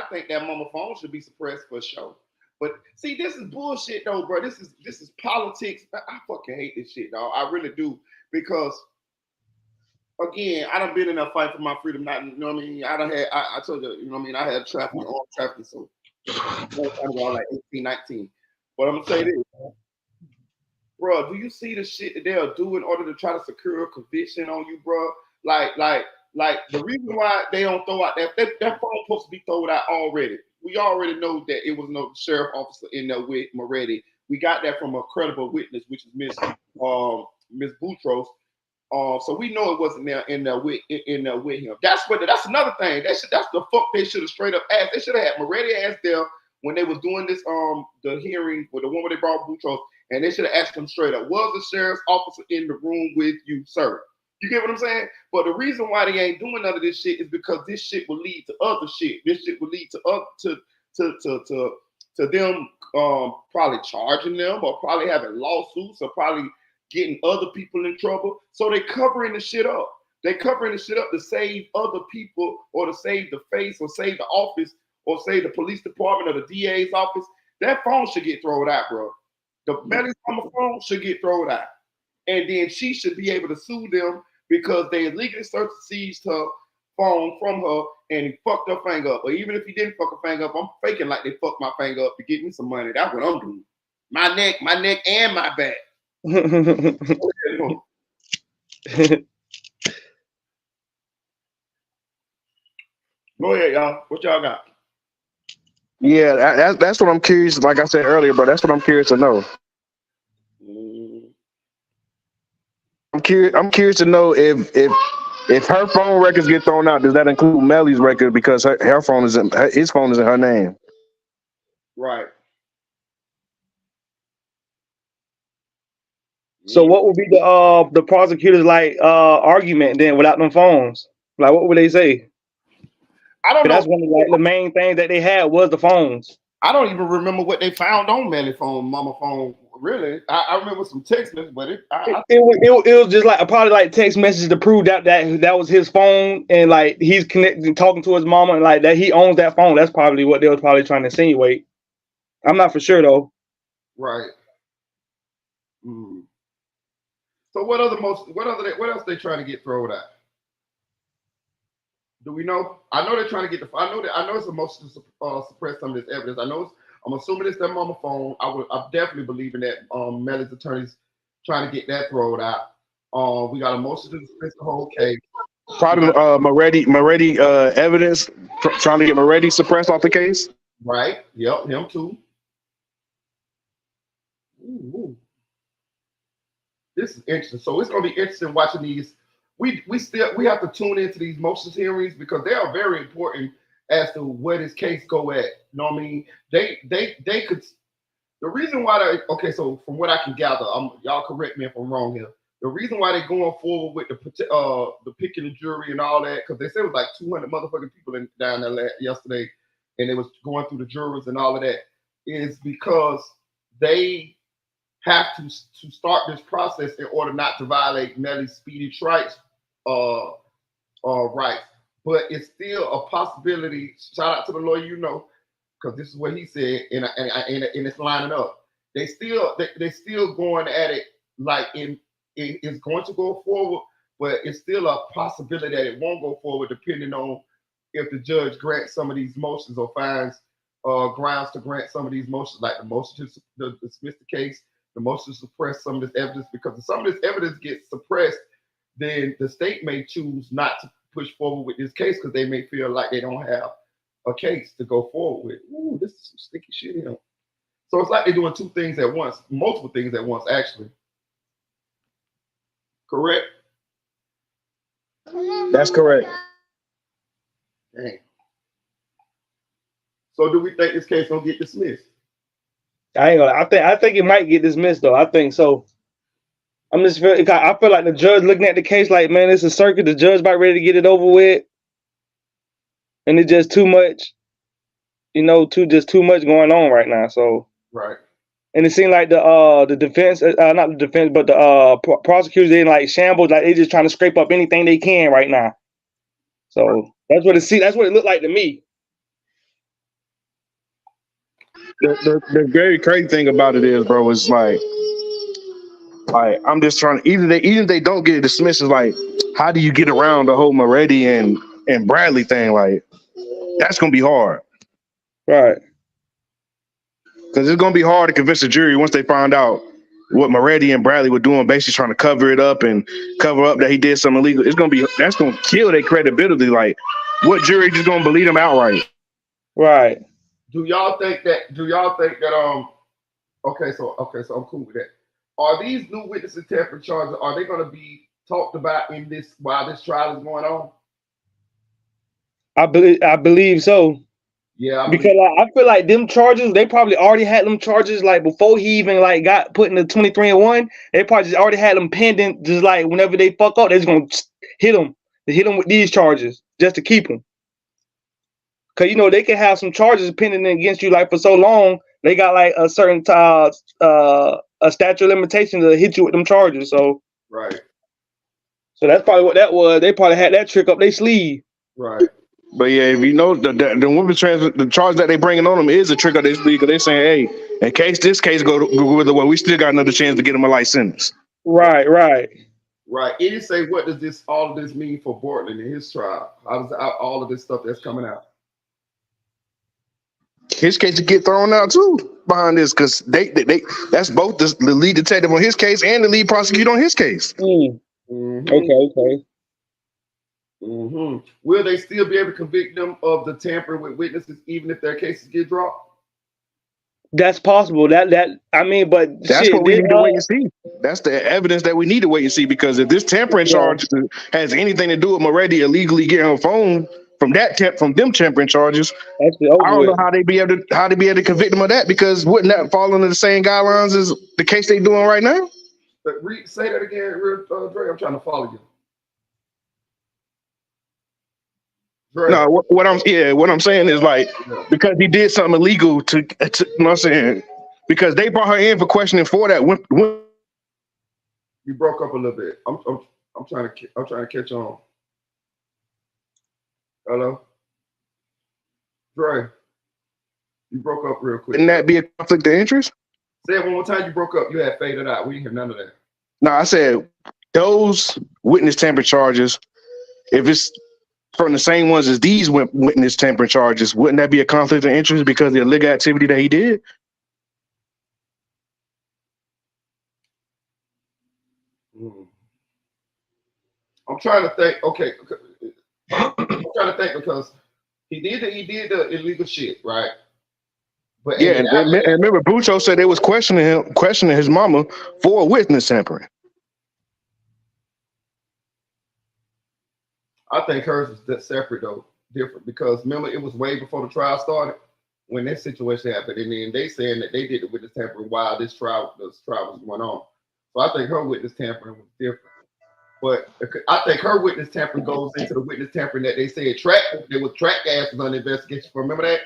think that mama phone should be suppressed for sure. But see, this is bullshit though, bro. This is politics. I fucking hate this shit, dog. I really do. Because again, I done been in a fight for my freedom. Not, you know what I mean? I told you, you know what I mean? I had trafficking, armed trafficking, so like 18, 19. But I'm gonna say this, bro. Do you see the shit that they'll do in order to try to secure a conviction on you, bro? Like the reason why they don't throw out that phone supposed to be thrown out already. We already know that it was no sheriff officer in there with Moretti. We got that from a credible witness, which is Miss Boutros. So we know it wasn't there in there with him. That's another thing. That's the fuck they should have straight up asked. They should have had Moretti asked there when they was doing this the hearing with the one where they brought Boutros, and they should have asked him straight up, was the sheriff's officer in the room with you, sir? You get what I'm saying? But the reason why they ain't doing none of this shit is because this shit will lead to other shit. This shit will lead to them probably charging them or probably having lawsuits or probably getting other people in trouble. So they covering the shit up. They covering the shit up to save other people or to save the face or save the office or save the police department or the DA's office. That phone should get thrown out, bro. The Melly's phone should get thrown out. And then she should be able to sue them because they illegally searched and seized her phone from her and he fucked her finger up. Or even if he didn't fuck her finger up, I'm faking like they fucked my finger up to get me some money. That's what I'm doing. My neck and my back. Go ahead, y'all. What y'all got? Yeah, that's what I'm curious. Like I said earlier, bro, that's what I'm curious to know. I'm curious to know if her phone records get thrown out, does that include Melly's record because his phone is in her name? Right. So what would be the prosecutor's argument then without them phones? Like what would they say? I don't know. That's one of the main things that they had was the phones. I don't even remember what they found on Melly phone, mama phone. Really, I remember some text messages, but it was just probably text messages to prove that was his phone and like he's connected talking to his mama and like that he owns that phone. That's probably what they was probably trying to insinuate. I'm not for sure though. Right. So what else they trying to get thrown out? Do we know? I know they're trying to get I know it's a motion to suppress some of this evidence. I'm assuming it's their mama phone. I'm definitely believing that Melly's attorneys trying to get that thrown out. We got a motion to suppress the whole case. Probably Moretti evidence trying to get Moretti suppressed off the case. Right. Yep. Him too. Ooh. This is interesting. So it's gonna be interesting watching these. We have to tune into these motions hearings because they are very important as to where this case go at. You know what I mean? They could. The reason why so from what I can gather, y'all correct me if I'm wrong here. The reason why they're going forward with the picking the jury and all that, because they said it was like 200 motherfucking people down there yesterday, and they was going through the jurors and all of that, is because they have to start this process in order not to violate Melly's Speedy rights. Rights. But it's still a possibility. Shout out to the lawyer, because this is what he said, and it's lining up. They still going at it like it's going to go forward, but it's still a possibility that it won't go forward, depending on if the judge grants some of these motions or finds grounds to grant some of these motions, like the motion to dismiss the case, the motion to suppress some of this evidence, because if some of this evidence gets suppressed, then the state may choose not to push forward with this case because they may feel like they don't have a case to go forward with. Ooh, this is some sticky shit here. So it's like they're doing two things at once, multiple things at once, actually. Correct? That's correct. Dang. So do we think this case gonna get dismissed? I ain't gonna. I think it might get dismissed though. I think so. I feel like the judge looking at the case like, man, it's a circuit. The judge about ready to get it over with, and it's just too much. You know, too much going on right now. So right. And it seemed like the defense, not the defense, but the prosecutors, they in like shambles, like they just trying to scrape up anything they can right now. So that's what it looked like to me. The very crazy thing about it is, bro, is like I'm just trying to even if they don't get it dismissed, it's like, how do you get around the whole Moretti and Bradley thing? Like, that's gonna be hard. Right. Because it's gonna be hard to convince the jury once they find out what Moretti and Bradley were doing, basically trying to cover it up and cover up that he did something illegal. That's gonna kill their credibility. Like, what jury just gonna believe them outright? Right. Do y'all think that okay, so I'm cool with that. Are these new witness and tampering charges, are they gonna be talked about in this while this trial is going on? I believe so. Yeah, because I feel like them charges, they probably already had them charges like before he even like got put in the 23-1. They probably just already had them pending. Just like whenever they fuck up, they're just gonna hit them. They hit them with these charges just to keep them. Cause you know they can have some charges pending against you like for so long. They got like a certain a statute of limitation to hit you with them charges. So right. So that's probably what that was. They probably had that trick up their sleeve. Right. But yeah, if you know the the charge that they bringing on them is a trick of this league, because they saying, hey, in case this case go the way, we still got another chance to get him a life sentence. Right. It didn't say what does all of this mean for Bortland in his trial. How does all of this stuff that's coming out? His case to get thrown out too behind this, because they that's both the lead detective on his case and the lead prosecutor on his case. Mm-hmm. Okay. Mm-hmm. Will they still be able to convict them of the tampering with witnesses even if their cases get dropped? That's possible. But that's what we need to wait and see. That's the evidence that we need to wait and see, because if this tampering charge has anything to do with Moretti illegally getting her phone from them tampering charges, I don't know how they be able to convict them of that, because wouldn't that fall under the same guidelines as the case they doing right now? But say that again, Dre. I'm trying to follow you. No, what I'm saying is, like, because he did something illegal to you know what I'm saying, because they brought her in for questioning for that. When you broke up a little bit. I'm trying to catch on. Hello, Dre. You broke up real quick. Wouldn't that be a conflict of interest? Say it one more time. You broke up. You had faded out. We didn't hear none of that. No, I said those witness tampering charges, if it's from the same ones as these witness tampering charges, wouldn't that be a conflict of interest because of the illegal activity that he did? I'm trying to think. Okay, I'm trying to think because he did the illegal shit, right? But yeah, and remember, Bucho said they was questioning his mama for witness tampering. I think hers is separate though, different, because remember it was way before the trial started when that situation happened, and then they saying that they did the witness tampering while this trial was going on. So I think her witness tampering was different, but I think her witness tampering goes into the witness tampering that they said there was track gas was under investigation. Remember that?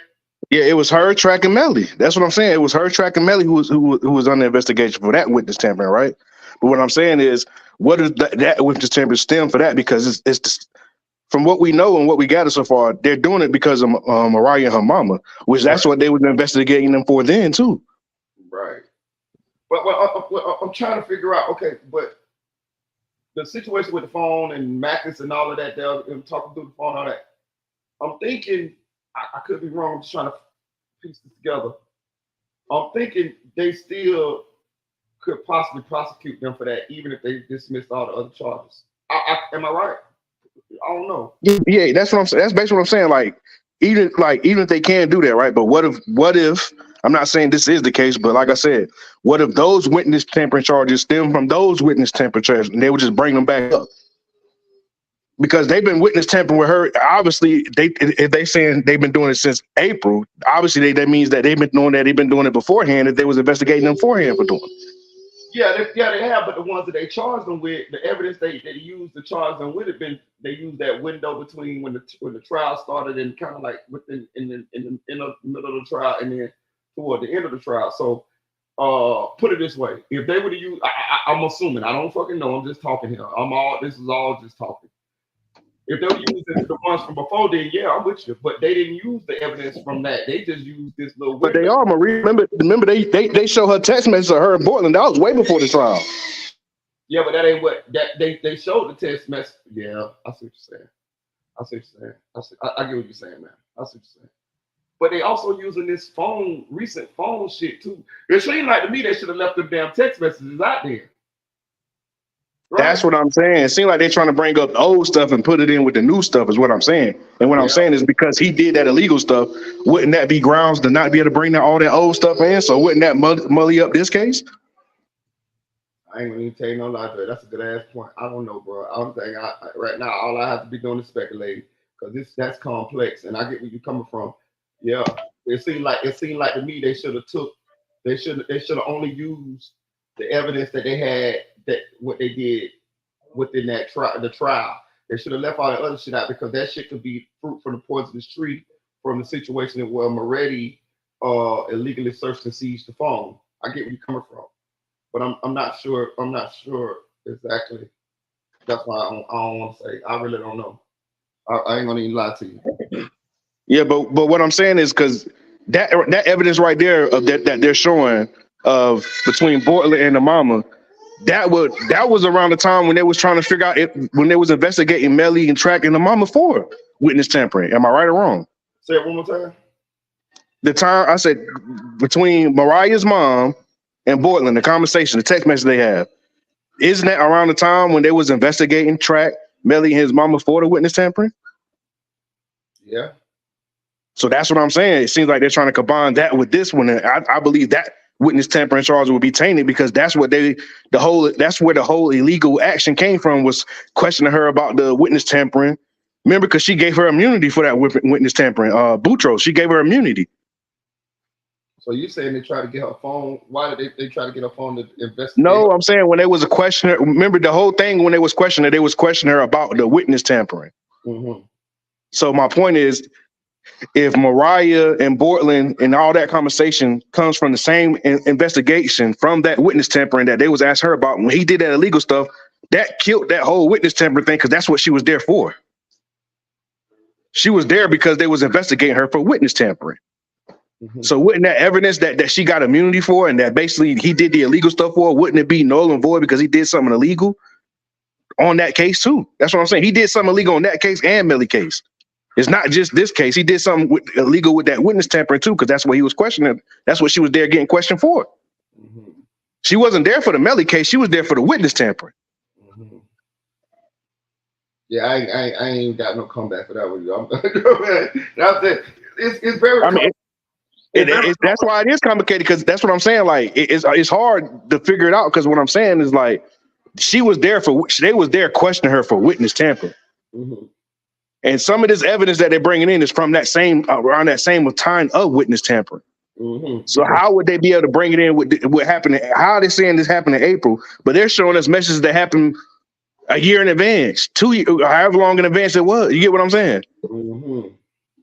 Yeah, it was her, Track, and Melly. That's what I'm saying. It was her, Track, and Melly who was under investigation for that witness tampering, right? But what I'm saying is, what does that witness tampering stem for that? Because it's from what we know and what we gather so far, they're doing it because of Mariah and her mama, which that's what they was investigating them for then too. Right. But I'm trying to figure out. Okay, but the situation with the phone and Macus and all of that, they're talking through the phone, all that. I'm thinking. I could be wrong. I'm just trying to piece this together. I'm thinking they still could possibly prosecute them for that, even if they dismissed all the other charges. Am I right? I don't know. Yeah, that's what I'm saying. That's basically what I'm saying. Like, even if they can do that, right? But what if I'm not saying this is the case, but like I said, what if those witness tampering charges stem from those witness tampering charges, and they would just bring them back up? Because they've been witness tampering with her. Obviously, if they saying they've been doing it since April, obviously that means that they've been doing that. They've been doing it beforehand. If they was investigating them beforehand for doing it. Yeah, they have, but the ones that they charged them with, the evidence they used to charge them with, they used that window between when the trial started and kind of like within in the middle of the trial and then toward the end of the trial. So, put it this way: if they would have used, I'm assuming, I don't fucking know, I'm just talking here. This is all just talking. If they were using the ones from before, then yeah, I'm with you. But they didn't use the evidence from that. They just used this little window. But they are, Marie. Remember they show her text message of her in Portland. That was way before the trial. Yeah, but that ain't what they showed the text message. Yeah, I see what you're saying. I get what you're saying, man. I see what you're saying. But they also using this recent phone shit too. It seemed like to me they should have left them damn text messages out there. Right? That's what I'm saying. It seems like they're trying to bring up the old stuff and put it in with the new stuff is what I'm saying. And what I'm saying is because he did that illegal stuff, wouldn't that be grounds to not be able to bring all that old stuff in? So wouldn't that mully up this case? I ain't gonna even tell you no lie, bro. That's a good ass point. I don't know, bro. I don't think right now all I have to be doing is speculating because that's complex, and I get where you're coming from. Yeah, it seemed like to me they should have only used the evidence that they had, that what they did within that the trial. They should have left all the other shit out because that shit could be fruit from the poisonous tree from the situation where Moretti illegally searched and seized the phone. I get where you're coming from, but I'm not sure. I'm not sure exactly. That's why I don't want to say. I really don't know. I ain't gonna even lie to you. Yeah, but what I'm saying is because that evidence right there of that they're showing of between Bortler and the mama, that was around the time when they was trying to figure out when they was investigating Melly and tracking the mama for witness tampering. Am I right or wrong? Say it one more time. The time I said between Mariah's mom and Bortland, the conversation, the text message they have, isn't that around the time when they was investigating track Melly and his mama for the witness tampering? Yeah. So that's what I'm saying. It seems like they're trying to combine that with this one. And I believe that witness tampering charge would be tainted because that's what that's where the whole illegal action came from, was questioning her about the witness tampering. Remember, because she gave her immunity for that witness tampering. Boutros, she gave her immunity. So you saying they try to get her phone? Why did they try to get her phone to investigate? No, I'm saying when there was a questioner. Remember the whole thing when they was questioning her about the witness tampering. Mm-hmm. So my point is, if Mariah and Bortland and all that conversation comes from the same investigation from that witness tampering that they was asked her about when he did that illegal stuff, that killed that whole witness tampering thing because that's what she was there for. She was there because they was investigating her for witness tampering. Mm-hmm. So wouldn't that evidence that she got immunity for and that basically he did the illegal stuff for, wouldn't it be null and void because he did something illegal on that case too? That's what I'm saying. He did something illegal on that case and Melly case. It's not just this case. He did something illegal with that witness tampering too, because that's what he was questioning. That's what she was there getting questioned for. Mm-hmm. She wasn't there for the Melly case. She was there for the witness tampering. Mm-hmm. Yeah, I ain't got no comeback for that with you. That's it. It's very. I mean, that's why it is complicated, because that's what I'm saying. Like it's hard to figure it out, because what I'm saying is like they was there questioning her for witness tampering. Mm-hmm. And some of this evidence that they're bringing in is from that same around that same time of witness tampering. Mm-hmm. So how would they be able to bring it in with what happened? How are they saying this happened in April, but they're showing us messages that happened a year in advance, 2 years, however long in advance it was? You get what I'm saying? Mm-hmm.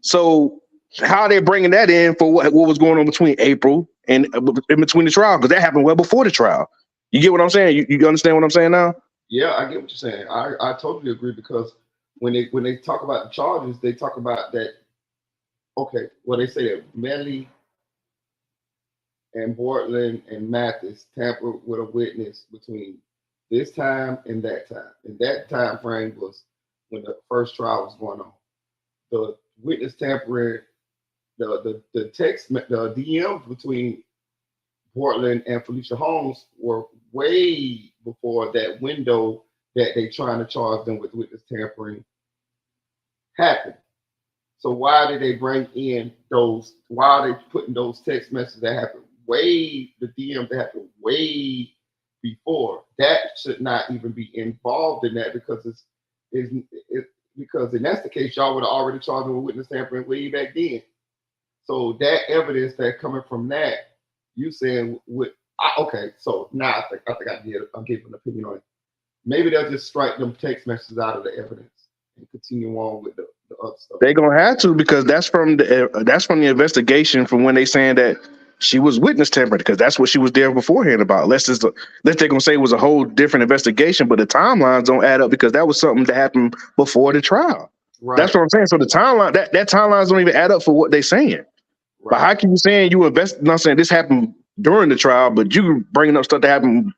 So how are they bringing that in for what was going on between April and in between the trial? Because that happened well before the trial. You get what I'm saying? You understand what I'm saying now? Yeah, I get what you're saying. I totally agree, because when they talk about the charges, they talk about that. Okay, well, they say that Melly and Bortland and Mathis tampered with a witness between this time and that time. And that time frame was when the first trial was going on. The witness tampering, the text, the DMs between Bortland and Felicia Holmes were way before that window that they trying to charge them with witness tampering happened. So why did they bring in those? Why are they putting those text messages that happened the DMs that happened way before? That should not even be involved in that because because if that's the case, y'all would have already charged them with witness tampering way back then. So that evidence that coming from that, you saying okay, so now I think I'll give an opinion on it. Maybe they'll just strike them text messages out of the evidence and continue on with the other stuff. They're gonna have to because that's from the investigation from when they saying that she was witness tampering because that's what she was there beforehand about. Unless they're gonna say it was a whole different investigation, but the timelines don't add up because that was something that happened before the trial. Right. That's what I'm saying. So the timeline that timelines don't even add up for what they're saying. Right. But how can you saying you invest? I'm saying this happened during the trial, but you bringing up stuff that happened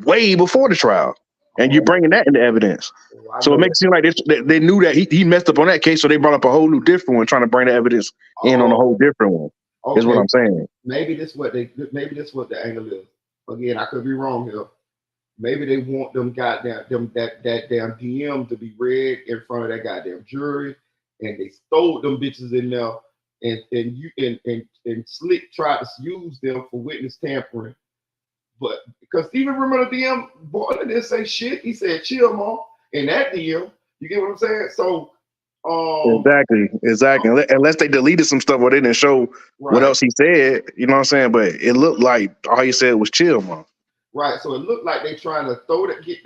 way before the trial, and you're bringing that into evidence. So it makes it seem like they knew that he messed up on that case, so they brought up a whole new different one, trying to bring the evidence in on a whole different one. Okay. Is what I'm saying. Maybe this what the angle is. Again, I could be wrong here. Maybe they want them goddamn that damn DM to be read in front of that goddamn jury, and they stole them bitches in there, and Slick tried to use them for witness tampering. But because even remember the DM, Boylan didn't say shit. He said chill, mom. In that DM, you get what I'm saying? So exactly. Unless they deleted some stuff or they didn't show what else he said, you know what I'm saying? But it looked like all he said was chill, mom. Right. So it looked like they trying to throw that, get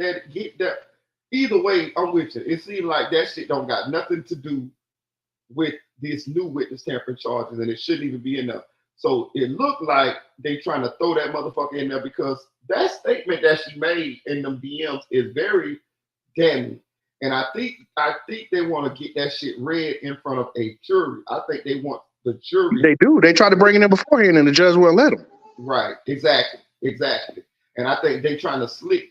that. Either way, I'm with you. It seemed like that shit don't got nothing to do with this new witness tampering charges, and it shouldn't even be in there. So it looked like they trying to throw that motherfucker in there because that statement that she made in them DMs is very damning. And I think they want to get that shit read in front of a jury. I think they want the jury. They do. They try to bring it in beforehand, and the judge won't let them. Right. Exactly. And I think they trying to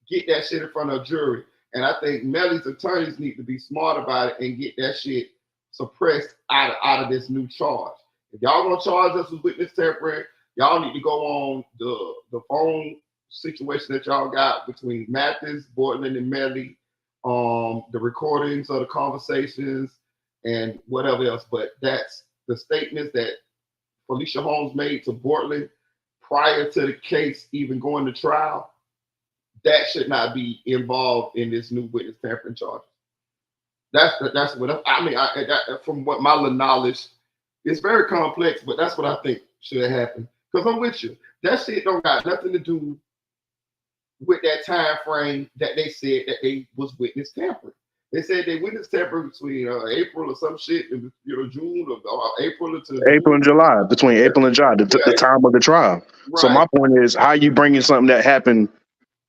get that shit in front of a jury. And I think Melly's attorneys need to be smart about it and get that shit suppressed out of this new charge. If y'all gonna charge us with witness tampering, y'all need to go on the phone situation that y'all got between Mathis, Boylan, and Melly, the recordings of the conversations and whatever else. But that's the statements that Felicia Holmes made to Boylan prior to the case even going to trial. That should not be involved in this new witness tampering charge. That's what I mean. From what my knowledge, it's very complex, but that's what I think should have happened. Because I'm with you. That shit don't got nothing to do with that time frame that they said that they was witness tampering. They said they witness tampering between April or some shit, June or April to April and July, between April and July, the time of the trial. Right. So my point is, how you bringing something that happened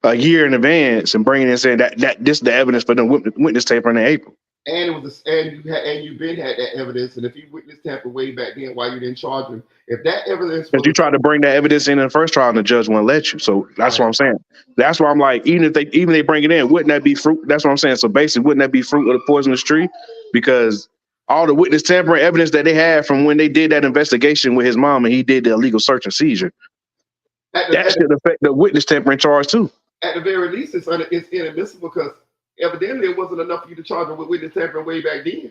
a year in advance and bringing it and saying that this is the evidence for them witness tampering in April. And it was you been had that evidence, and if you witness tampered way back then, why you didn't charge him? If that evidence, because you tried to bring that evidence in the first trial, and the judge won't let you. So that's what I'm saying. That's why I'm like, even if they bring it in, wouldn't that be fruit? That's what I'm saying. So basically, wouldn't that be fruit of the poisonous tree? Because all the witness tampering evidence that they had from when they did that investigation with his mom, and he did the illegal search and seizure, that should affect the witness tampering charge too. At the very least, it's inadmissible because evidently it wasn't enough for you to charge him with witness tampering way back then.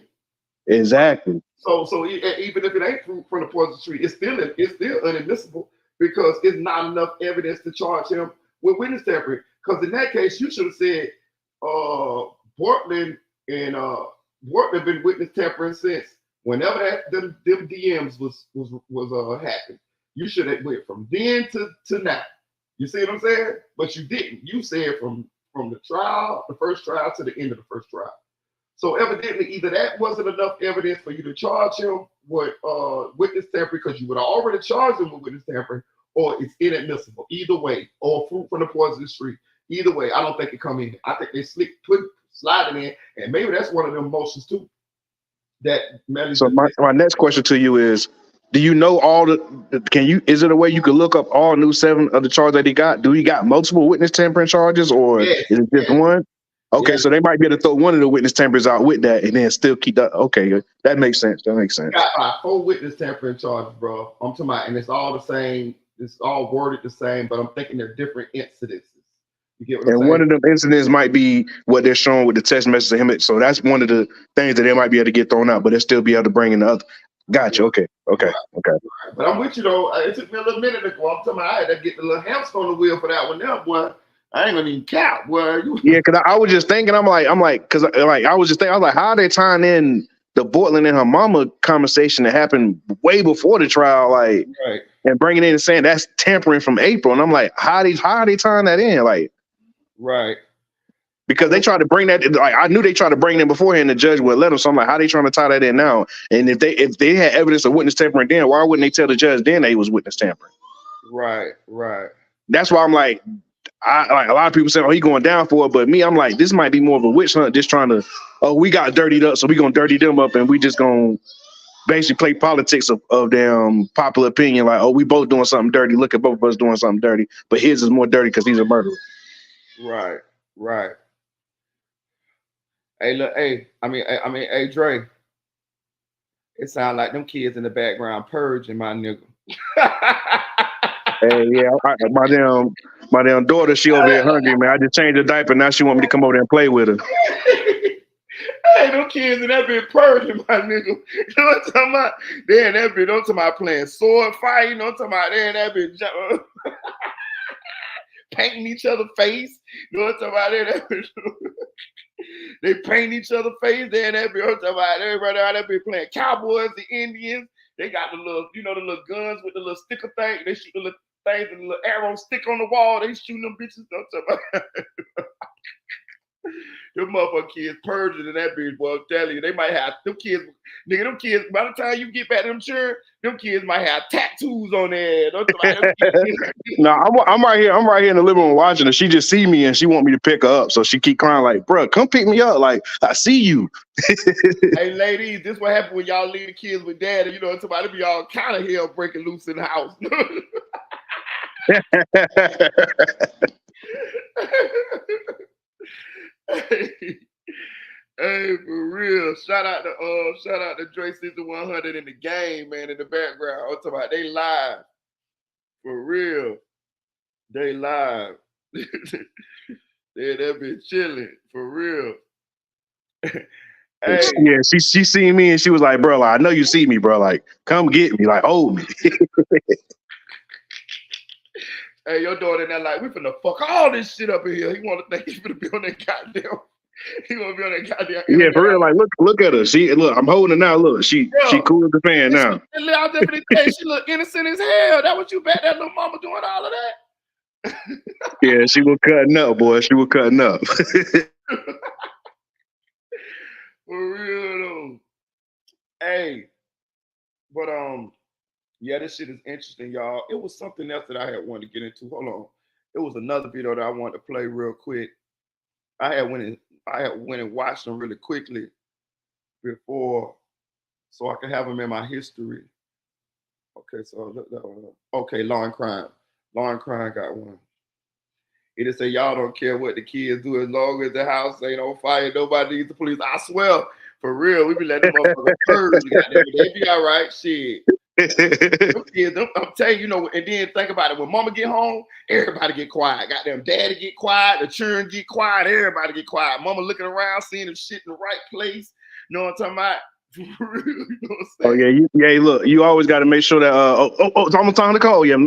Exactly. So even if it ain't fruit from the poison tree, it's still inadmissible because it's not enough evidence to charge him with witness tampering. Because in that case, you should have said Portland been witness tampering since whenever them DMs was happening. You should have went from then to now. You see what I'm saying? But you didn't. You said from the first trial to the end of the first trial. So evidently, either that wasn't enough evidence for you to charge him with witness tampering because you would have already charged him with witness tampering, or it's inadmissible. Either way, or fruit from the poisonous tree. Either way, I don't think it come in. I think they slide it in, and maybe that's one of them motions too. That Melly. So my next question to you is: do you know is it a way you could look up all new 7 of the charges that he got? Do he got multiple witness tampering charges, or is it just one? Okay, so they might be able to throw one of the witness tamperings out with that and then still keep that. Okay, that makes sense. Got 4 witness tampering charges, bro. I'm talking about, and it's all the same. It's all worded the same, but I'm thinking they're different incidences. You get what I'm And saying? one of them incidents might be what they're showing with the text message of him. So that's one of the things that they might be able to get thrown out, but they'll still be able to bring in the other. Gotcha. Okay. But I'm with you though. It took me a little minute to go. I'm talking about I had to get the little hamster on the wheel for that one now, boy. I ain't gonna even count, boy. Yeah, because I was just thinking, I'm like, because like I was just thinking, I was like, how are they tying in the Bortland and her mama conversation that happened way before the trial, like, right. and bringing in and saying that's tampering from April, and I'm like, how are they tying that in, like, right? Because they tried to bring that, like, I knew they tried to bring that beforehand. The judge would let them. So I'm like, how are they trying to tie that in now? And if they had evidence of witness tampering then, why wouldn't they tell the judge then they was witness tampering? Right. That's why I'm like, like a lot of people say, oh, he going down for it, but me, I'm like, this might be more of a witch hunt, just trying to, oh, we got dirtied up, so we gonna dirty them up, and we just gonna basically play politics of damn popular opinion, like, oh, we both doing something dirty. Look at both of us doing something dirty, but his is more dirty because he's a murderer. Right. Hey, look, hey, hey, Dre. It sounds like them kids in the background purging, my nigga. Hey, yeah, my damn daughter, she over here hungry, man. I just changed her diaper. Now she want me to come over there and play with her. Hey, them kids in that bitch purging, my nigga. You know what I'm talking about? They in that bitch, don't talking about playing sword fight. You know what I'm talking about? They in that bitch painting each other's face. You know what I'm talking about? They in that bitch. They paint each other's face. They in that bitch. I'm talking about everybody out there be playing cowboys, the Indians. They got the little, the little guns with the little sticker thing. They shoot the little things and the little arrow stick on the wall. They shooting them bitches. I'm talking about. Them motherfucking kids purging in that bitch, boy. I'm telling you, they might have them kids, nigga. Them kids, by the time you get back to them children, them kids might have tattoos on their head. No, I'm right here. I'm right here in the living room watching her. She just see me and she want me to pick her up, so she keep crying like, "Bro, come pick me up! Like, I see you." Hey, ladies, this what happens when y'all leave the kids with dad. You know, somebody be all kind of hell breaking loose in the house. Hey, for real. Shout out to Dre 6100 in the game, man, in the background. I'm talking about they live. For real. They live. They that bitch chilling. For real. Hey. Yeah, she seen me and she was like, "Bro, like, I know you see me, bro. Like, come get me. Like, hold me." Hey, your daughter in there like, we finna fuck all this shit up in here. He wanna think he's finna be on that goddamn. He wanna be on that goddamn. Yeah, for real. Like, look at her. Look, I'm holding her now. Look, she cool as the fan now. She look innocent as hell. That what you bet that little mama doing all of that? Yeah, she was cutting up, boy. She was cutting up. For real though. Hey, but yeah, this shit is interesting, y'all. It was something else that I had wanted to get into. Hold on. It was another video that I wanted to play real quick. I had went and watched them really quickly before, so I could have them in my history. Okay, so okay, Law and Crime. Law and Crime got one. It just say y'all don't care what the kids do as long as the house ain't on fire. Nobody needs the police. I swear, for real, we be letting them motherfuckers purge. They be all right. Shit. Them kids, I'm telling you, and then think about it. When mama get home, everybody get quiet. Goddamn daddy get quiet, the children get quiet, everybody get quiet. Mama looking around, seeing the shit in the right place. You know what I'm talking about? You know what I'm saying? Oh yeah, look, you always got to make sure that it's almost time to call. Yeah,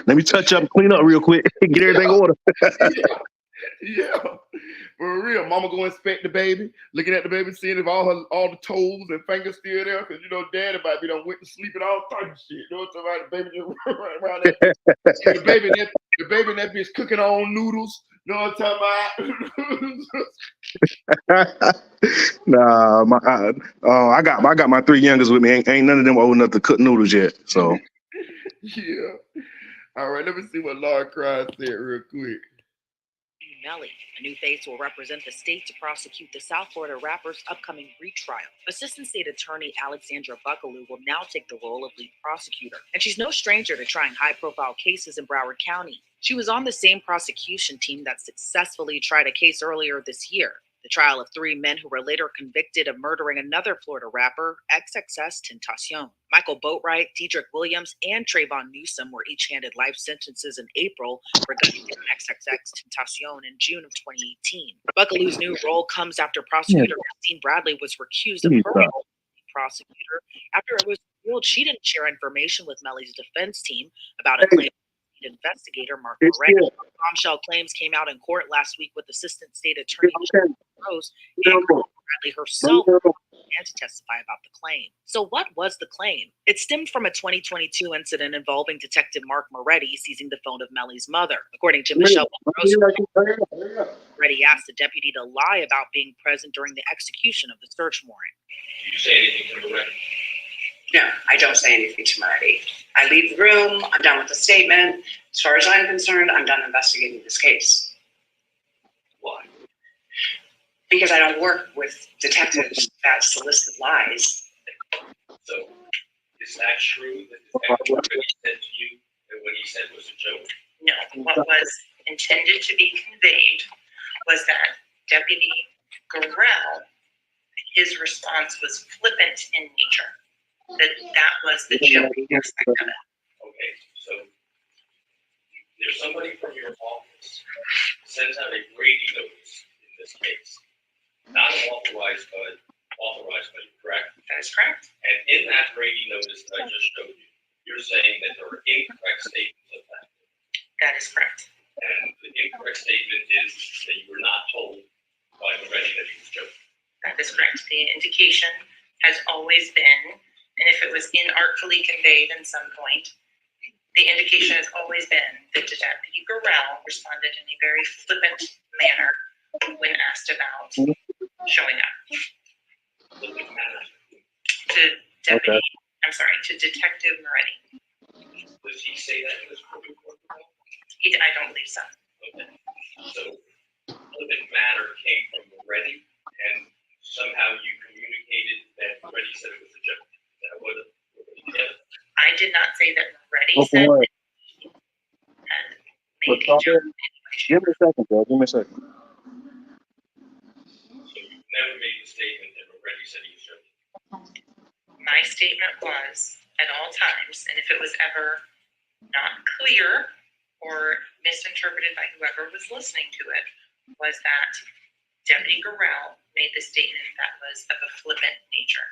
let me touch up, clean up real quick, get everything ordered. Yeah, for real. Mama go inspect the baby, looking at the baby, seeing if all the toes and fingers still there, because daddy might be done went to sleep and all type of shit. You know what I'm talking about? The baby just running around that bitch. The baby in that bitch cooking her own noodles. You know what I'm talking about? Nah, I got my three youngest with me. Ain't none of them old enough to cook noodles yet. So yeah. All right, let me see what Law and Crime said real quick. Melly, a new face, will represent the state to prosecute the South Florida rapper's upcoming retrial. Assistant State Attorney Alexandra Buckaloo will now take the role of lead prosecutor, and she's no stranger to trying high-profile cases in Broward County. She was on the same prosecution team that successfully tried a case earlier this year. The trial of 3 men who were later convicted of murdering another Florida rapper, XXS Tentacion. Michael Boatwright, Dedrick Williams, and Trayvon Newsom were each handed life sentences in April for gunning down XXX Tentacion in June of 2018. Buckaloo's new role comes after prosecutor Christine Bradley was recused of her role as prosecutor after it was revealed she didn't share information with Melly's defense team about a claim investigator Mark Moretti. Bombshell claims came out in court last week with Assistant State Attorney Rose and Bradley herself and to testify about the claim. So what was the claim? It stemmed from a 2022 incident involving Detective Mark Moretti seizing the phone of Melly's mother. According to Michelle Rose, Moretti asked the deputy to lie about being present during the execution of the search warrant. Do you say anything to Moretti? No, I don't say anything to Melly. I leave the room. I'm done with the statement. As far as I'm concerned, I'm done investigating this case. Why? Because I don't work with detectives that solicit lies. So, is that true that Detective Moretti said to you that what he said was a joke? No, what was intended to be conveyed was that Deputy Gorell, his response was flippant in nature. That was the joke aspect of it. Okay, so there's somebody from your office sends out a Brady notice in this case, not authorized by you, correct? That is correct. And in that Brady notice that I just showed you, you're saying that there are incorrect statements of that. That is correct. And the incorrect statement is that you were not told by Moretti that he was joking. That is correct. The indication has always been, and if it was inartfully conveyed in some point, the indication has always been that Deputy Gorell responded in a very flippant manner when asked about showing up. To Deputy, to Detective Moretti. Does he say that in his criminal court? I don't believe so. Okay. So, flippant manner came from Moretti, and somehow you communicated that Moretti said it was a joke. I did not say that Moretti said that he had made a joke. Give me a second, bro. Give me a second. So you never made the statement that Moretti said he was joking? My statement was, at all times, and if it was ever not clear or misinterpreted by whoever was listening to it, was that Deputy Gorell made the statement that was of a flippant nature.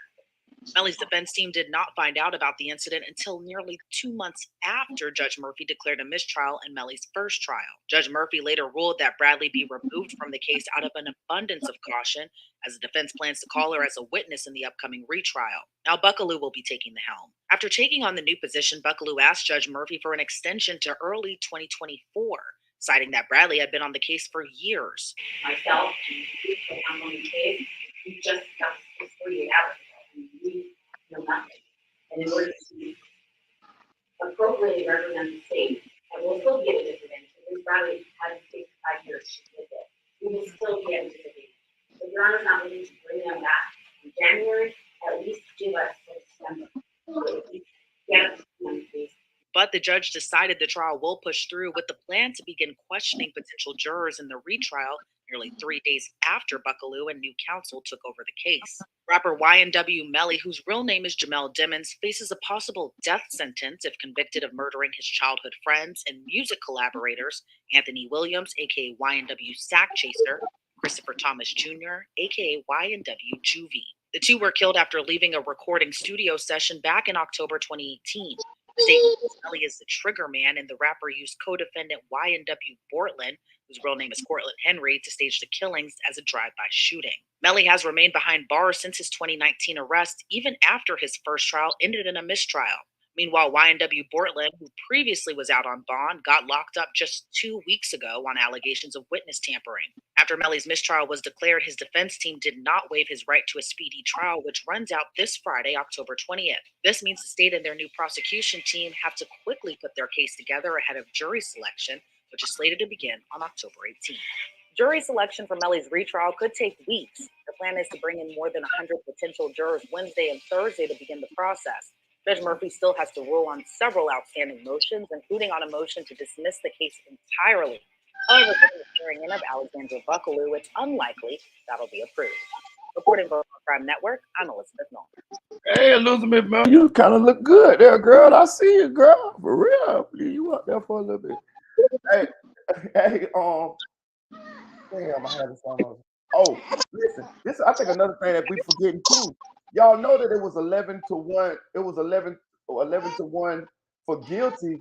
Melly's defense team did not find out about the incident until nearly 2 months after Judge Murphy declared a mistrial in Melly's first trial. Judge Murphy later ruled that Bradley be removed from the case out of an abundance of caution, as the defense plans to call her as a witness in the upcoming retrial. Now Buckaloo will be taking the helm. After taking on the new position, Buckaloo asked Judge Murphy for an extension to early 2024, citing that Bradley had been on the case for years. Myself and I'm on the case, we just got this 48 hours. We know nothing. And in order to appropriately represent the state, and we'll still be able to defend it. Ms. Bradley has 65 years with it. We will still be able to defend it. If Your Honor's not willing to bring them back in January, at least give us till December. But the judge decided the trial will push through with the plan to begin questioning potential jurors in the retrial nearly 3 days after Buckaloo and new counsel took over the case. Rapper YNW Melly, whose real name is Jamel Dimmons, faces a possible death sentence if convicted of murdering his childhood friends and music collaborators, Anthony Williams, aka YNW Sack Chaser, Christopher Thomas Jr., aka YNW Juvie. The two were killed after leaving a recording studio session back in October 2018. The state believes Melly is the trigger man, and the rapper used co-defendant YNW Bortland, whose real name is Cortland Henry, to stage the killings as a drive-by shooting. Melly has remained behind bars since his 2019 arrest, even after his first trial ended in a mistrial. Meanwhile, YNW Bortland, who previously was out on bond, got locked up just 2 weeks ago on allegations of witness tampering. After Melly's mistrial was declared, his defense team did not waive his right to a speedy trial, which runs out this Friday, October 20th. This means the state and their new prosecution team have to quickly put their case together ahead of jury selection, which is slated to begin on October 18th. Jury selection for Melly's retrial could take weeks. The plan is to bring in more than 100 potential jurors Wednesday and Thursday to begin the process. Judge Murphy still has to rule on several outstanding motions, including on a motion to dismiss the case entirely However, given the swearing in of Alexandra Buckaloo, it's unlikely that'll be approved. Reporting for Crime Network, I'm Elizabeth Knoll. Hey, Elizabeth, man, you kind of look good there, girl. I see you, girl. For real. You up there for a little bit. Hey, hey, damn, I had this on. Oh, listen, this I think another thing that we forgetting too. Y'all know that it was 11-1. It was 11-1 for guilty,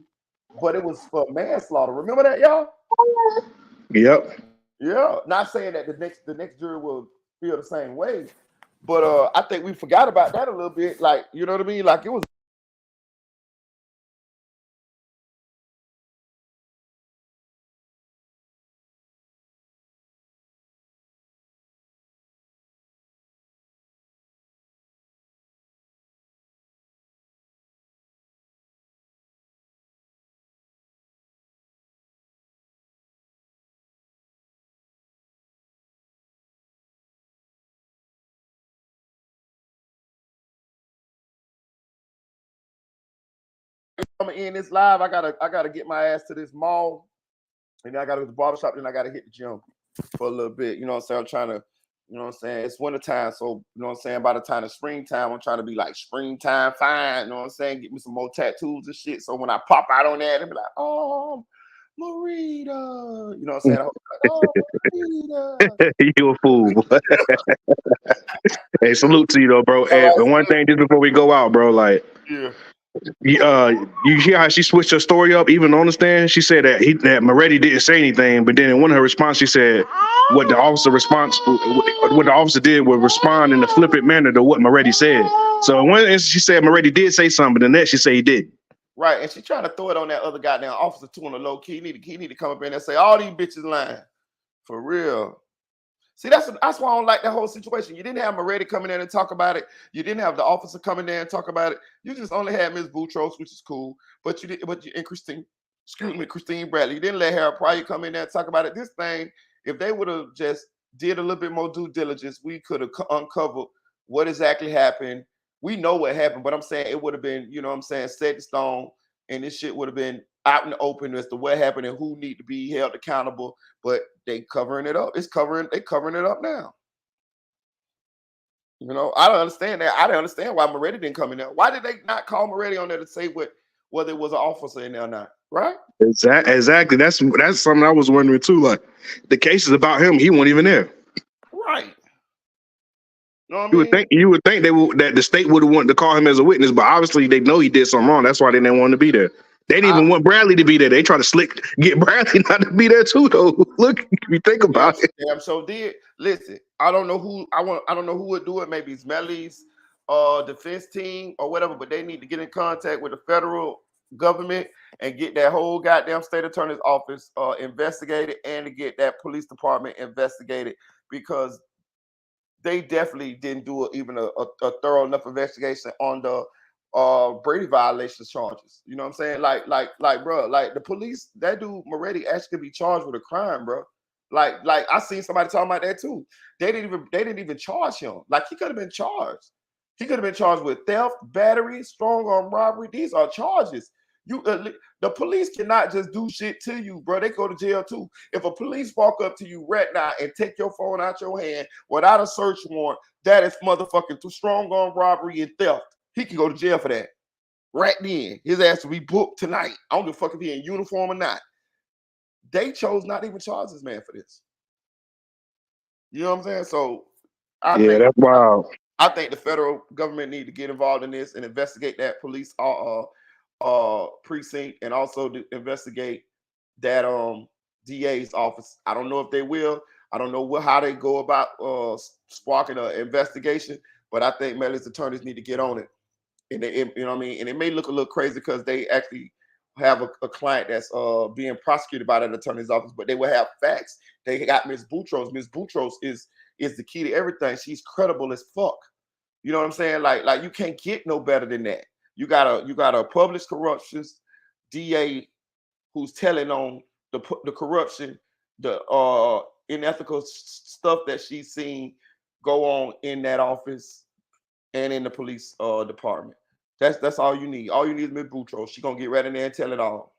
but it was for manslaughter. Remember that, y'all? Yep. Yeah. Not saying that the next jury will feel the same way, but I think we forgot about that a little bit. Like, you know what I mean? Like it was. I'm in this live. I gotta get my ass to this mall, and then I gotta go to the barbershop, then I gotta hit the gym for a little bit. You know what I'm saying? I'm trying to, you know what I'm saying? It's winter time, so you know what I'm saying. By the time it's springtime, I'm trying to be like springtime fine. You know what I'm saying? Get me some more tattoos and shit. So when I pop out on that, they'll be like, oh, Marita. You know what I'm saying? Like, oh, Marita. You a fool. Hey, salute to you though, bro. All Hey, right, and one thing just before we go out, bro, like yeah. you hear how she switched her story up even on the stand? She said that Moretti didn't say anything, but then in one of her response, she said what the officer did was respond in a flippant manner to what Moretti said. So when she said Moretti did say something, but the next she said he didn't. Right, and she trying to throw it on that other goddamn officer too on the low key. He need to come up in there and say all these bitches lying for real. See, that's why I don't like that whole situation. You didn't have Moretti coming in and talk about it. You didn't have the officer coming there and talk about it. You just only had Ms. Boutros, which is cool. But you and Christine Bradley. You didn't let Harold Pryor come in there and talk about it. This thing, if they would have just did a little bit more due diligence, we could have uncovered what exactly happened. We know what happened, but I'm saying it would have been, you know what I'm saying, set in stone, and this shit would have been out in the open as to what happened and who need to be held accountable. But they covering it up. They covering it up now. You know, I don't understand that. I don't understand why Moretti didn't come in there. Why did they not call Moretti on there to say whether it was an officer in there or not? Right? Exactly. That's something I was wondering too. Like the case is about him. He wasn't even there. Right. You know what I You mean? would think that the state would have wanted to call him as a witness, but obviously they know he did something wrong. That's why they didn't want him to be there. They didn't even want Bradley to be there. They try to get Bradley not to be there too, though. Look, if you think about it. Damn, so did. Listen, I don't know who would do it. Maybe it's Melly's defense team or whatever, but they need to get in contact with the federal government and get that whole goddamn state attorney's office investigated and to get that police department investigated because they definitely didn't do even a thorough enough investigation on the Brady violations charges. You know what I'm saying? Like, bro, like the police, that dude Moretti actually be charged with a crime, bro. Like I seen somebody talking about that too. They didn't even charge him. Like he could have been charged. He could have been charged with theft, battery, strong arm robbery. These are charges. The police cannot just do shit to you, bro. They go to jail too. If a police walk up to you right now and take your phone out your hand without a search warrant, that is motherfucking strong arm robbery and theft. He can go to jail for that. Right then. His ass will be booked tonight. I don't give a fuck if he in uniform or not. They chose not to even charge this man for this. You know what I'm saying? So That's wild. I think the federal government need to get involved in this and investigate that police precinct and also to investigate that DA's office. I don't know if they will. I don't know how they go about sparking an investigation, but I think Melly's attorneys need to get on it. And they, you know what I mean? And it may look a little crazy because they actually have a client that's being prosecuted by that attorney's office, but they will have facts. They got Ms. Boutros. Ms. Boutros is the key to everything. She's credible as fuck. You know what I'm saying? Like you can't get no better than that. You got a published corruptions DA who's telling on the corruption, the unethical stuff that she's seen go on in that office and in the police department. That's all you need. All you need is Ms. Boutros. She's gonna get right in there and tell it all.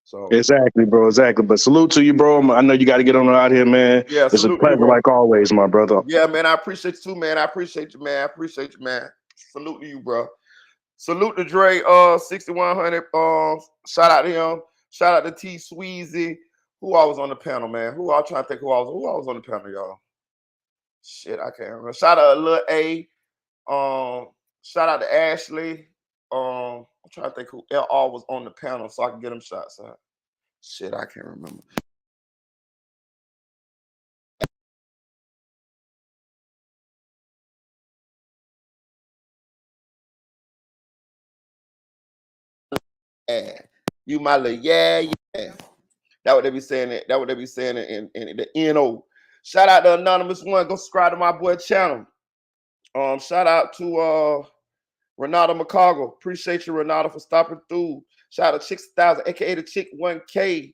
So Exactly, bro. Exactly. But salute to you, bro. I know you got to get on out here, man. yeah, It's a salute to you, pleasure, bro. like always, my brother. Yeah, man, I appreciate you too, man. I appreciate you, man. I appreciate you, man. Salute to you, bro. Salute to Dre, 6100. Shout out to him. Shout out to T Sweezy. Who I was on the panel, man? Who I was trying to think who I was on the panel, y'all. Shit, I can't remember. Shout out to Lil A. Shout out to Ashley. I'm trying to think who all was on the panel so I can get them shots out. Shit, I can't remember. Yeah. You my little yeah. That what they be saying. That what they be saying in the NO. Shout out to Anonymous One. Go subscribe to my boy channel. Shout out to Renata McCoggle. Appreciate you, Renata, for stopping through. Shout out to Chick 1000, aka the Chick 1K.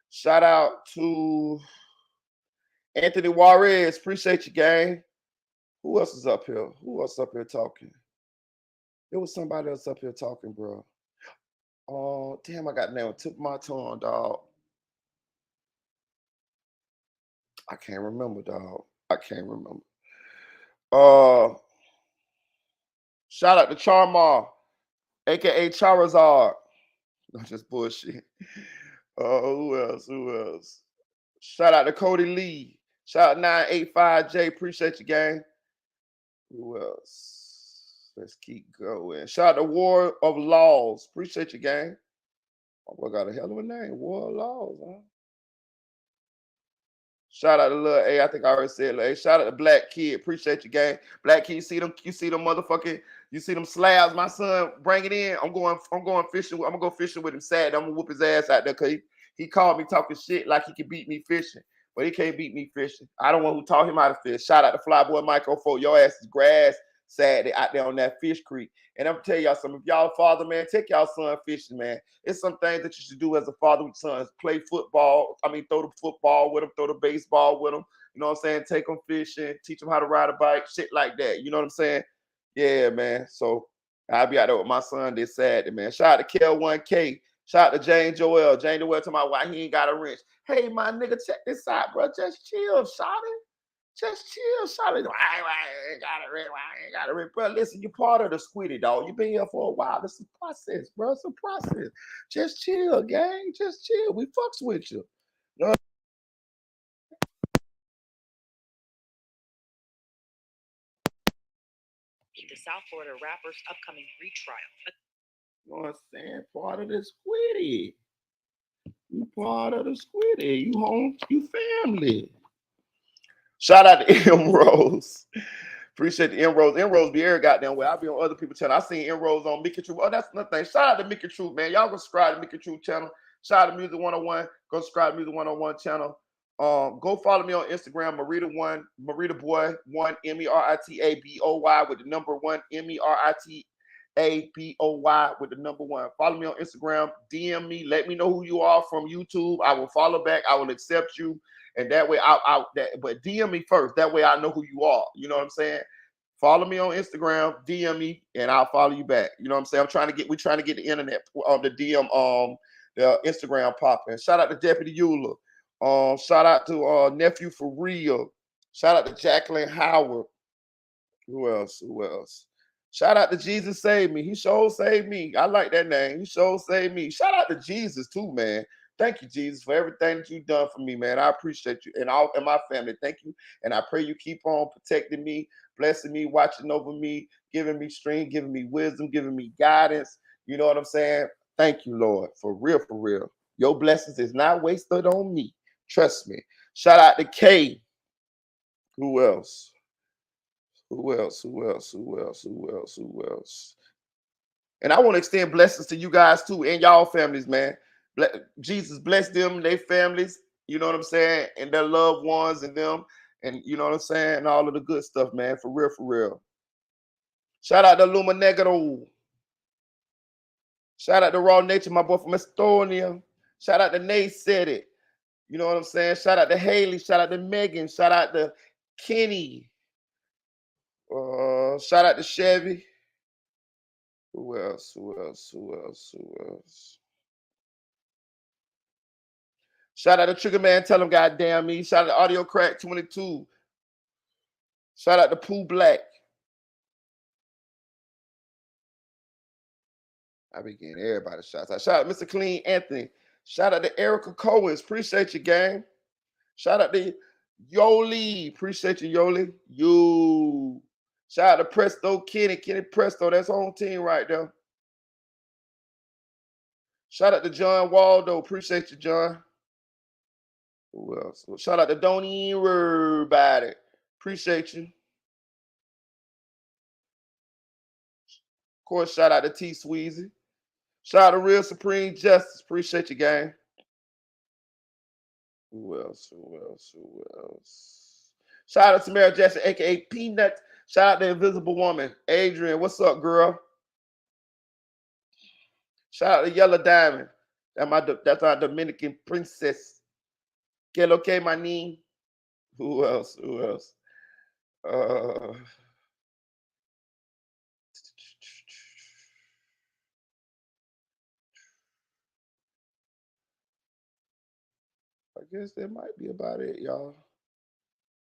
Shout out to Anthony Juarez. Appreciate you, gang. Who else is up here? Who else up here talking? There was somebody else up here talking, bro. Oh, damn, I got the name on the tip of my tongue, dog. I can't remember, dog. I can't remember. Shout out to Charmar, aka Charizard. No, just bullshit. Who else? Who else? Shout out to Cody Lee. Shout out 985J. Appreciate you, gang. Who else? Let's keep going. Shout out to War of Laws. Appreciate you, gang. Oh, boy, got a hell of a name. War of Laws, huh? Shout out to Lil A. I think I already said Lil A. Shout out to Black Kid. Appreciate you, gang. Black Kid, you see them motherfucking, you see them slabs. My son bring it in. I'm going fishing. I'm gonna go fishing with him Saturday. I'm gonna whoop his ass out there because he called me talking shit like he could beat me fishing. But he can't beat me fishing. I don't want who taught him how to fish. Shout out to Flyboy Michael for your ass is grass Saturday out there on that fish creek. And I'm gonna tell y'all something. If y'all a father, man, take y'all son fishing, man. It's some things that you should do as a father with sons. Play football. I mean, throw the football with them, throw the baseball with them. You know what I'm saying? Take them fishing, teach them how to ride a bike, shit like that. You know what I'm saying? Yeah, man. So I'll be out there with my son this Saturday, man. Shout out to Kel1K. Shout out to Jane Joel. Jane Joel talking about why he ain't got a wrench. Hey, my nigga, check this out, bro. Just chill, shawty. Just chill, shawty. Why I ain't got a wrench? Why I ain't got a wrench? Bro, listen, you're part of the Squiddy, dog. You've been here for a while. This is a process, bro. It's a process. Just chill, gang. Just chill. We fucks with you. You know? The South Florida rapper's upcoming retrial. You know what I'm saying? Part of the Squiddy. You part of the Squiddy. You home, you family. Shout out to M Rose. Appreciate the M Rose. M Rose be every goddamn way. I be on other people's channel. I seen M Rose on Mickey True. Oh, that's nothing. Shout out to Mickey True, man. Y'all go subscribe to Mickey True channel. Shout out to Music 101. Go subscribe to Music 101 channel. Go follow me on Instagram, Marita Boy 1 MERITABOY with the number 1 MERITABOY with the number 1. Follow me on Instagram. DM me. Let me know who you are from YouTube. I will follow back. I will accept you. And that way, but DM me first. That way, I know who you are. You know what I'm saying? Follow me on Instagram, DM me, and I'll follow you back. You know what I'm saying? We're trying to get the internet, the DM, the Instagram popping. Shout out to Deputy Eula. Shout out to Nephew for Real. Shout out to Jacqueline Howard. Who else? Shout out to Jesus Save Me. He sure saved me. I like that name. He sure saved me. Shout out to Jesus too, man. Thank you, Jesus, for everything that you've done for me, man. I appreciate you and my family. Thank you. And I pray you keep on protecting me, blessing me, watching over me, giving me strength, giving me wisdom, giving me guidance. You know what I'm saying? Thank you, Lord. For real, for real. Your blessings is not wasted on me. Trust me. Shout out to Kay. Who else? Who else? And I want to extend blessings to you guys too and y'all families, man. Jesus bless them and their families, you know what I'm saying, and their loved ones and them, and you know what I'm saying, and all of the good stuff, man, for real, for real. Shout out to Luma Negro. Shout out to Raw Nature, my boy from Estonia. Shout out to Nate Said It. You know what I'm saying? Shout out to Haley. Shout out to Megan. Shout out to Kenny. Shout out to Chevy. Who else? Shout out to Trigger Man, tell him goddamn me. Shout out to Audio Crack 22. Shout out to Pooh Black. I be getting everybody shots out. Shout out to Mr. Clean Anthony. Shout out to Erica Coens. Appreciate you, gang. Shout out to Yoli. Appreciate you, Yoli. You. Shout out to Presto Kenny. Kenny Presto. That's on team right there. Shout out to John Waldo. Appreciate you, John. Who else? Shout out to Don't Even Worry About It. Appreciate you. Of course, shout out to T Sweezy. Shout out to Real Supreme Justice. Appreciate you, gang. Who else? Who else? Who else? Shout out to Samara Jackson, aka Peanut. Shout out to Invisible Woman. Adrian, what's up, girl? Shout out to Yellow Diamond. That's our Dominican princess. Que lo que, my name? Who else? Who else? I guess that might be about it, y'all.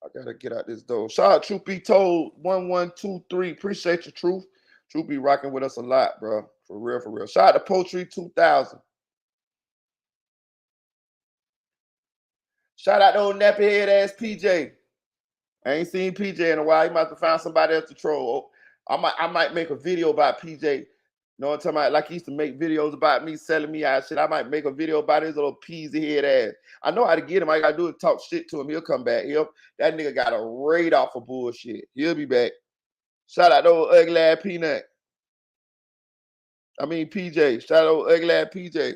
I gotta get out this door. Shout out Truth Be Told 1123. Appreciate your Truth. Truth be rocking with us a lot, bro. For real, for real. Shout out to Poetry 2000. Shout out to old nappy head ass PJ. I ain't seen PJ in a while. He might have to find somebody else to troll. I might make a video about PJ. You know what I'm talking about? Like he used to make videos about me, selling me out shit. I might make a video about his little peasy head ass. I know how to get him. All I gotta do is talk shit to him. He'll come back. That nigga got a rate off of bullshit. He'll be back. Shout out to old ugly ass Peanut. I mean PJ. Shout out to old ugly ass PJ.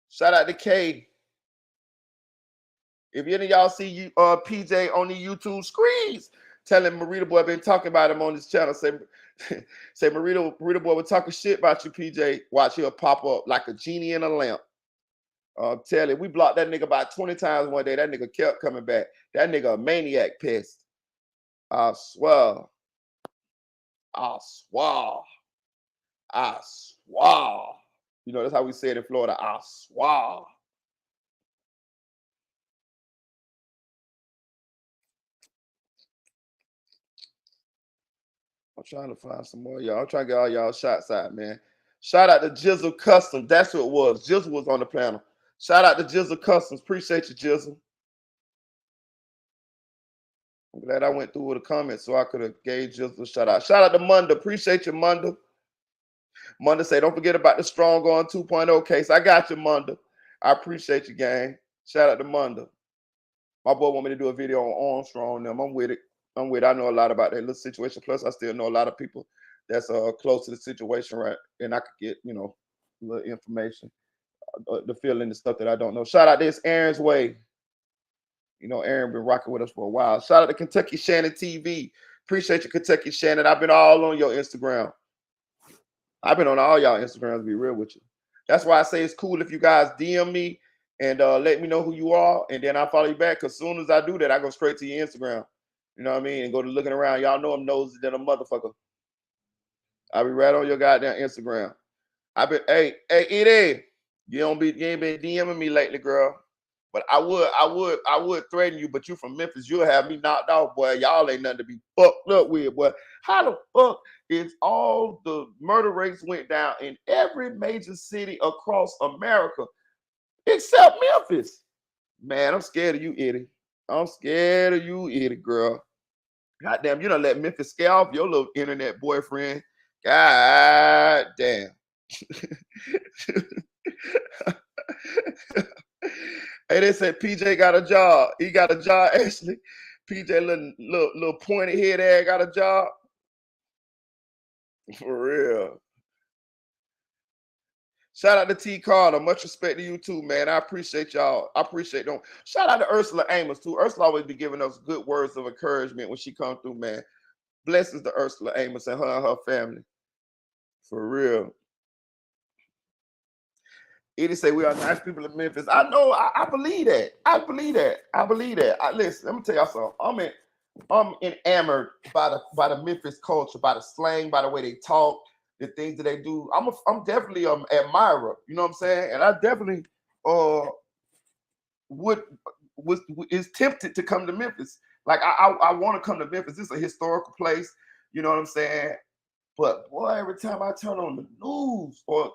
Shout out to K. If any of y'all see you PJ on the YouTube screens, tell him Marita Boy been talking about him on this channel. Say Marita Boy was talking shit about you, PJ. Watch, he'll pop up like a genie in a lamp. Tell him we blocked that nigga about 20 times one day. That nigga kept coming back. That nigga a maniac pest. I swear. I swear. I swear. You know, that's how we say it in Florida. I swear. I'm trying to find some more y'all. I'm trying to get all y'all shots out, man. Shout out to Jizzle Customs. That's what it was. Jizzle was on the panel. Shout out to Jizzle Customs. Appreciate you, Jizzle. I'm glad I went through with the comments so I could have gave Jizzle a shout out. Shout out to Munda. Appreciate you, Munda. Munda say, don't forget about the Strong On 2.0 case. I got you, Munda. I appreciate you, gang. Shout out to Munda. My boy want me to do a video on Armstrong and them. I'm with it. I'm with it. I know a lot about that little situation. Plus, I still know a lot of people that's close to the situation, right? And I could get, you know, a little information, the feeling, the stuff that I don't know. Shout out to this Aaron's Way. You know, Aaron been rocking with us for a while. Shout out to Kentucky Shannon TV. Appreciate you, Kentucky Shannon. I've been all on your Instagram. I've been on all y'all Instagrams, to be real with you. That's why I say it's cool if you guys DM me and let me know who you are, and then I'll follow you back. Because as soon as I do that, I go straight to your Instagram. You know what I mean? And go to looking around. Y'all know I'm nosy than a motherfucker. I'll be right on your goddamn Instagram. Hey, Edie, you ain't been DMing me lately, girl. But I would threaten you, but you from Memphis, you'll have me knocked off, boy. Y'all ain't nothing to be fucked up with, boy. How the fuck is all the murder rates went down in every major city across America except Memphis? Man, I'm scared of you, Eddie. I'm scared of you, Eddie, girl. Goddamn, you done let Memphis scare off your little internet boyfriend. God damn. Hey, they said PJ got a job. He got a job, actually. PJ, little pointy head ass got a job. For real. Shout out to T Carter. Much respect to you too, man. I appreciate y'all. I appreciate them. Shout out to Ursula Amos too. Ursula always be giving us good words of encouragement when she comes through, man. Blessings to Ursula Amos and her family. For real. Edie say we are nice people in Memphis. I know. I believe that. I believe that. I believe that. Listen, let me tell y'all something. I'm enamored by the Memphis culture, by the slang, by the way they talk, the things that they do. I'm definitely admirer, you know what I'm saying? And I definitely is tempted to come to Memphis. Like I want to come to Memphis. This is a historical place, you know what I'm saying? But boy, every time I turn on the news or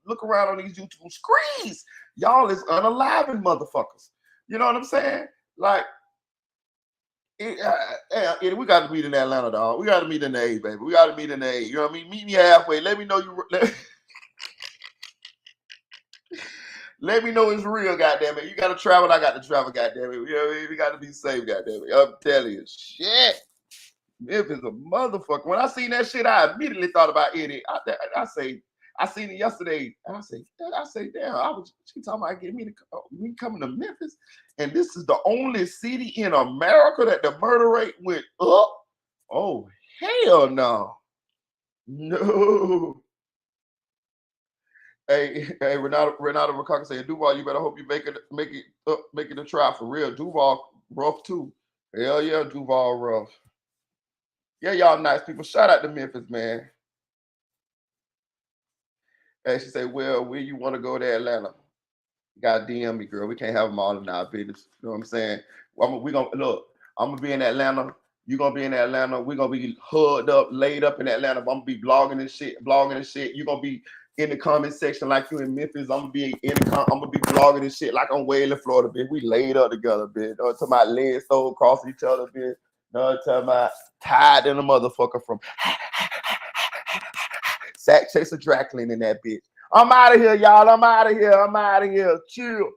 look around on these YouTube screens, y'all is unaliving motherfuckers. You know what I'm saying? Like, we got to meet in Atlanta, dog. We got to meet in the A, baby. We got to meet in the A. You know what I mean? Meet me halfway. Let me know you. Let me know it's real, goddamn it. You got to travel. I got to travel, goddamn it. You know what I mean? We got to be safe, goddamn it. I'm telling you, shit. Memphis a motherfucker. When I seen that shit, I immediately thought about Eddie. I seen it yesterday. And I say, damn. She talking about getting me coming to Memphis, and this is the only city in America that the murder rate went up. Oh hell no, no. Hey, Renato McCocker saying, Duval, you better hope you make it to try for real. Duval rough too. Hell yeah, Duval rough. Yeah, y'all nice people. Shout out to Memphis, man. Hey, she said, well, where you want to go to Atlanta? God DM me, girl. We can't have them all in our business. You know what I'm saying? I'm gonna be in Atlanta. You're gonna be in Atlanta. We're gonna be hugged up, laid up in Atlanta. I'm gonna be blogging and shit. You're gonna be in the comment section like you in Memphis. I'm gonna be blogging and shit like I'm Wayland, Florida, bitch. We laid up together, bitch. Talking about legs so across each other, bitch. Talking about tied in a motherfucker from Sack Chaser Draklin in that bitch. I'm out of here, y'all. I'm out of here. Chill.